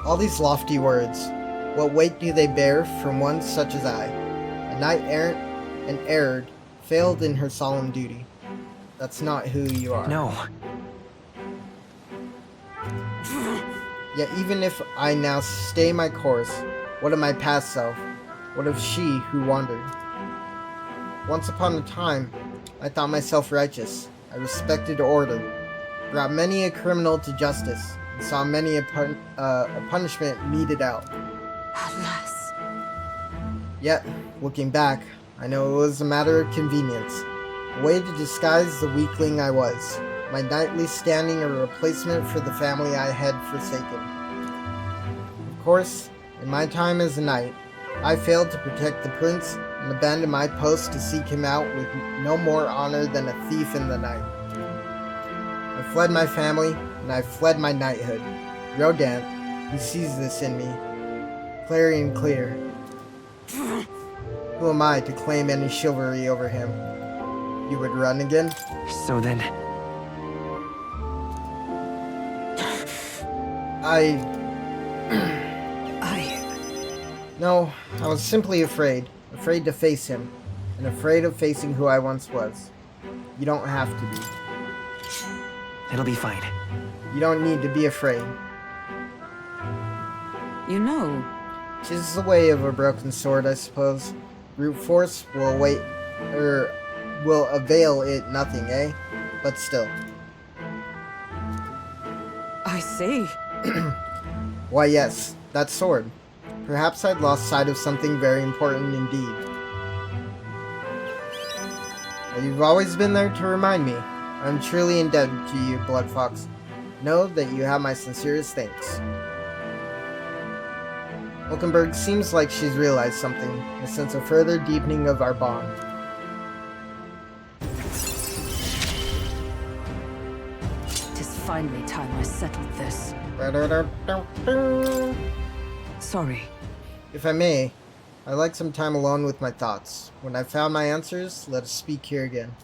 All these lofty words, what weight do they bear from one such as I? A knight errant and erred, failed in her solemn duty. That's not who you are. No. Yet even if I now stay my course, what of my past self? What of she who wandered? Once upon a time, I thought myself righteous. I respected order, brought many a criminal to justice, and saw many a punishment meted out. Alas. Yet, looking back, I know it was a matter of convenience, a way to disguise the weakling I was, my knightly standing a replacement for the family I had forsaken. Of course, in my time as a knight, I failed to protect the prince and abandoned my post to seek him out with no more honor than a thief in the night. I fled my family, and I fled my knighthood. Rodant, he sees this in me, clarion clear. Who am I to claim any chivalry over him? You would run again? So then... No, I was simply afraid. Afraid to face him, and afraid of facing who I once was. You don't have to be. It'll be fine. You don't need to be afraid. You know... 'Tis the way of a broken sword, I suppose. Brute force will will avail it nothing, eh? But still. I see. Why yes, that sword. Perhaps I'd lost sight of something very important indeed. You've always been there to remind me. I'm truly indebted to you, BloodFox. Know that you have my sincerest thanks. Wilkenberg seems like she's realized something, a sense of further deepening of our bond. Tis finally time I settled this. Sorry. If I may, I'd like some time alone with my thoughts. When I've found my answers, let us speak here again.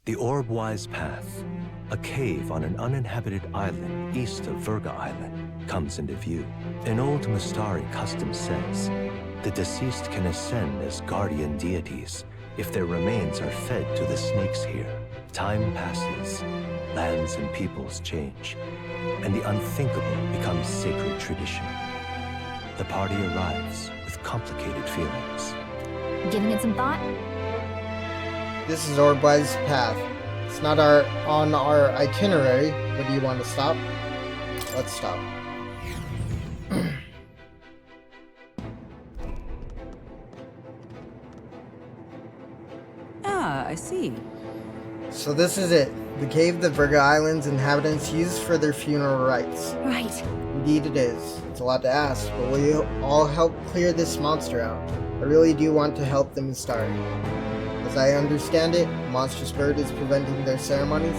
The Orbwise Path, a cave on an uninhabited island east of Virga Island, comes into view. An old Mustari custom says the deceased can ascend as guardian deities if their remains are fed to the snakes here. Time passes, lands and peoples change, and the unthinkable becomes sacred tradition. The party arrives with complicated feelings. Giving it some thought? This is Orbwise Path. It's not on our itinerary, but do you want to stop? Let's stop. Ah, I see. So this is it. The cave the Virga Island's inhabitants use for their funeral rites. Right. Indeed it is. It's a lot to ask, but will you all help clear this monster out? I really do want to help the Mustari. As I understand it, a monstrous bird is preventing their ceremonies.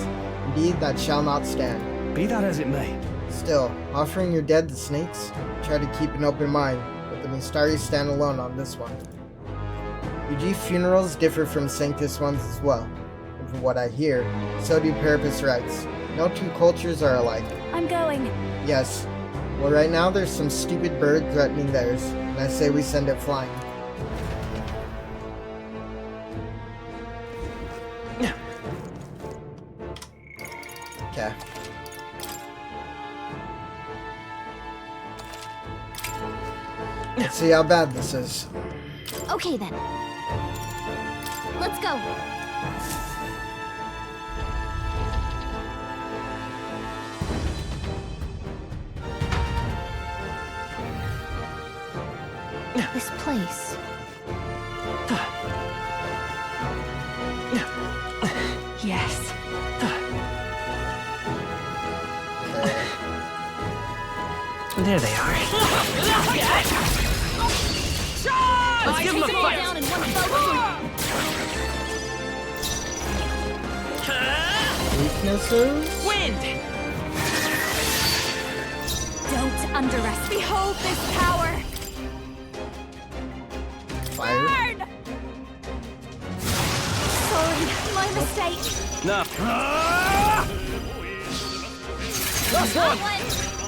Indeed, that shall not stand. Be that as it may. Still, offering your dead to snakes? Try to keep an open mind, but the Mustari stand alone on this one. UG funerals differ from Sanctus ones as well. And from what I hear, so do Parapus rites. No two cultures are alike. I'm going. Yes. Well, right now there's some stupid bird threatening theirs, and I say we send it flying. Okay. Let's see how bad this is. Okay then. Let's go. This place. Yes. There they are. Let's give him a fight. Down in one Weaknesses? Wind! Don't underestimate. Behold this power! Fire? Burn! Sorry, my mistake. No. Last one!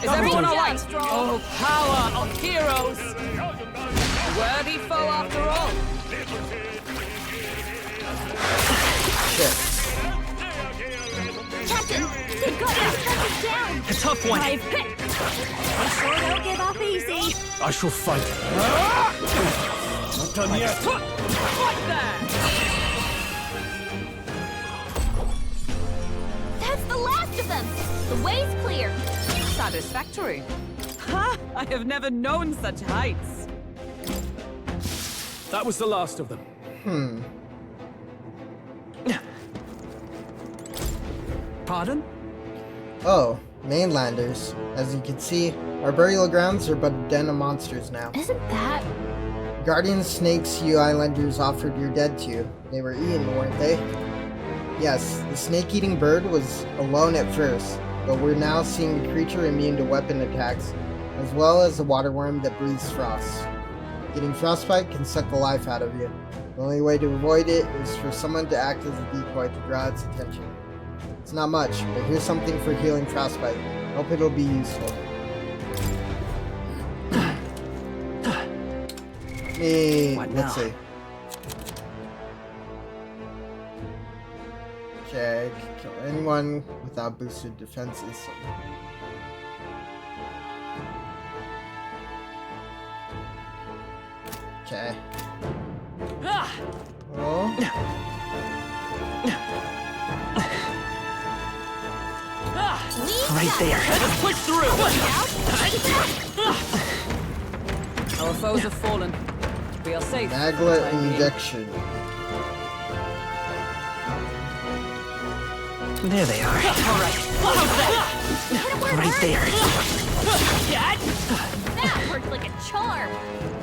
Is everyone alright? Oh, power of heroes! A worthy foe after all. Shit. Captain, they've got their defenses down. A tough one. I've hit. They sure don't give up easy. I shall fight. Not done yet. Fight there! That's the last of them! The way's clear! Satisfactory. Ha! I have never known such heights. That was the last of them. Pardon? Oh, mainlanders. As you can see, our burial grounds are but a den of monsters now. Isn't that... Guardian snakes you islanders offered your dead to. They were eaten, weren't they? Yes, the snake-eating bird was alone at first, but we're now seeing a creature immune to weapon attacks, as well as a water worm that breathes frost. Getting frostbite can suck the life out of you. The only way to avoid it is for someone to act as a decoy to draw its attention. It's not much, but here's something for healing frostbite. Hope it'll be useful. Let's see. Check. Kill anyone without boosted defenses. Okay. Oh. Right there. Let's push through! Our foes have fallen. We are safe. Maglet injection. There they are. Right there. That worked like a charm!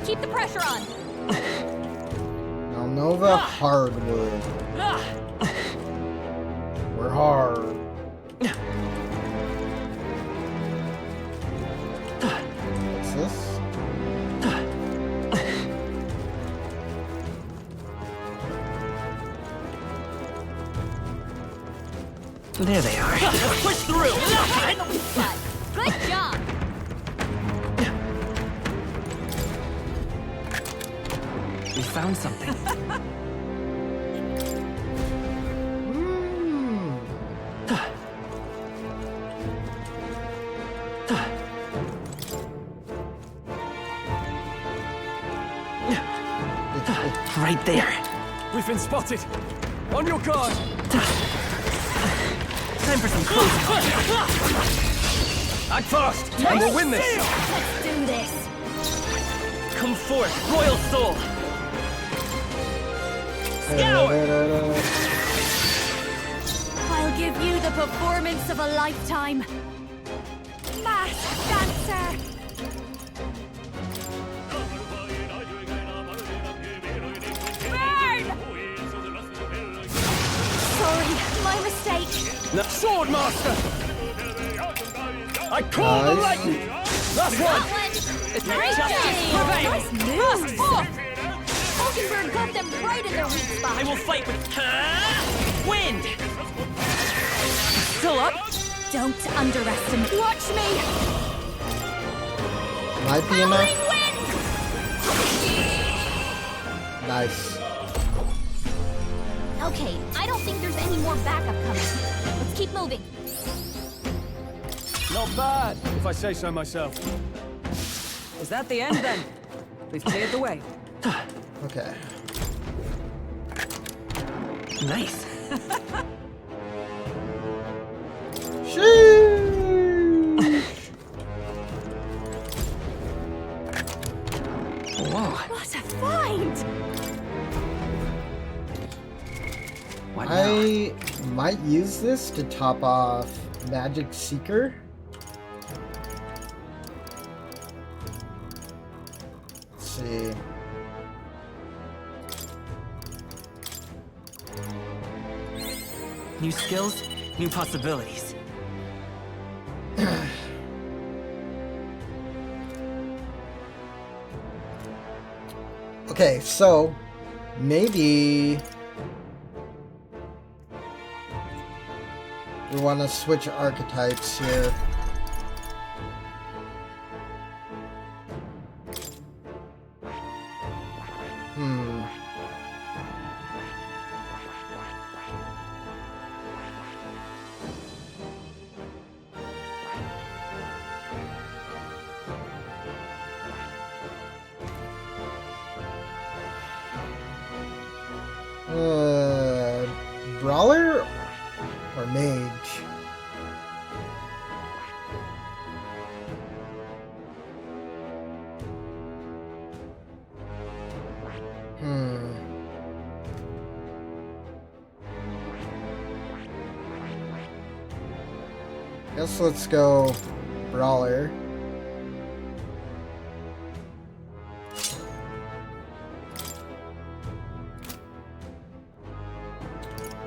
Keep the pressure on! Nova hardwood. We're hard. What's this? There they are. Let's push through! Good job! We found something. Right there. We've been spotted. On your guard. Time for some close. Act fast, and we'll win this. Let's do this! Come forth, royal soul. I'll give you the performance of a lifetime. Masked dancer! Burn! Sorry, my mistake. Swordmaster! I call the lightning! Last one! Great Justice game! prevails! Nice moves! Hulkenberg got them right in their weak spot! I will fight with wind. Still up? Don't underestimate. Watch me! Might be enough. Nice. Okay, I don't think there's any more backup coming. Let's keep moving. Not bad, if I say so myself. Is that the end then? We've cleared the way. Okay. Nice. Sheesh. Whoa. might use this to top off Magic Seeker. Let's see. New skills, new possibilities. Okay, so maybe we want to switch archetypes here. Brawler or mage? Guess let's go Brawler.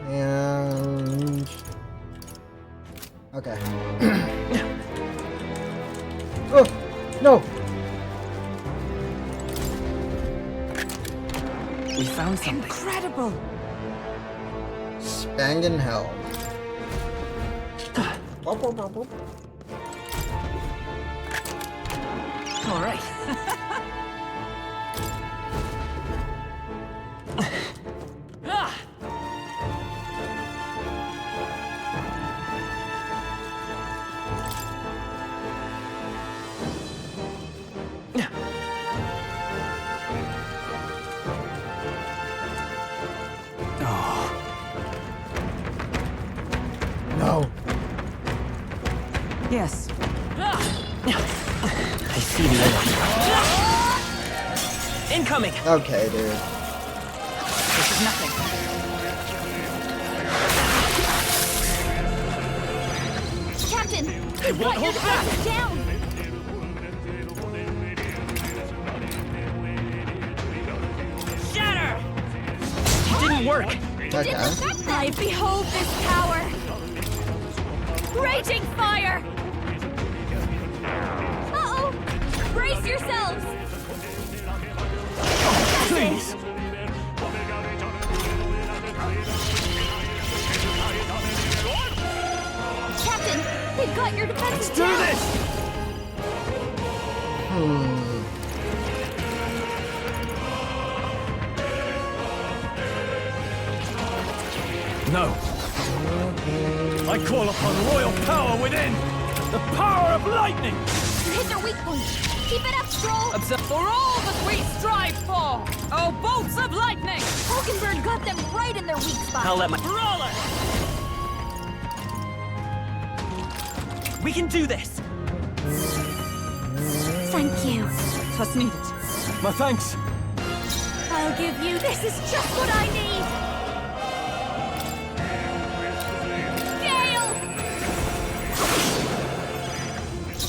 And okay. Oh no! We found something. Incredible! Spangin' Hell. All right. No. Yes. I see the enemy. Incoming! Okay, dude. This is nothing. Captain, I won't hold back! down! Shatter! Didn't work. Okay. I behold this power! Raging fire! Uh-oh! Brace yourselves! Please! Captain, they've got your defenses Do this! No. I call upon royal power within! The power of lightning! You hit their weak point! Keep it up, Stroll! For all that we strive for! Oh, bolts of lightning! Hulkenberg got them right in their weak spot! I'll let my... Brawler! We can do this! Thank you. Trust needed. My thanks! I'll give you. This is just what I need!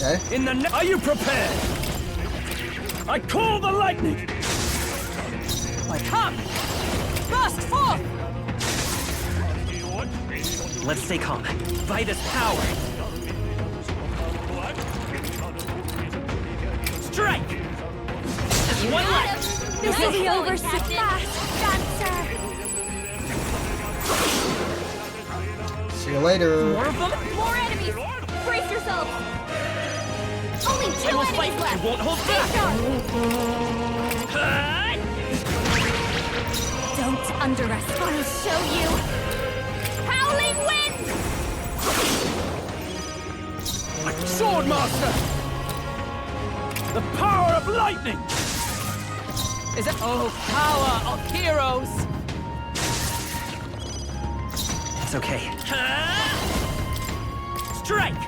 Okay. In the Are you prepared? I call the lightning! Come! Burst forth! Let's stay calm. By this power! Strike! Just one left! This will be over so fast, Dancer! See you later. More of them? More enemies! Brace yourselves! Only two I will enemies fight! left! I won't hold Stay back! sharp! Don't underestimate. I'll show you! Howling wind! Swordmaster! The power of lightning! Is it? Oh, power of heroes! It's okay. Strike!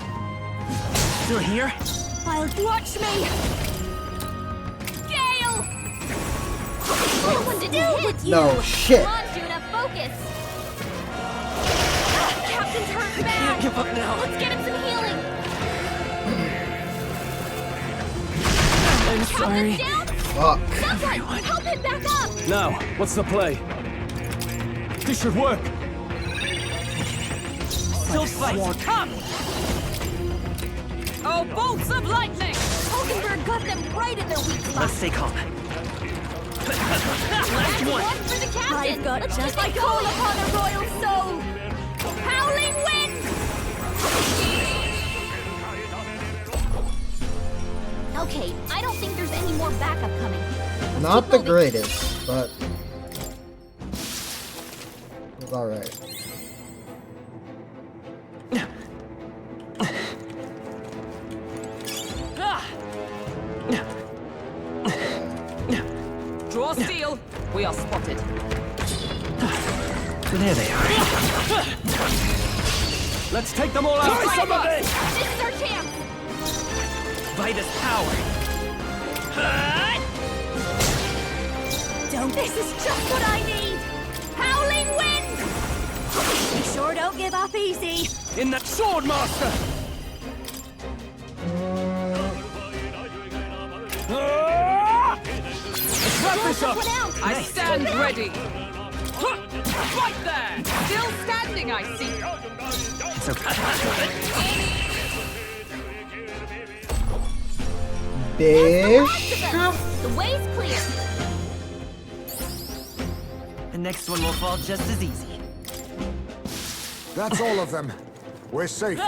Still here? I'll watch me! Gale! No one did hit you! No shit. Come on, Juna, focus! captain's hurt bad. Can't give up now. Let's get him some healing. I'm sorry. Down? Fuck. Someone, help him back up. Now, what's the play? This should work. Still fight. Come! Oh, bolts of lightning! Hulkenberg got them right in their weak spot. Let's stay calm. Last one for the captain. I've got Let's just keep it going upon a royal soul. Howling wind! Okay, I don't think there's any more backup coming. Let's Not keep the moving. greatest, but it's alright. Draw steel. We are spotted. There they are. Let's take them all out. This is our chance. Vitus power. Don't. This is just what I need. Howling wind! You sure don't give up easy. In that sword, master. Let's wrap this up. I stand ready. Right there. Still standing, I see. It's okay. Bishop? The way's clear. The next one will fall just as easy. That's all of them. We're safe.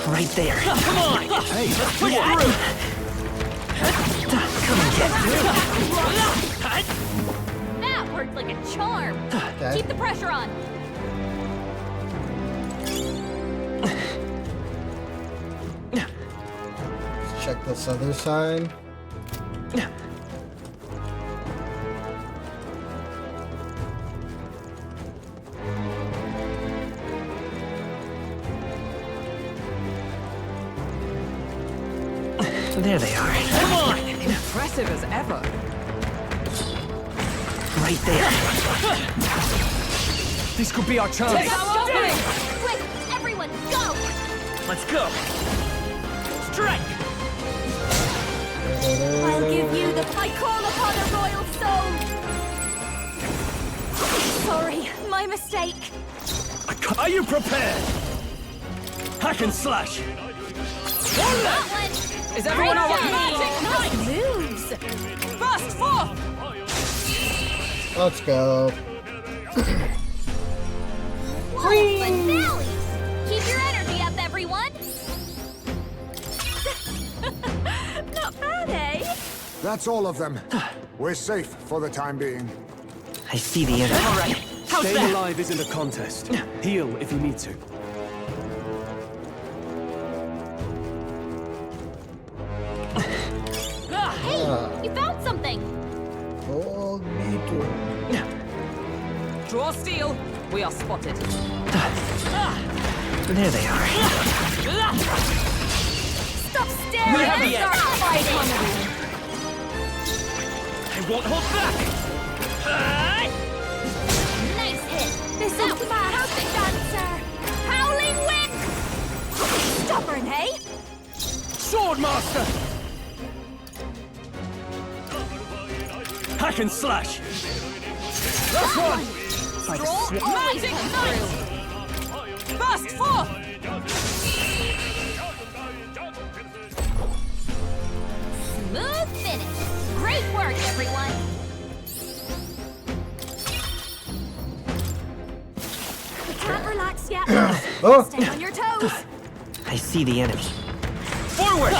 Right there. Come on. Hey, Let's push push through. Come and get through. That worked like a charm. Okay. Keep the pressure on. Let's check this other side. There they are. Come on. Impressive as ever. Right there. This could be our chance. Take our opening. Quick, everyone, go! Let's go. Strike. I'll give you the... I call upon a royal soul! Sorry, my mistake. Are you prepared? Hack and slash. That one! Is everyone all right? Nice moves! Burst forth! Let's go. Whoa, finale! Keep your energy up, everyone! Not bad, eh? That's all of them. We're safe for the time being. I see the enemy. All right. How's Staying that? alive isn't a contest. Heal if you need to. Hey, you found something! Hold me to. Draw steel. We are spotted. There they are. Stop staring! We have the Start edge. fighting! I won't hold back. Nice hit! This is my perfect answer! Howling wind! Stubborn, hey? Swordmaster! Hack and slash! Last one! Magic knife! Burst forth! Smooth finish! Great work, everyone! You can't relax yet. Oh. Stay on your toes. I see the enemy. Forward!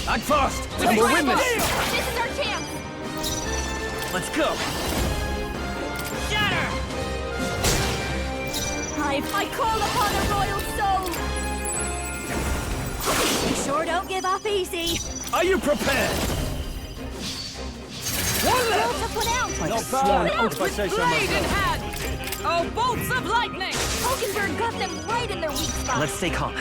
Act fast! And we'll win this! This is our chance! Let's go. Shatter! I call upon a royal soul! You sure don't give up easy. Are you prepared? One left! Took one out! Not bad, if I say so Blade in myself. hand! Oh, bolts of lightning! Hulkenberg got them right in their weak spot! Let's stay calm.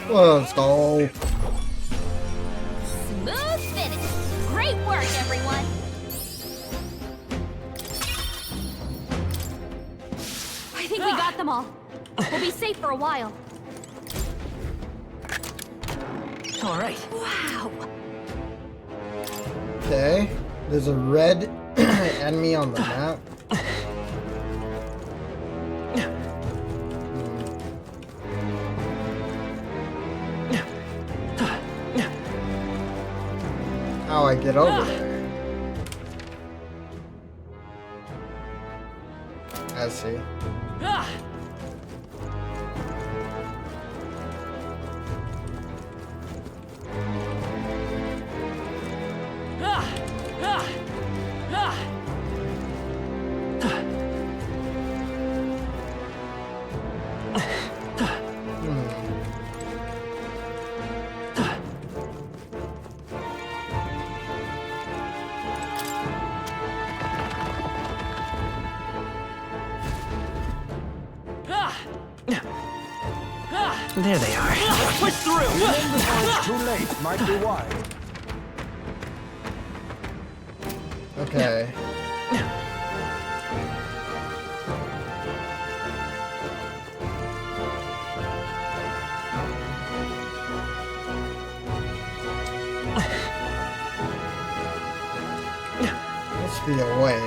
Let's go. Smooth finish. Great work, everyone. I think we got them all. We'll be safe for a while. All right. Wow. Okay. There's a red enemy on the map. How I get over there? I see. There they are. Push through! Even before it's too late, might be wise. Okay. Must be a way.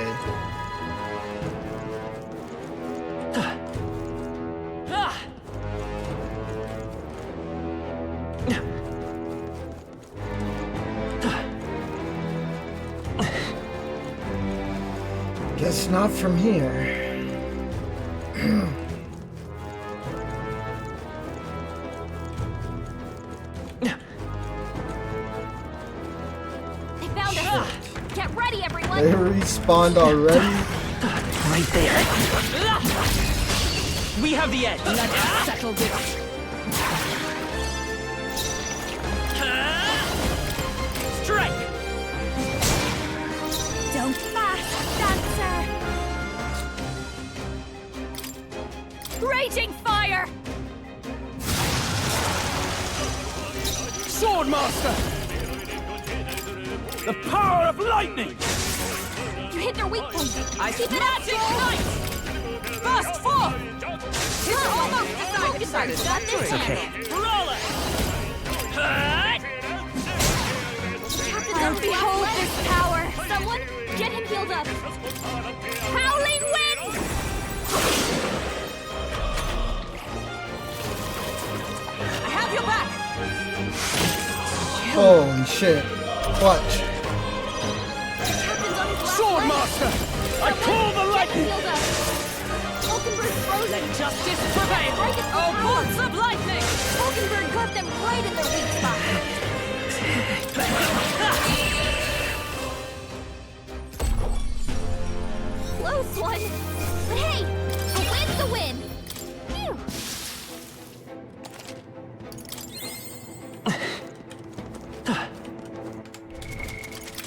Guess not from here. They found us. Get ready, everyone. They respawned already? Right there. We have the edge. Let's settle this. Strike! Don't fast, dancer! Raging fire! Swordmaster! The power of lightning! You hit their weak point. I Keep it up, ignite! Burst forth! You're almost decided. Got this handle. Roller! Captain, behold this power. Someone, get him healed up. Howling wind! I have your back! Holy shit. Clutch. Captain's on his last Swordmaster! I call the lightning! Healed up. Vulcanberg's frozen. Let justice prevail! Right at the Oh, power. bolts of lightning! Vulcanberg got them right in their weak spot. Close one. But hey, a win's a win. Phew.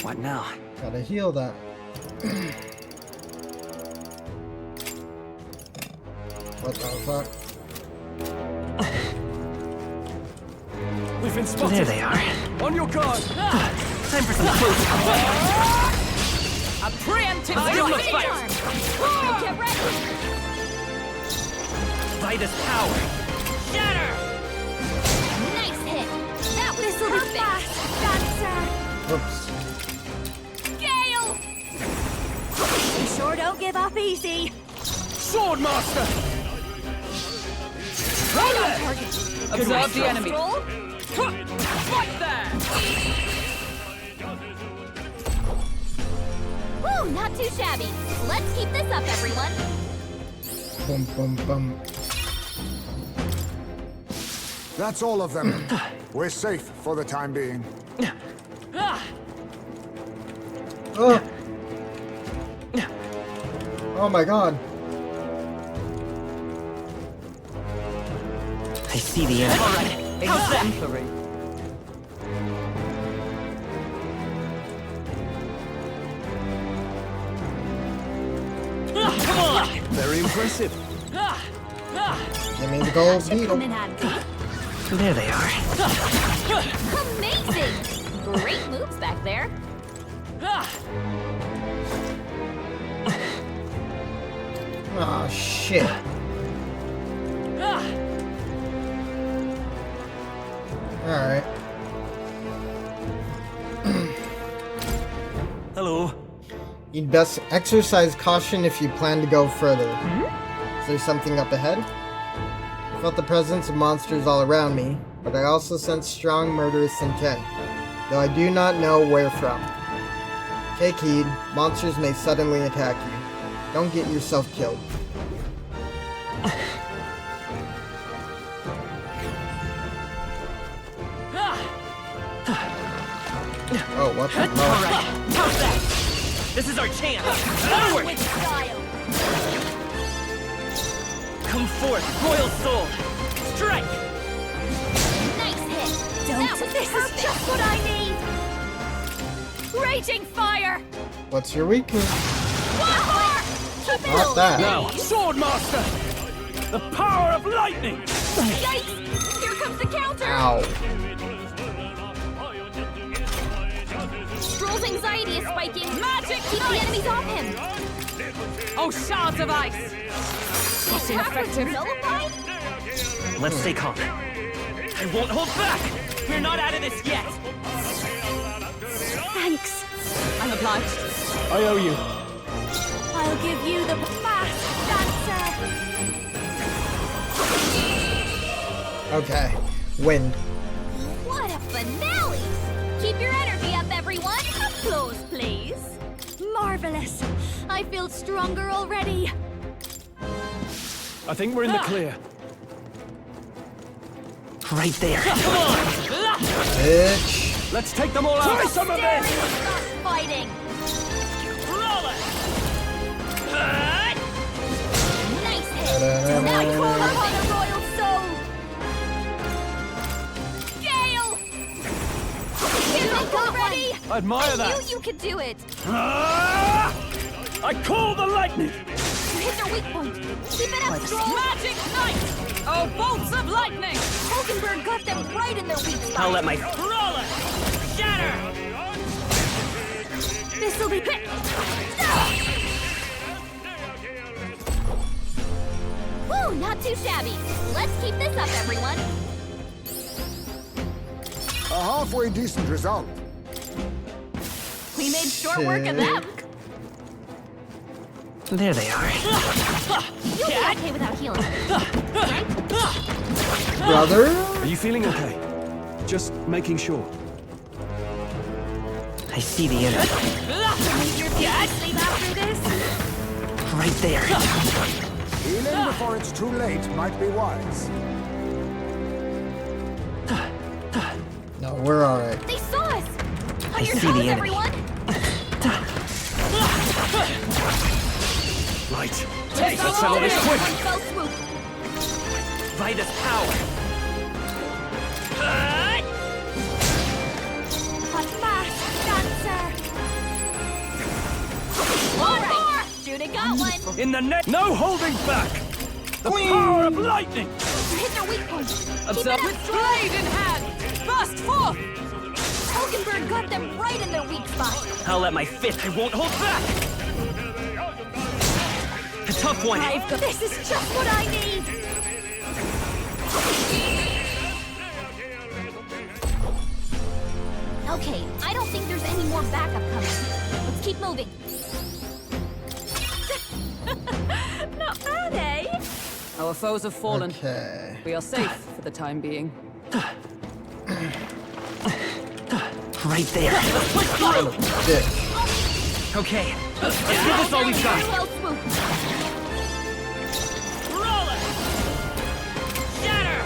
What now? Gotta heal that. What the fuck? We've been spotted. There they are. On your guard. Time for some close combat. A preemptive Look, strike! fight. Get ready. Vitus power. Shatter! Nice hit. That was This'll be perfect. fast, dancer! Oops. Gale! You sure don't give up easy. Swordmaster! Right on target. Observe the enemy. Roll. Right there! Woo, not too shabby. Let's keep this up, everyone. Bum bum bum. That's all of them. We're safe for the time being. Oh. Oh my god. I see the enemy. All right. Exemplary. Come on! Very impressive. Give me the gold Should come beetle. in handy. There they are. Amazing! Great moves back there. Oh, shit. Alright. Hello. You'd best exercise caution if you plan to go further. Is there something up ahead? I felt the presence of monsters all around me, but I also sensed strong murderous intent, though I do not know where from. Take heed, monsters may suddenly attack you. Don't get yourself killed. Oh, what the fuck? Alright, how's that? This is our chance! Onward! With style. Come forth, royal soul! Strike! Nice hit. Don't. This is just what I need. Raging fire. What's your weakness? One more. Keep it Not that. Now, Swordmaster! The power of lightning! Yikes! Here comes the counter. Ow. Stroll's anxiety is spiking. Magic! Keep the enemies off him. Oh, shards of ice! Not ineffective. Nullified? Let's stay calm. I won't hold back! We're not out of this yet! Thanks. I'm obliged. I owe you. I'll give you the fast dancer. Okay. Wind. What a finale! Keep your energy up, everyone. Applause, please. Marvelous. I feel stronger already. I think we're in the clear. Right there. Bitch. Let's take them all out. Try some of this! Stop fighting. Nice hit. Now you call upon a royal soul. Gale! Get ready! I admire I that. knew you could do it. I call the lightning! You hit their weak point. Keep it up, Stroll. Magic Knight! Oh, bolts of lightning! Hulkenberg got them right in their weak spot. I'll let my... Roller! Shatter! This'll be... Woo, not too shabby. Let's keep this up, everyone. A halfway decent result. We made short work of them. There they are. You'll be okay without healing. Right? Brother? Are you feeling okay? Just making sure. I see the enemy. Leave your feet sleep after this. Right there. Healing before it's too late might be wise. No, we're alright. They saw us. On I your see toes, the enemy. everyone. Right. Take Let's settle this quick. Fell swoop. Vitus power. Hot fast dancer. One more. Judah got one. In the net, no holding back! The power of lightning! You hit their weak point. Keep it Observe up, with Stroll. blade in hand! Burst forth! Hulkenberg got them right in their weak spot. I'll let my fist. I won't hold back. A tough one. This is just what I need. Okay, I don't think there's any more backup coming. Let's keep moving. Not bad, eh? Our foes have fallen. Okay. We are safe for the time being. Right there. Bitch. Okay. Let's give this all we've got. Fell swoop. Roller! Shatter!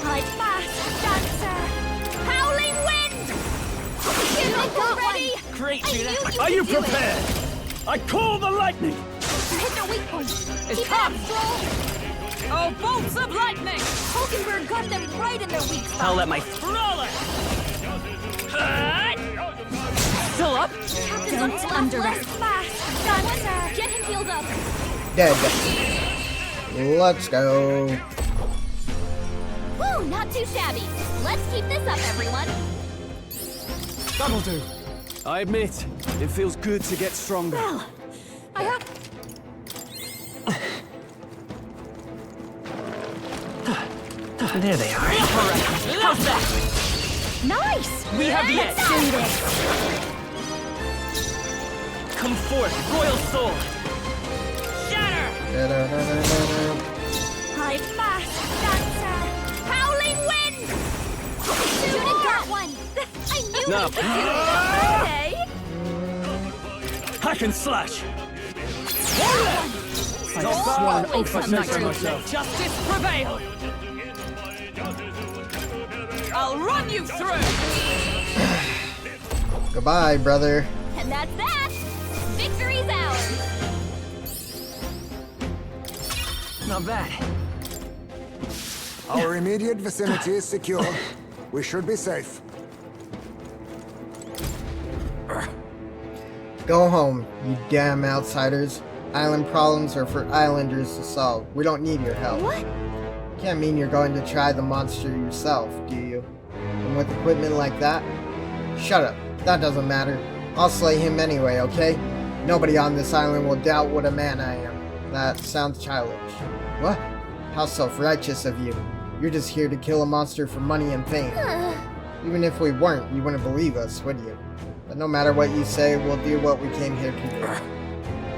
Hot fast dancer. Howling wind! Get ready! Great, I knew Judah. you Are could you do it. prepared? I call the lightning! You hit their weak point. It's Keep it up, come. Stroll. Oh, bolts of lightning! Hulkenberg got them right in their weak spot. I'll let my... Roller! Still up? Captain's on his left leg. Fast dancer. Get him healed up. Dead. Let's go. Woo, not too shabby. Let's keep this up, everyone. That'll do. I admit, it feels good to get stronger. Well, I have... There they are. How's that? Nice! We have the edge. Do this. Come forth, Royal Soul. Shatter! High fast, dancer! Howling wind! Judith got one! I knew No. we could do it! Okay? Hack and slash! I swore an oath not to myself. Justice prevail! I'll run you through! Goodbye, brother. And that's that! Victory's ours! Not bad. Our immediate vicinity is secure. We should be safe. Go home, you damn outsiders. Island problems are for islanders to solve. We don't need your help. What? Can't mean you're going to try the monster yourself, do you? And with equipment like that? Shut up. That doesn't matter. I'll slay him anyway, okay? Nobody on this island will doubt what a man I am. That sounds childish. What? How self-righteous of you. You're just here to kill a monster for money and fame. Even if we weren't, you wouldn't believe us, would you? But no matter what you say, we'll do what we came here to do.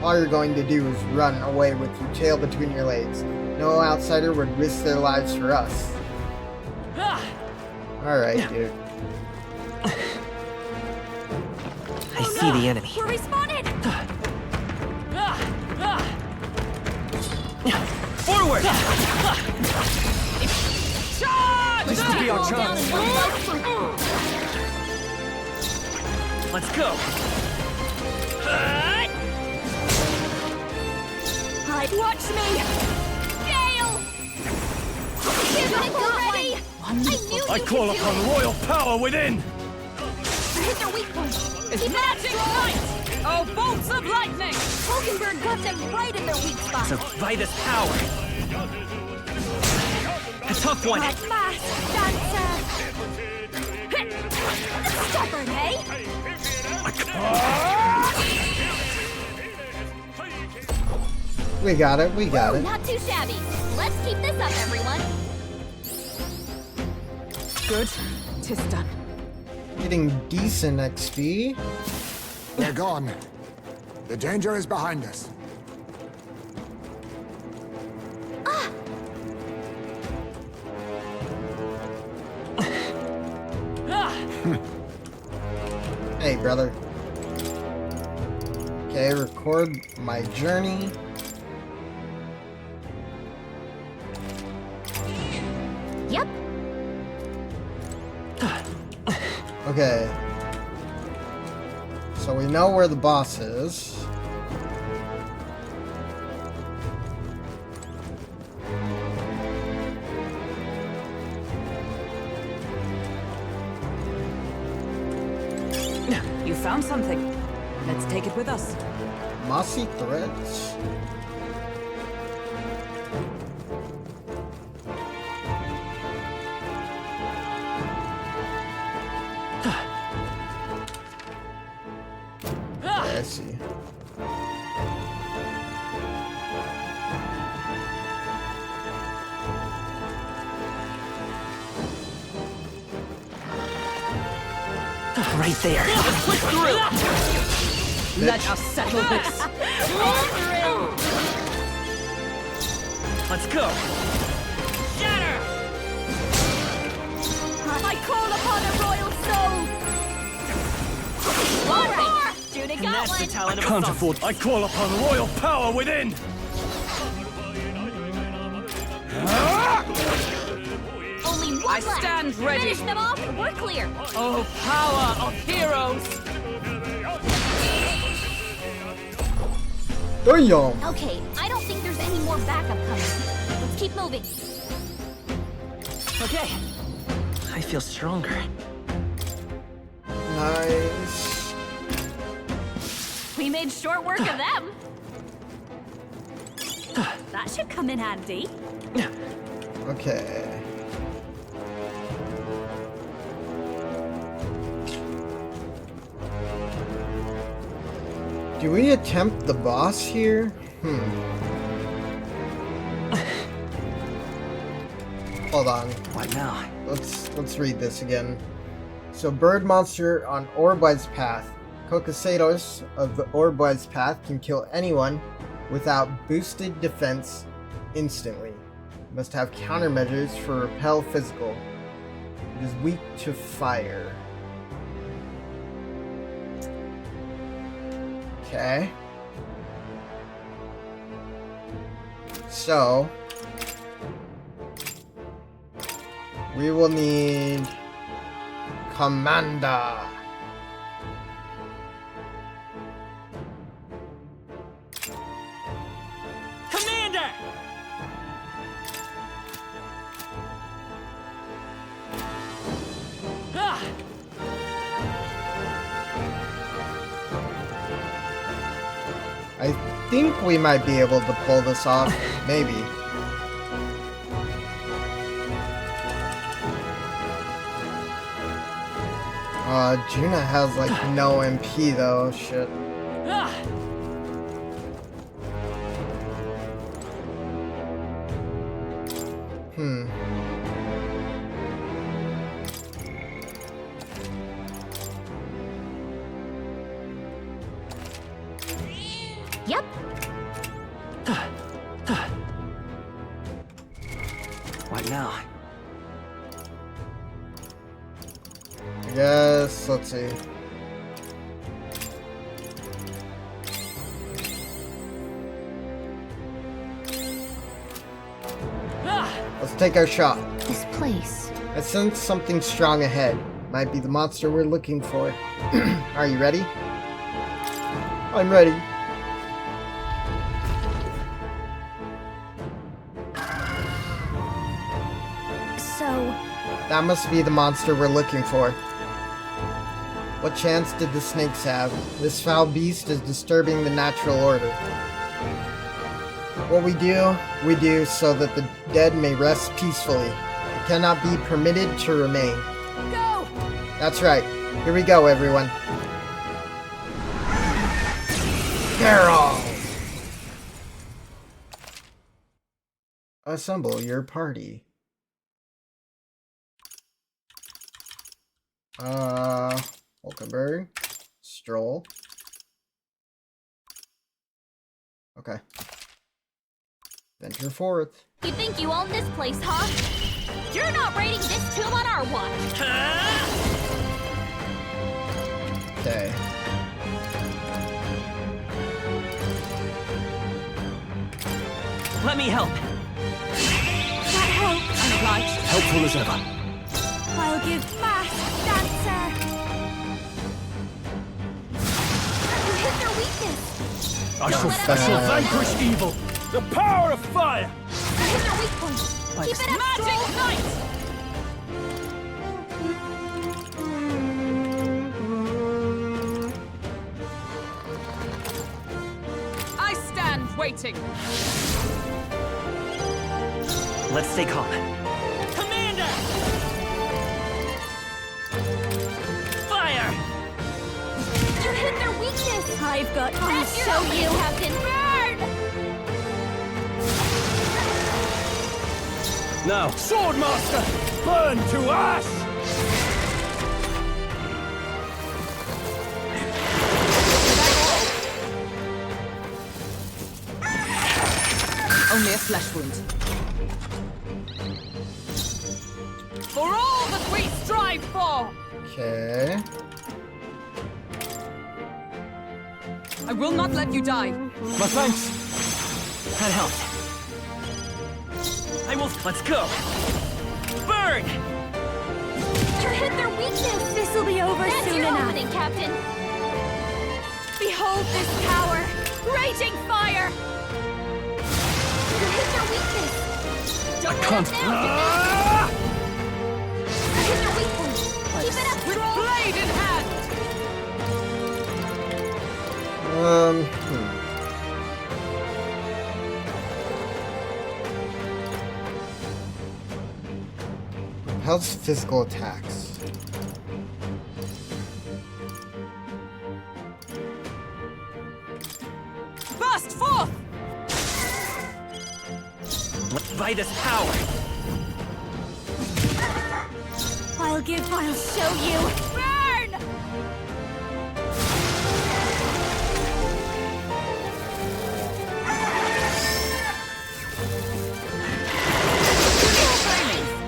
All you're going to do is run away with your tail between your legs. No outsider would risk their lives for us. Alright, dude. I see the enemy. We're respawning! Forward! Charge! This could be our chance. Let's go. Watch me! Gale! Give it already! I knew I you call could do upon it! royal power within! Hit their weak point! It's Keep magic light! Oh, bolts of lightning! Hulkenberg got them right in their weak spot! So by this power. A tough one. Hot fast, dancer! Stubborn, eh? We got it, we got it. Not too shabby. Let's keep this up, everyone. Good. 'Tis done. Getting decent XP. They're gone. The danger is behind us. Hey, brother. Okay, record my journey. Yep. Okay. So we know where the boss is. You found something. Let's take it with us. Mossy threads. I see. Right there. Push through. Let us settle this. Let's go. Shatter! I call upon a royal soul! One more! Judy And got that's one! the talent I of can't a afford. I call upon royal power within! Only one I left! stand ready. Finish them off and we're clear! Oh, power of heroes! Damn! Okay, I don't think there's any more backup coming. Let's keep moving. Okay. I feel stronger. Nice. We made short work of them. That should come in handy. Okay. Do we attempt the boss here? Hold on. What now? Let's read this again. So, bird monster on Orbwise Path. Kokosados of the Orbwise Path can kill anyone without boosted defense instantly. Must have countermeasures for repel physical. It is weak to fire. Okay. So we will need Commander. Commander! Ah! I think we might be able to pull this off. Maybe. Juna has like no MP though. Shit. Yep. What now? I guess, let's see. Let's take our shot. This place. I sense something strong ahead. Might be the monster we're looking for. Are you ready? I'm ready. So, that must be the monster we're looking for. What chance did the snakes have? This foul beast is disturbing the natural order. What we do so that the dead may rest peacefully. It cannot be permitted to remain. Go! That's right. Here we go, everyone. Carol! Assemble your party. Hulkenberg. Stroll. Okay. Venture forth. You think you own this place, huh? You're not raiding this tomb on our watch. Okay. Let me help. That helped. Right. Helpful as ever. I'll give mass, dancer. You hit their weakness. I shall vanquish evil. The power of fire! You hit their weak point. Keep it up, Magic Knight! I stand waiting. Let's stay calm. Commander! Fire! You hit their weakness. I've got I'll show you, Captain. Burn! Now, Swordmaster! Burn to ash! Only a flesh wound. For all that we strive for! Okay. I will not let you die. my thanks. That helped. I will. Let's go. Burn! You hit their weakness. This'll be over That's soon your enough. opening, Captain. Behold this power! Raging fire! You hit their weakness. I can't. You hit their weak point. Keep it up, With Stroll. blade in hand! Repels physical attacks. By this power. I'll show you. Burn!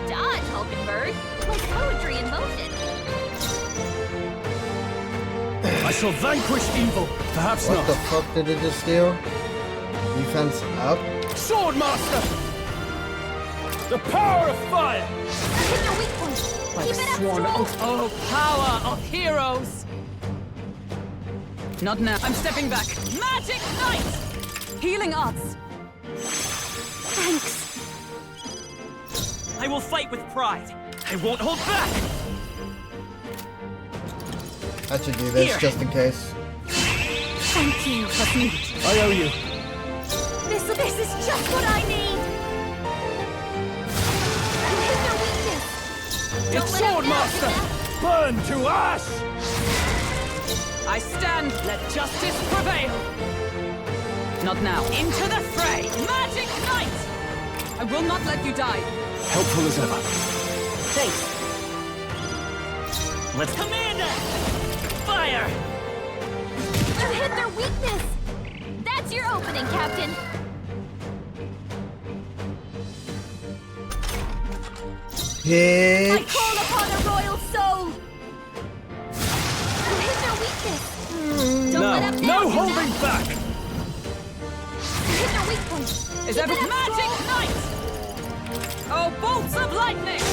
Dodge, Hulkenberg. Like poetry in motion. I shall vanquish evil. Perhaps What not. the fuck did it just do? Defense up? Swordmaster! The power of fire! Hit your weak point. By Keep the it up, sworn Stroll. oath. Oh, power of heroes! Not now. I'm stepping back. Magic Knight! Healing arts. Thanks. I will fight with pride. I won't hold back. I should do this Here. just in case. Thank you. I owe you. This is just what I need. Hit their weakness. It's Don't let it Swordmaster! down, Burn to ash! I stand. Let justice prevail. Not now. Into the fray. Magic Knight! I will not let you die. Helpful as ever. Face. Let's Commander! Fire! You hit their weakness. That's your opening, Captain. I Bitch. call upon a royal soul. You hit their weakness. Don't let up now. No holding back! You hit their weak point. Is Keep every it up, Magic Stroll. Knight! Oh, bolts of lightning!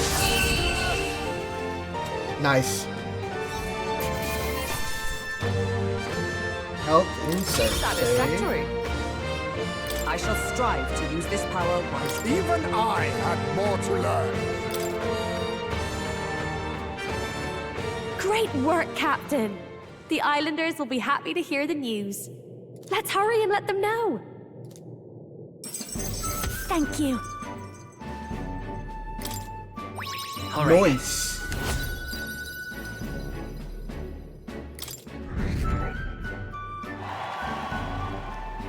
Nice. Health insect. Satisfactory. I shall strive to use this power wisely. Even I had more to learn. Great work, Captain. The Islanders will be happy to hear the news. Let's hurry and let them know. Thank you. All right. Nice.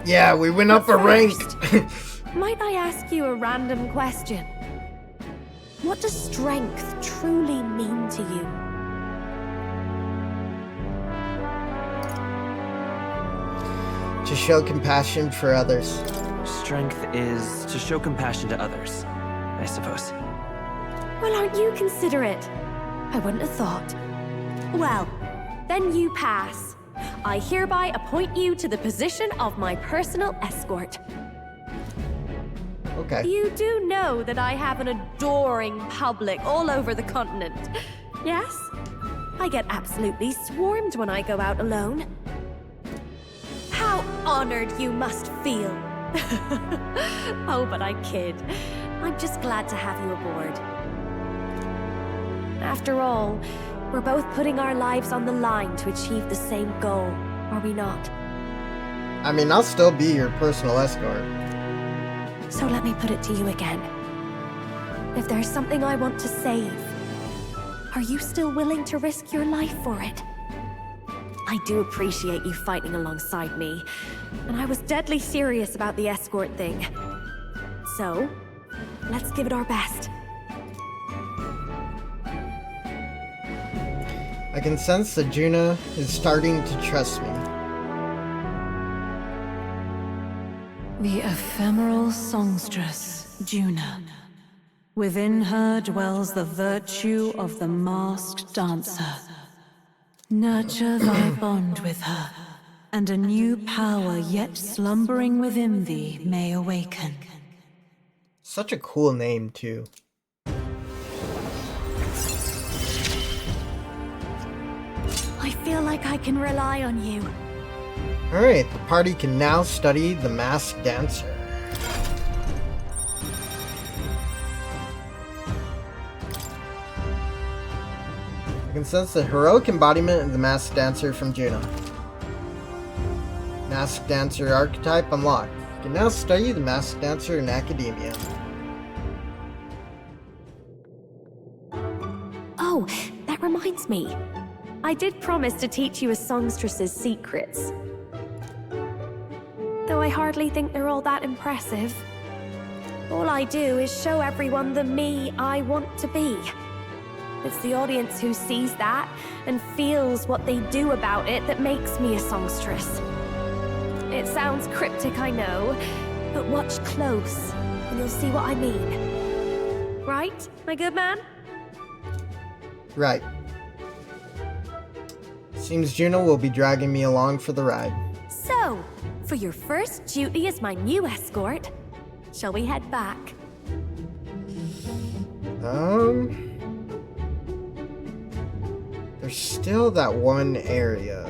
Yeah, we went up a rank. Might I ask you a random question? What does strength truly mean to you? To show compassion for others. Strength is to show compassion to others, I suppose. Well, aren't you considerate? I wouldn't have thought. Well, then you pass. I hereby appoint you to the position of my personal escort. Okay. You do know that I have an adoring public all over the continent. Yes? I get absolutely swarmed when I go out alone. How honored you must feel. Oh, but I kid. I'm just glad to have you aboard. After all, we're both putting our lives on the line to achieve the same goal, are we not? I mean, I'll still be your personal escort. So let me put it to you again. If there's something I want to save, are you still willing to risk your life for it? I do appreciate you fighting alongside me, and I was deadly serious about the escort thing. So, let's give it our best. I can sense that Juna is starting to trust me. The ephemeral songstress, Juna. Within her dwells the virtue of the masked dancer. Nurture thy bond with her, and a new power yet slumbering within thee may awaken. Such a cool name, too. I feel like I can rely on you. Alright, the party can now study the masked dancer. I can sense the heroic embodiment of the masked dancer from Juna. Masked dancer archetype unlocked. You can now study the masked dancer in academia. Oh, that reminds me. I did promise to teach you a songstress's secrets. Though I hardly think they're all that impressive. All I do is show everyone the me I want to be. It's the audience who sees that and feels what they do about it that makes me a songstress. It sounds cryptic, I know, but watch close and you'll see what I mean. Right, my good man? Right. Seems Juno will be dragging me along for the ride. So, for your first duty as my new escort, shall we head back? There's still that one area.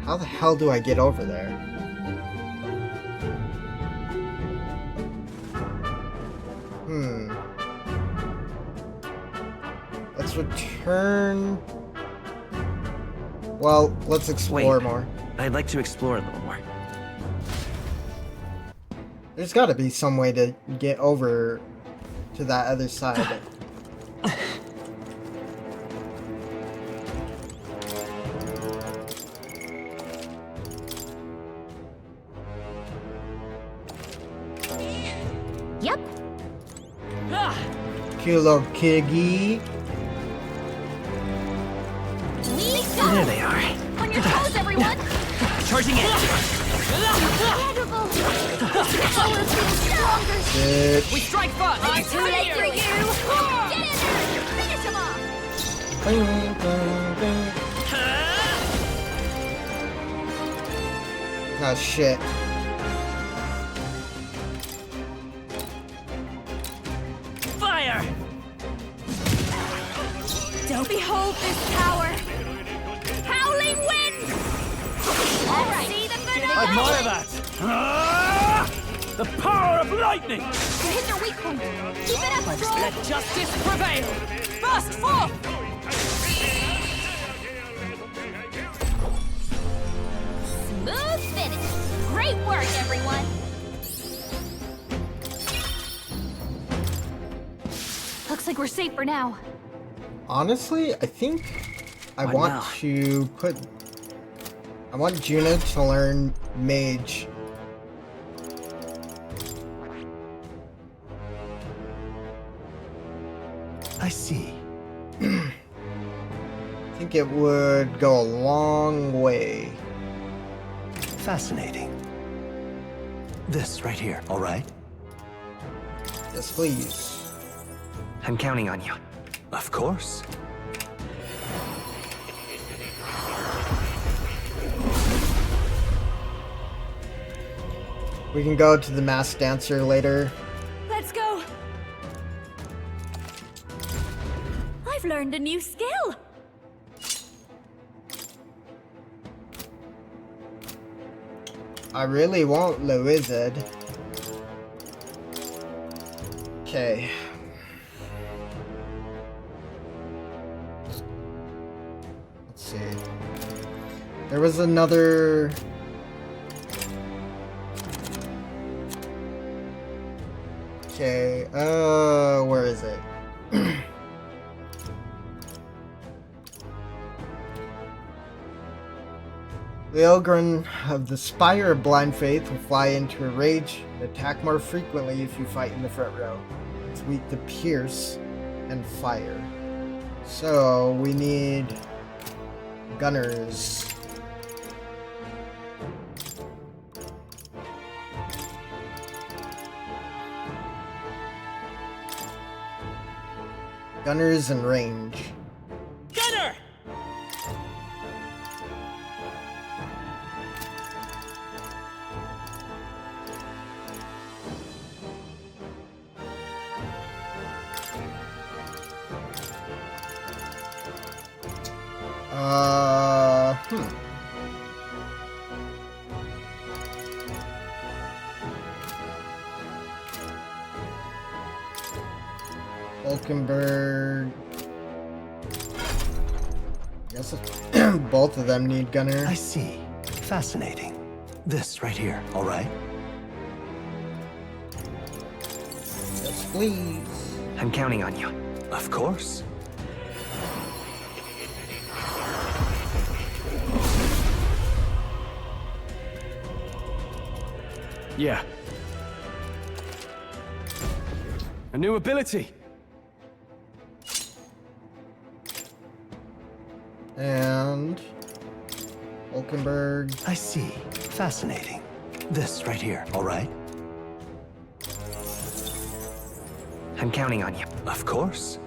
How the hell do I get over there? Let's return... Well, let's explore more. I'd like to explore a little more. There's gotta be some way to get over to that other side. Yep. Kilo Kiggy. There they are. On your toes, everyone! Charging in! Incredible! Power feels stronger! Bitch. We strike first! It's too late for you! Get in there! Finish him off! Oh shit. Fire! Don't behold this power! Howling wind! Alright, see the finale! Admire that! The power of lightning! You hit your weak point! Keep it up, Troll! Let justice prevail! Burst forth! Smooth finish! Great work, everyone! Looks like we're safe for now. Honestly, I think I What want now? to put... I want Juno to learn Mage. I see. I think it would go a long way. Fascinating. This right here, all right? Yes, please. I'm counting on you. Of course. We can go to the masked dancer later. Let's go! I've learned a new skill! I really won't, Wizard. Okay. Let's see. There was another... Okay, where is it? The Ilgrin of the Spire of Blind Faith will fly into a rage and attack more frequently if you fight in the front row. It's weak to pierce and fire. So, we need gunners. Gunners and range. Gunner! Valkenburg. Guess both of them need gunner. I see. Fascinating. This right here, all right? Yes, please. I'm counting on you. Of course. Yeah. A new ability. And Hulkenberg. I see. Fascinating. This right here, all right? I'm counting on you. Of course.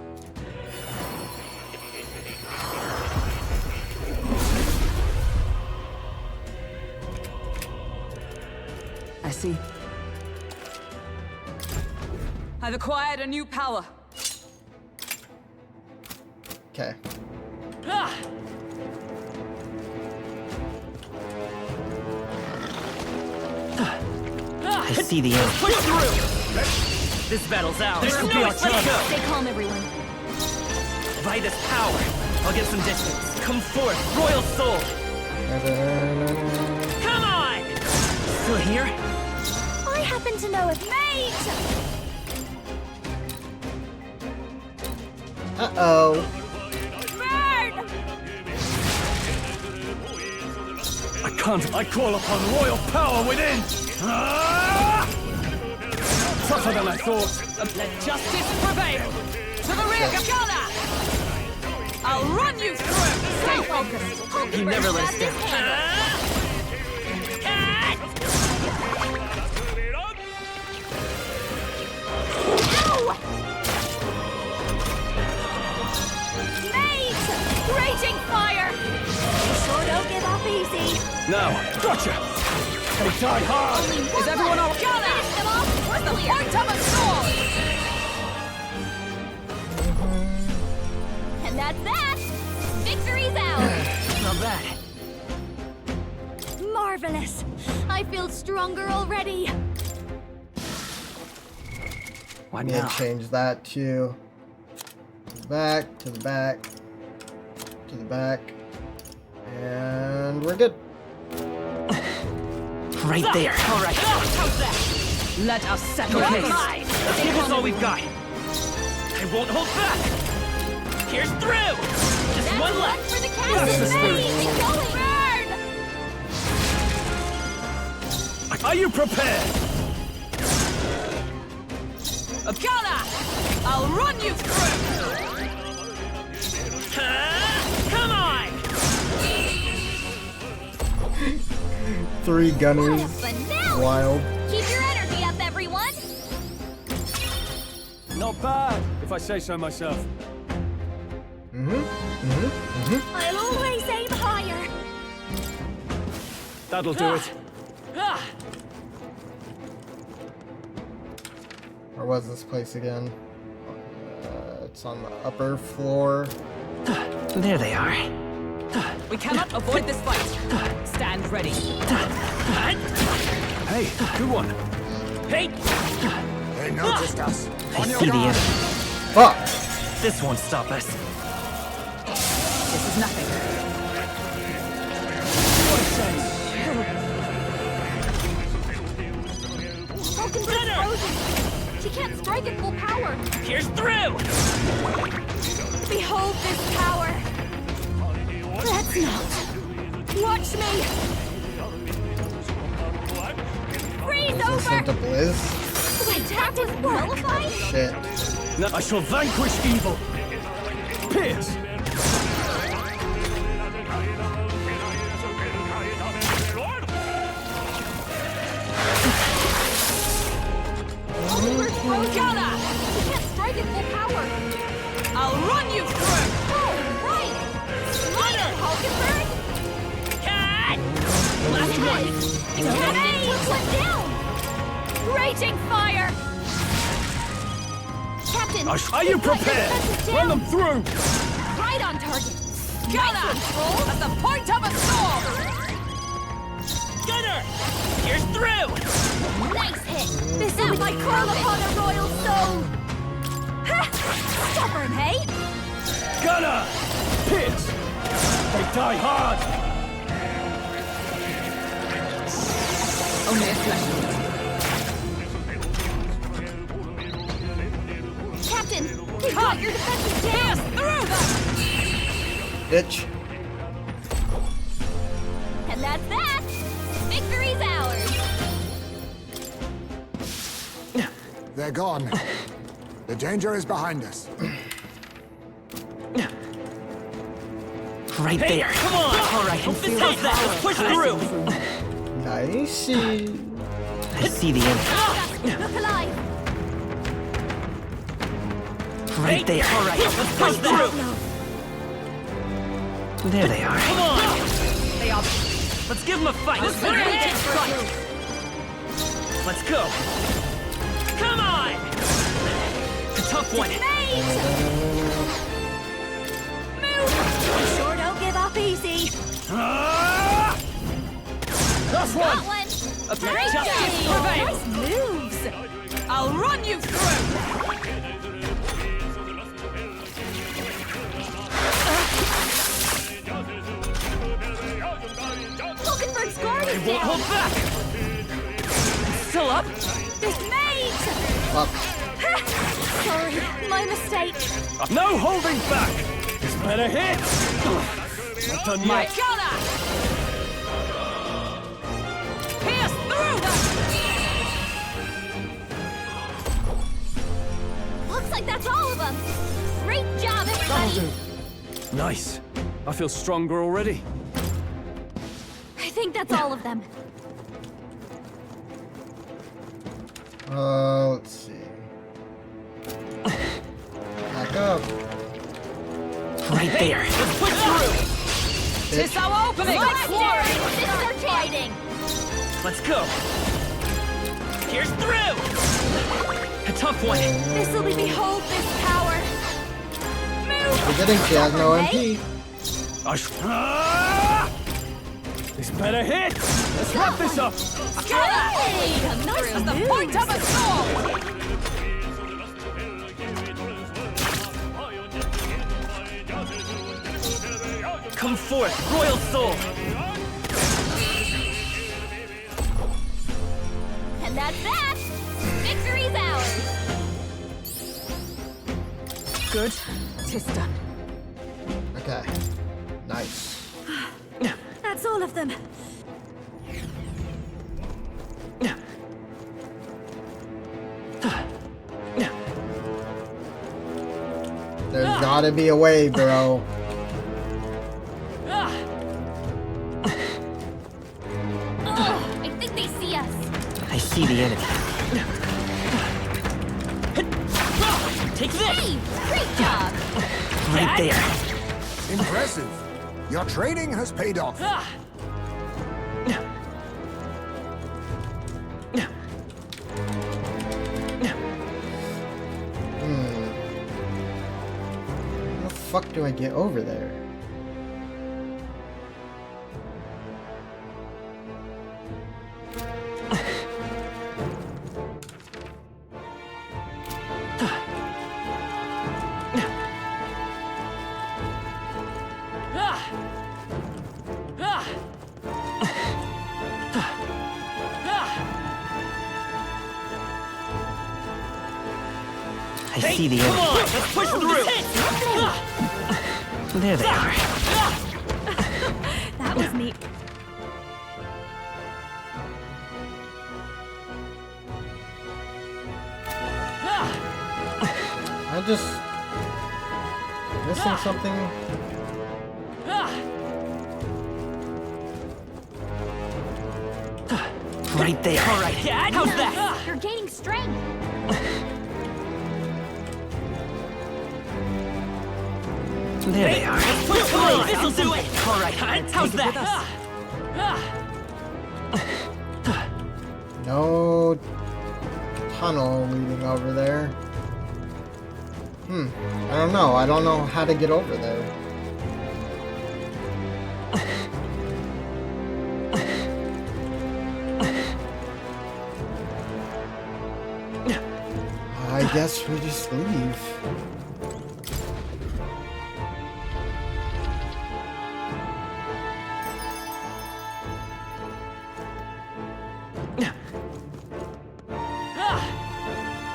I see. I've acquired a new power. Okay. I see the end. Push through! This battle's ours. This will be our chance. Stay calm, everyone. By this power, I'll get some distance. Come forth, royal soul! Come on! Still here? I happen to know a mate! Uh-oh. Burn! I can't. I call upon royal power within. Tougher than I thought. Let justice prevail! To the rear, Gala! I'll run you through! Stay focused! You never let us down. Mate! Raging fire! You sure don't give up easy. Now, gotcha. They die hard. Is everyone all Gala? Finish them off! Where's the point of a sword? And that's that! Victory's ours! Not bad. Marvelous! I feel stronger already. What I'm now? gonna change that to the back, to the back, to the back, and we're good. Right there. All right. How's that? Let us settle Okay. this. Let's give us all we've got. I won't hold back. Here's through. Just That's one one left. for the castle! Keep going! Are you prepared? Gala! I'll run you through! Come on! 3 gunners. But now, Wild. keep your energy up, everyone! Not bad, if I say so myself. I'll always aim higher. That'll do it. Where was this place again? It's on the upper floor. There they are. We cannot avoid this fight. Stand ready. Hey, good one. Hey! They noticed us. I see the enemy. Fuck! This won't stop us. This is nothing. Hulkenberg's frozen! She can't strike at full power! Here's through! Behold this power. Let's not. Watch me. Freeze over. Sent to Blizz. The attack was nullified. Shit. No, I shall vanquish evil. Pierce. Hulkenberg's frozen! Gala! She can't strike at full power! I'll run you through! Oh, right! Run it, Hulkenberg! Last one! You can't put one down! Raging fire. Captain! Are you you've got your prepared? defenses Run down. them through. Right on target! Gala! At the point of a sword! Gunner! Here's through! Nice hit! This is my call upon a royal soul. Ha! Stubborn, hey? Gunner. Pierce. They die hard. Only a flesh. Captain! You've got your defenses down! Through them! Bitch. And that's that! Victory's ours! They're gone. The danger is behind us. Right Hey, there. come on! All right, Don't mistake that! Let's push through! Nice. I see the enemy. Look alive! Right there. All right, let's push through! There they are. Come on! Hey, let's give them a fight! Let's put our heads right! Let's go! Come on! A tough one! Sure don't give up easy. Tough Got one! one. A bit Great tough game. to prevail! Nice moves. I'll run you through! Hulkenberg's guard They is won't down. hold back! Still up? This mate. Sorry, my mistake. No holding back! This better hit! Not done My yet! gunner! Pierce through! Looks like that's all of them. Great job, everybody. Nice. I feel stronger already. I think that's all of them. Let's see. Back up. Right there. Let's push through! It's our opening! They're fighting. Let's go! Here's through! A tough one! This'll be behold this power. Move. Forgetting she has no MP. This better hit! Let's wrap this up! Hey, nice As the point of a sword! Come forth, royal soul! And that's that. Victory's ours. Good. Tis done. Okay. Nice. That's all of them. There's gotta be a way, bro. I think they see us. I see the enemy. Take this! Hey, great job. Right there. Impressive. Your training has paid off. How the fuck do I get over there? I see the Come enemy. on, let's push through! There they are. That was neat. I just missing something. Right there. All right, how's that? You're gaining strength. There they are. Push through! This'll do it! All right, how's that? No tunnel leading over there. I don't know. I don't know how to get over there. I guess we just leave.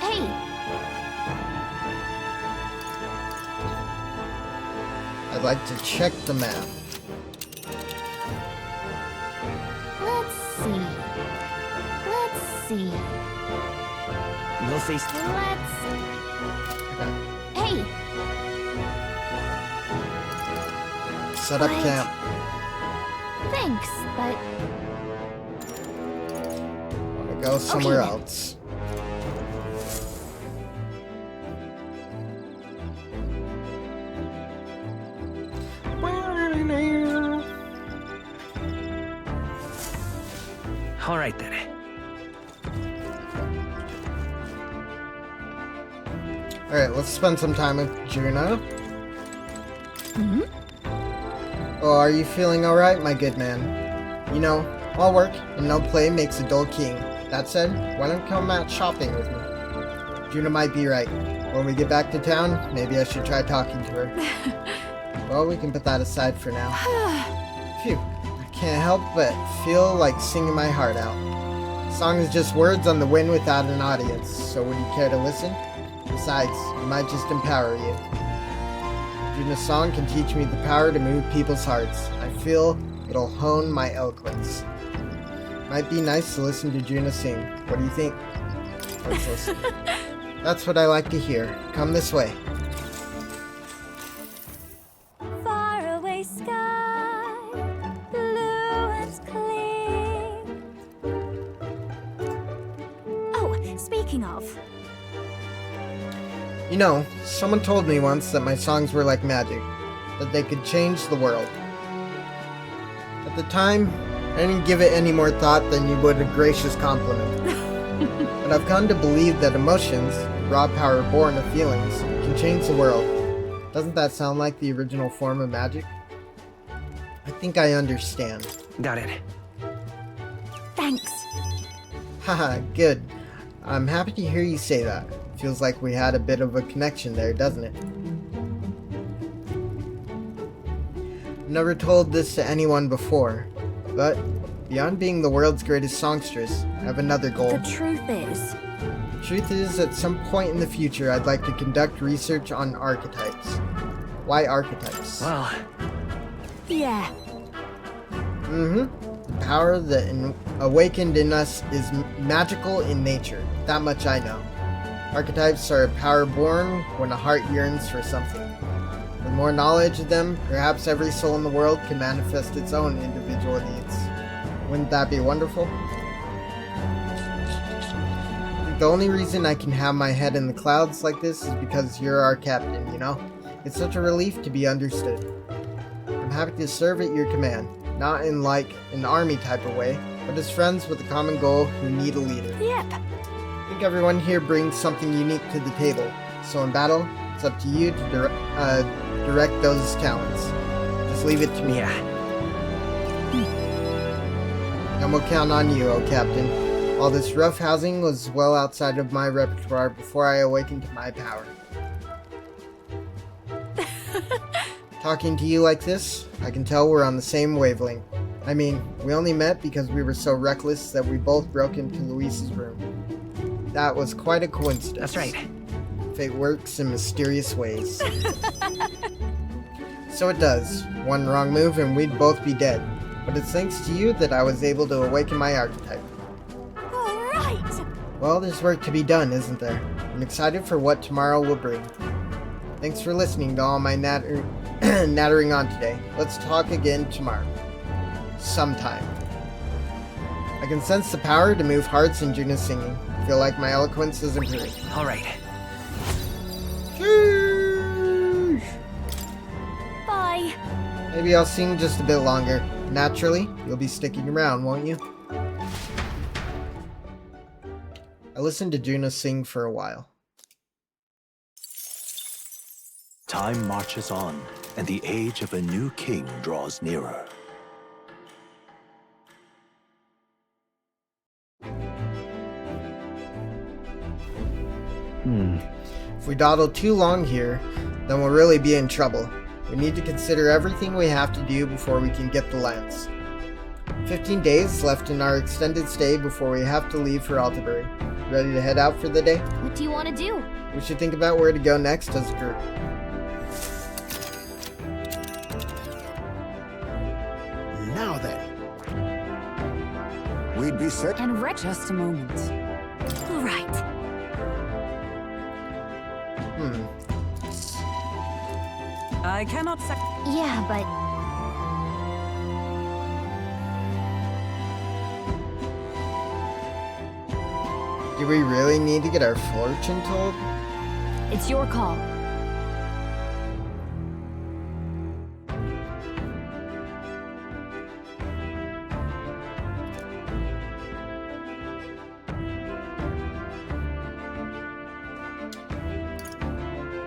Hey, I'd like to check the map. let's see. Let's see. No face. Let's... Hey! Set up camp. Thanks, but... Wanna go somewhere Okay, then. else. All right then. Alright, let's spend some time with Juno. Mm-hmm. Oh, are you feeling alright, my good man? You know, all work and no play makes a dull king. That said, why don't you come out shopping with me? Juno might be right. When we get back to town, maybe I should try talking to her. Well, we can put that aside for now. Phew, I can't help but feel like singing my heart out. The song is just words on the wind without an audience, so would you care to listen? Besides, it might just empower you. Juno's song can teach me the power to move people's hearts. I feel it'll hone my eloquence. Might be nice to listen to Juno sing. What do you think? Let's listen. That's what I like to hear. Come this way. Faraway sky, blue and clear. Oh, speaking of, You know, someone told me once that my songs were like magic, that they could change the world. At the time, I didn't give it any more thought than you would a gracious compliment. But I've come to believe that emotions, raw power born of feelings, can change the world. Doesn't that sound like the original form of magic? I think I understand. Got it. thanks. Haha, good. I'm happy to hear you say that. Feels like we had a bit of a connection there, doesn't it? I've never told this to anyone before, but beyond being the world's greatest songstress, I have another goal. The truth is... Truth is, at some point in the future, I'd like to conduct research on archetypes. Why archetypes? Well... Yeah. The power that awakened in us is magical in nature. That much I know. Archetypes are a power born when a heart yearns for something. With more knowledge of them, perhaps every soul in the world can manifest its own individual needs. Wouldn't that be wonderful? I think the only reason I can have my head in the clouds like this is because you're our captain, you know? It's such a relief to be understood. I'm happy to serve at your command, not in like an army type of way, but as friends with a common goal who need a leader. Yep. I think everyone here brings something unique to the table, so in battle, it's up to you to direct those talents. Just leave it to me. Yeah. And we'll count on you, oh Captain. All this roughhousing was well outside of my repertoire before I awakened to my power. Talking to you like this, I can tell we're on the same wavelength. I mean, we only met because we were so reckless that we both broke into Luis's room. That was quite a coincidence. That's right. Fate works in mysterious ways. So it does. One wrong move and we'd both be dead. But it's thanks to you that I was able to awaken my archetype. Alright! Well, there's work to be done, isn't there? I'm excited for what tomorrow will bring. Thanks for listening to all my nattering on today. Let's talk again tomorrow. Sometime. I can sense the power to move hearts in Juno's singing. I feel like my eloquence has improved. Alright. Sheesh. Bye. Maybe I'll sing just a bit longer. Naturally, you'll be sticking around, won't you? I listened to Juno sing for a while. Time marches on, and the age of a new king draws nearer. If we dawdle too long here, then we'll really be in trouble. We need to consider everything we have to do before we can get the lance. 15 days left in our extended stay before we have to leave for Altabury. Ready to head out for the day? What do you want to do? We should think about where to go next as a group. Now then. We'd be set. And just a moment. Right. I cannot say. Yeah, but Do we really need to get our fortune told? it's your call.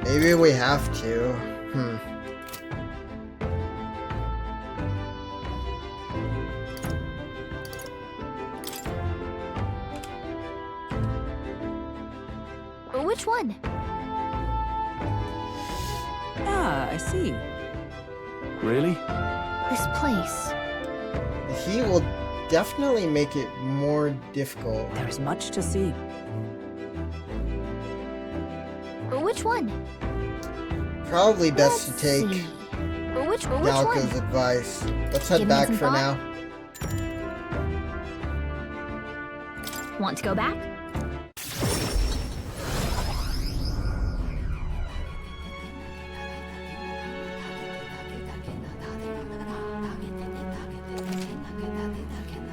Maybe we have to. Which one? Ah, I see. Really? This place. He will definitely make it more difficult. There is much to see. Which one? Probably best to take Which Yalka's one? advice. Let's head Give me back some for thought. now. Want to go back?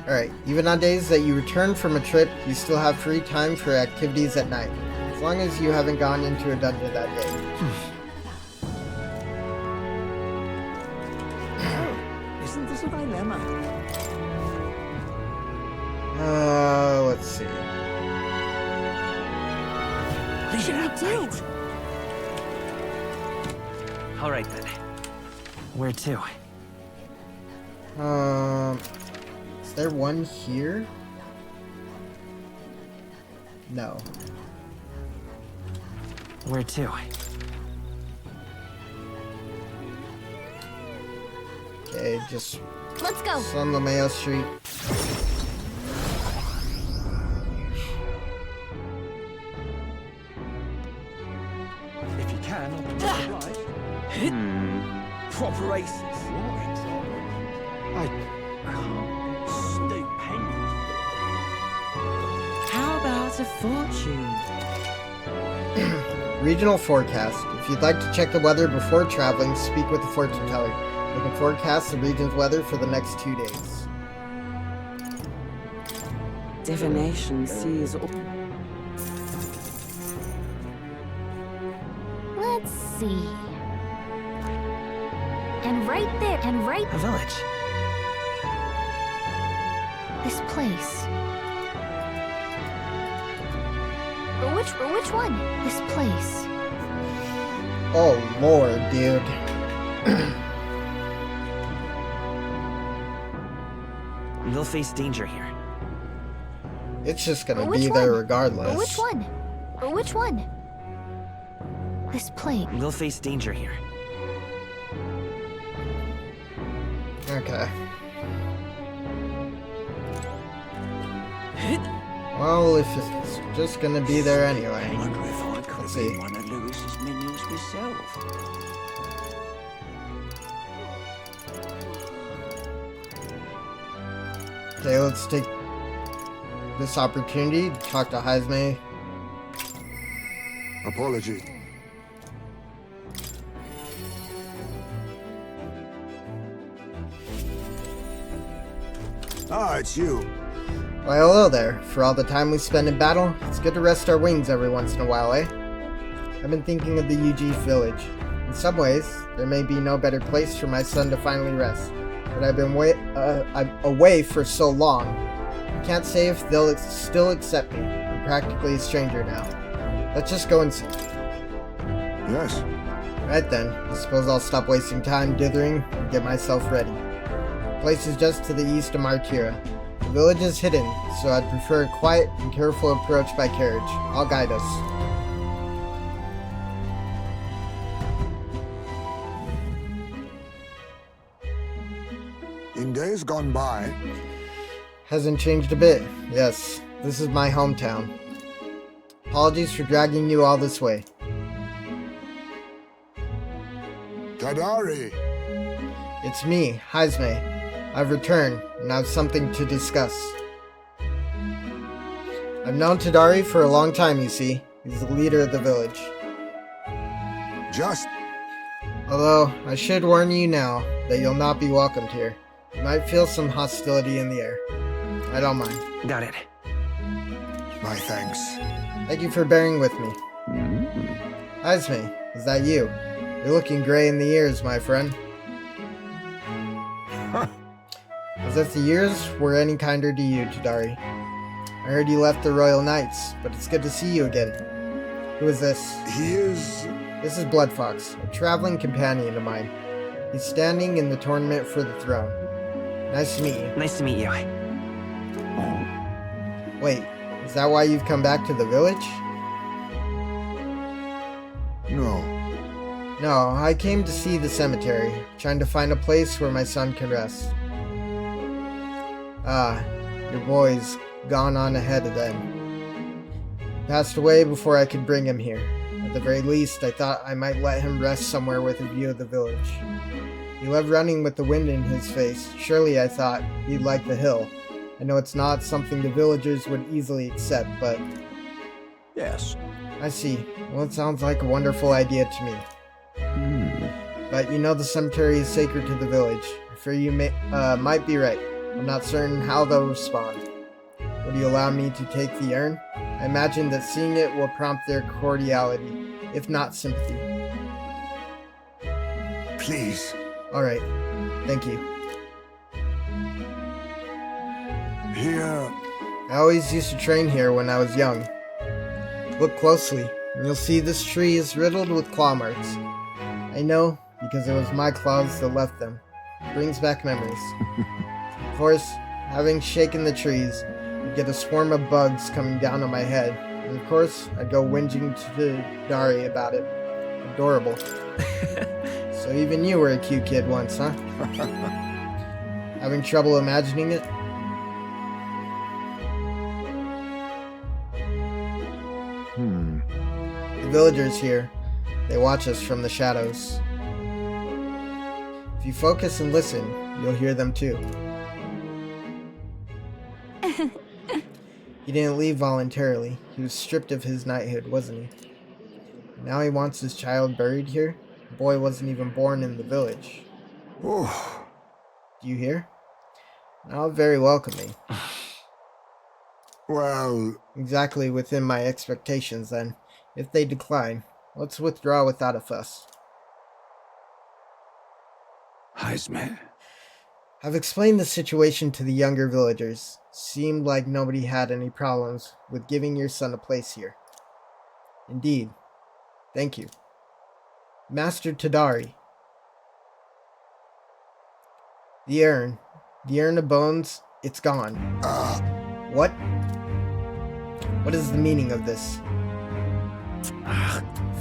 Alright, even on days that you return from a trip, you still have free time for activities at night. As long as you haven't gone into a dungeon that day. Isn't this a dilemma? Let's see. What should we do? All right then. Where to? Is there one here? No. Where to? Okay, just Let's go. San Lomeo Street. If you can, I'll put it right. Proper aces. I can't. Stupendous. How about a fortune? Regional forecast. If you'd like to check the weather before traveling, speak with the fortune teller. They can forecast the region's weather for the next 2 days. Divination sees all. Let's see. And right there, and right. A village. This place. Which one? This place. Oh lord, dude. We'll face danger here. It's just gonna Which be one? there regardless. Which one? Which one? This place. We'll face danger here. Okay. Well, if it's just gonna be there anyway. Let's see. One of Lewis's minions myself. Okay, let's take this opportunity to talk to Hazme. Apology. Ah, it's you. Why, hello there. For all the time we spend in battle, it's good to rest our wings every once in a while, eh? I've been thinking of the UG village. In some ways, there may be no better place for my son to finally rest. But I've been away for so long. I can't say if they'll still accept me. I'm practically a stranger now. Let's just go and see. Yes. Right then, I suppose I'll stop wasting time dithering and get myself ready. The place is just to the east of Martira. The village is hidden, so I'd prefer a quiet and careful approach by carriage. I'll guide us. In days gone by... Hasn't changed a bit. Yes, this is my hometown. Apologies for dragging you all this way. Tadari! It's me, Hazme. I've returned, and I have something to discuss. I've known Tadari for a long time, you see. He's the leader of the village. Although, I should warn you now that you'll not be welcomed here. You might feel some hostility in the air. I don't mind. Got it. My thanks. Thank you for bearing with me. Hazme, is that you? You're looking gray in the ears, my friend. As if the years were any kinder to you, Tadari. I heard you left the Royal Knights, but it's good to see you again. Who is this? This is BloodFox, a traveling companion of mine. He's standing in the tournament for the throne. Nice to meet you. Nice to meet you. Wait, is that why you've come back to the village? No. No, I came to see the cemetery, trying to find a place where my son can rest. Ah, your boy's gone on ahead of them. He passed away before I could bring him here. At the very least, I thought I might let him rest somewhere with a view of the village. He loved running with the wind in his face. Surely, I thought, he'd like the hill. I know it's not something the villagers would easily accept, but... Yes. I see. Well, it sounds like a wonderful idea to me. But you know the cemetery is sacred to the village. I fear you might be right. I'm not certain how they'll respond. Would you allow me to take the urn? I imagine that seeing it will prompt their cordiality, if not sympathy. Please. Alright. Thank you. Here. I always used to train here when I was young. Look closely, and you'll see this tree is riddled with claw marks. I know, because it was my claws that left them. It brings back memories. Of course, having shaken the trees, I'd get a swarm of bugs coming down on my head, and of course, I'd go whinging to Dari about it. Adorable. So even you were a cute kid once, huh? Having trouble imagining it? The villagers here, they watch us from the shadows. If you focus and listen, you'll hear them too. He didn't leave voluntarily. He was stripped of his knighthood, wasn't he? Now he wants his child buried here? The boy wasn't even born in the village. Do you hear? Not very welcoming. Well... Exactly within my expectations, then. If they decline, let's withdraw without a fuss. Hazme. I've explained the situation to the younger villagers. Seemed like nobody had any problems with giving your son a place here. Indeed. Thank you. Master Tadari. The urn of bones, it's gone. What? What is the meaning of this?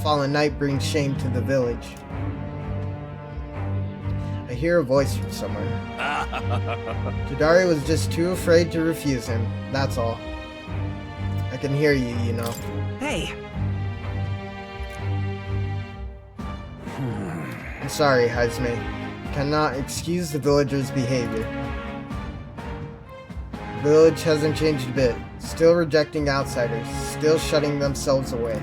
Fallen knight brings shame to the village. I hear a voice from somewhere. Tadari was just too afraid to refuse him, that's all. I can hear you, you know. Hey! I'm sorry, Hazme. Cannot excuse the villagers' behavior. The village hasn't changed a bit. Still rejecting outsiders. Still shutting themselves away.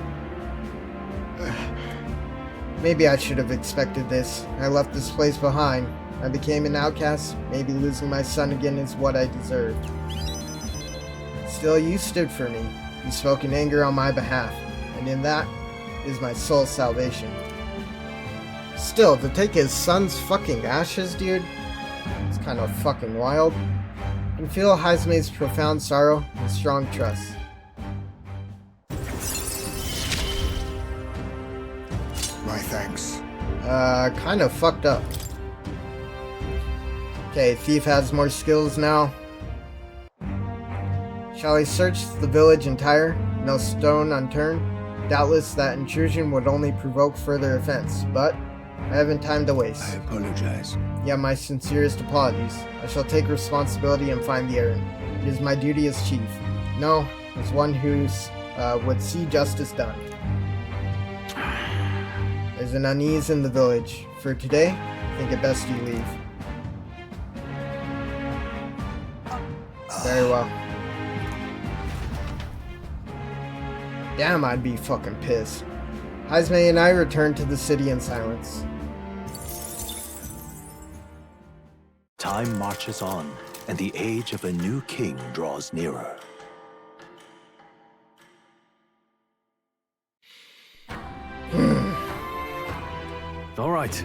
Maybe I should have expected this. I left this place behind. I became an outcast. Maybe losing my son again is what I deserved. Still, you stood for me. You spoke in anger on my behalf. And in that is my soul's salvation. Still, to take his son's fucking ashes, dude? It's kind of fucking wild. I can feel Hazme's profound sorrow and strong trust. My thanks. Kind of fucked up. Okay, thief has more skills now. Shall I search the village entire? No stone unturned? Doubtless that intrusion would only provoke further offense, but I haven't time to waste. I apologize. Yeah, my sincerest apologies. I shall take responsibility and find the errand. It is my duty as chief. No, as one who would see justice done. There's an unease in the village. For today, I think it best you leave. Very well. Damn, I'd be fucking pissed. Hazme and I returned to the city in silence. Time marches on, and the age of a new king draws nearer. All right.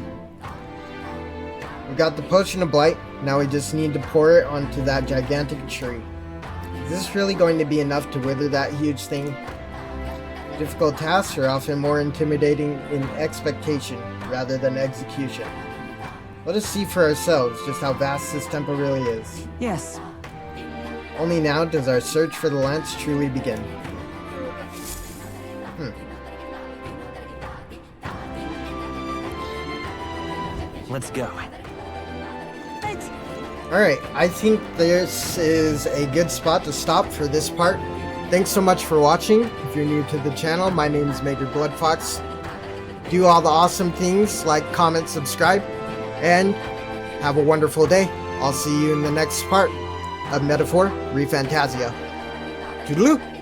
We got the potion of blight. Now we just need to pour it onto that gigantic tree. Is this really going to be enough to wither that huge thing? Difficult tasks are often more intimidating in expectation rather than execution. Let us see for ourselves just how vast this temple really is. Yes. Only now does our search for the lance truly begin. Let's go. Alright, I think this is a good spot to stop for this part. Thanks so much for watching. If you're new to the channel, my name is MjrBloodFox. Do all the awesome things, like, comment, subscribe, and have a wonderful day. I'll see you in the next part of Metaphor ReFantazio. Toodaloo!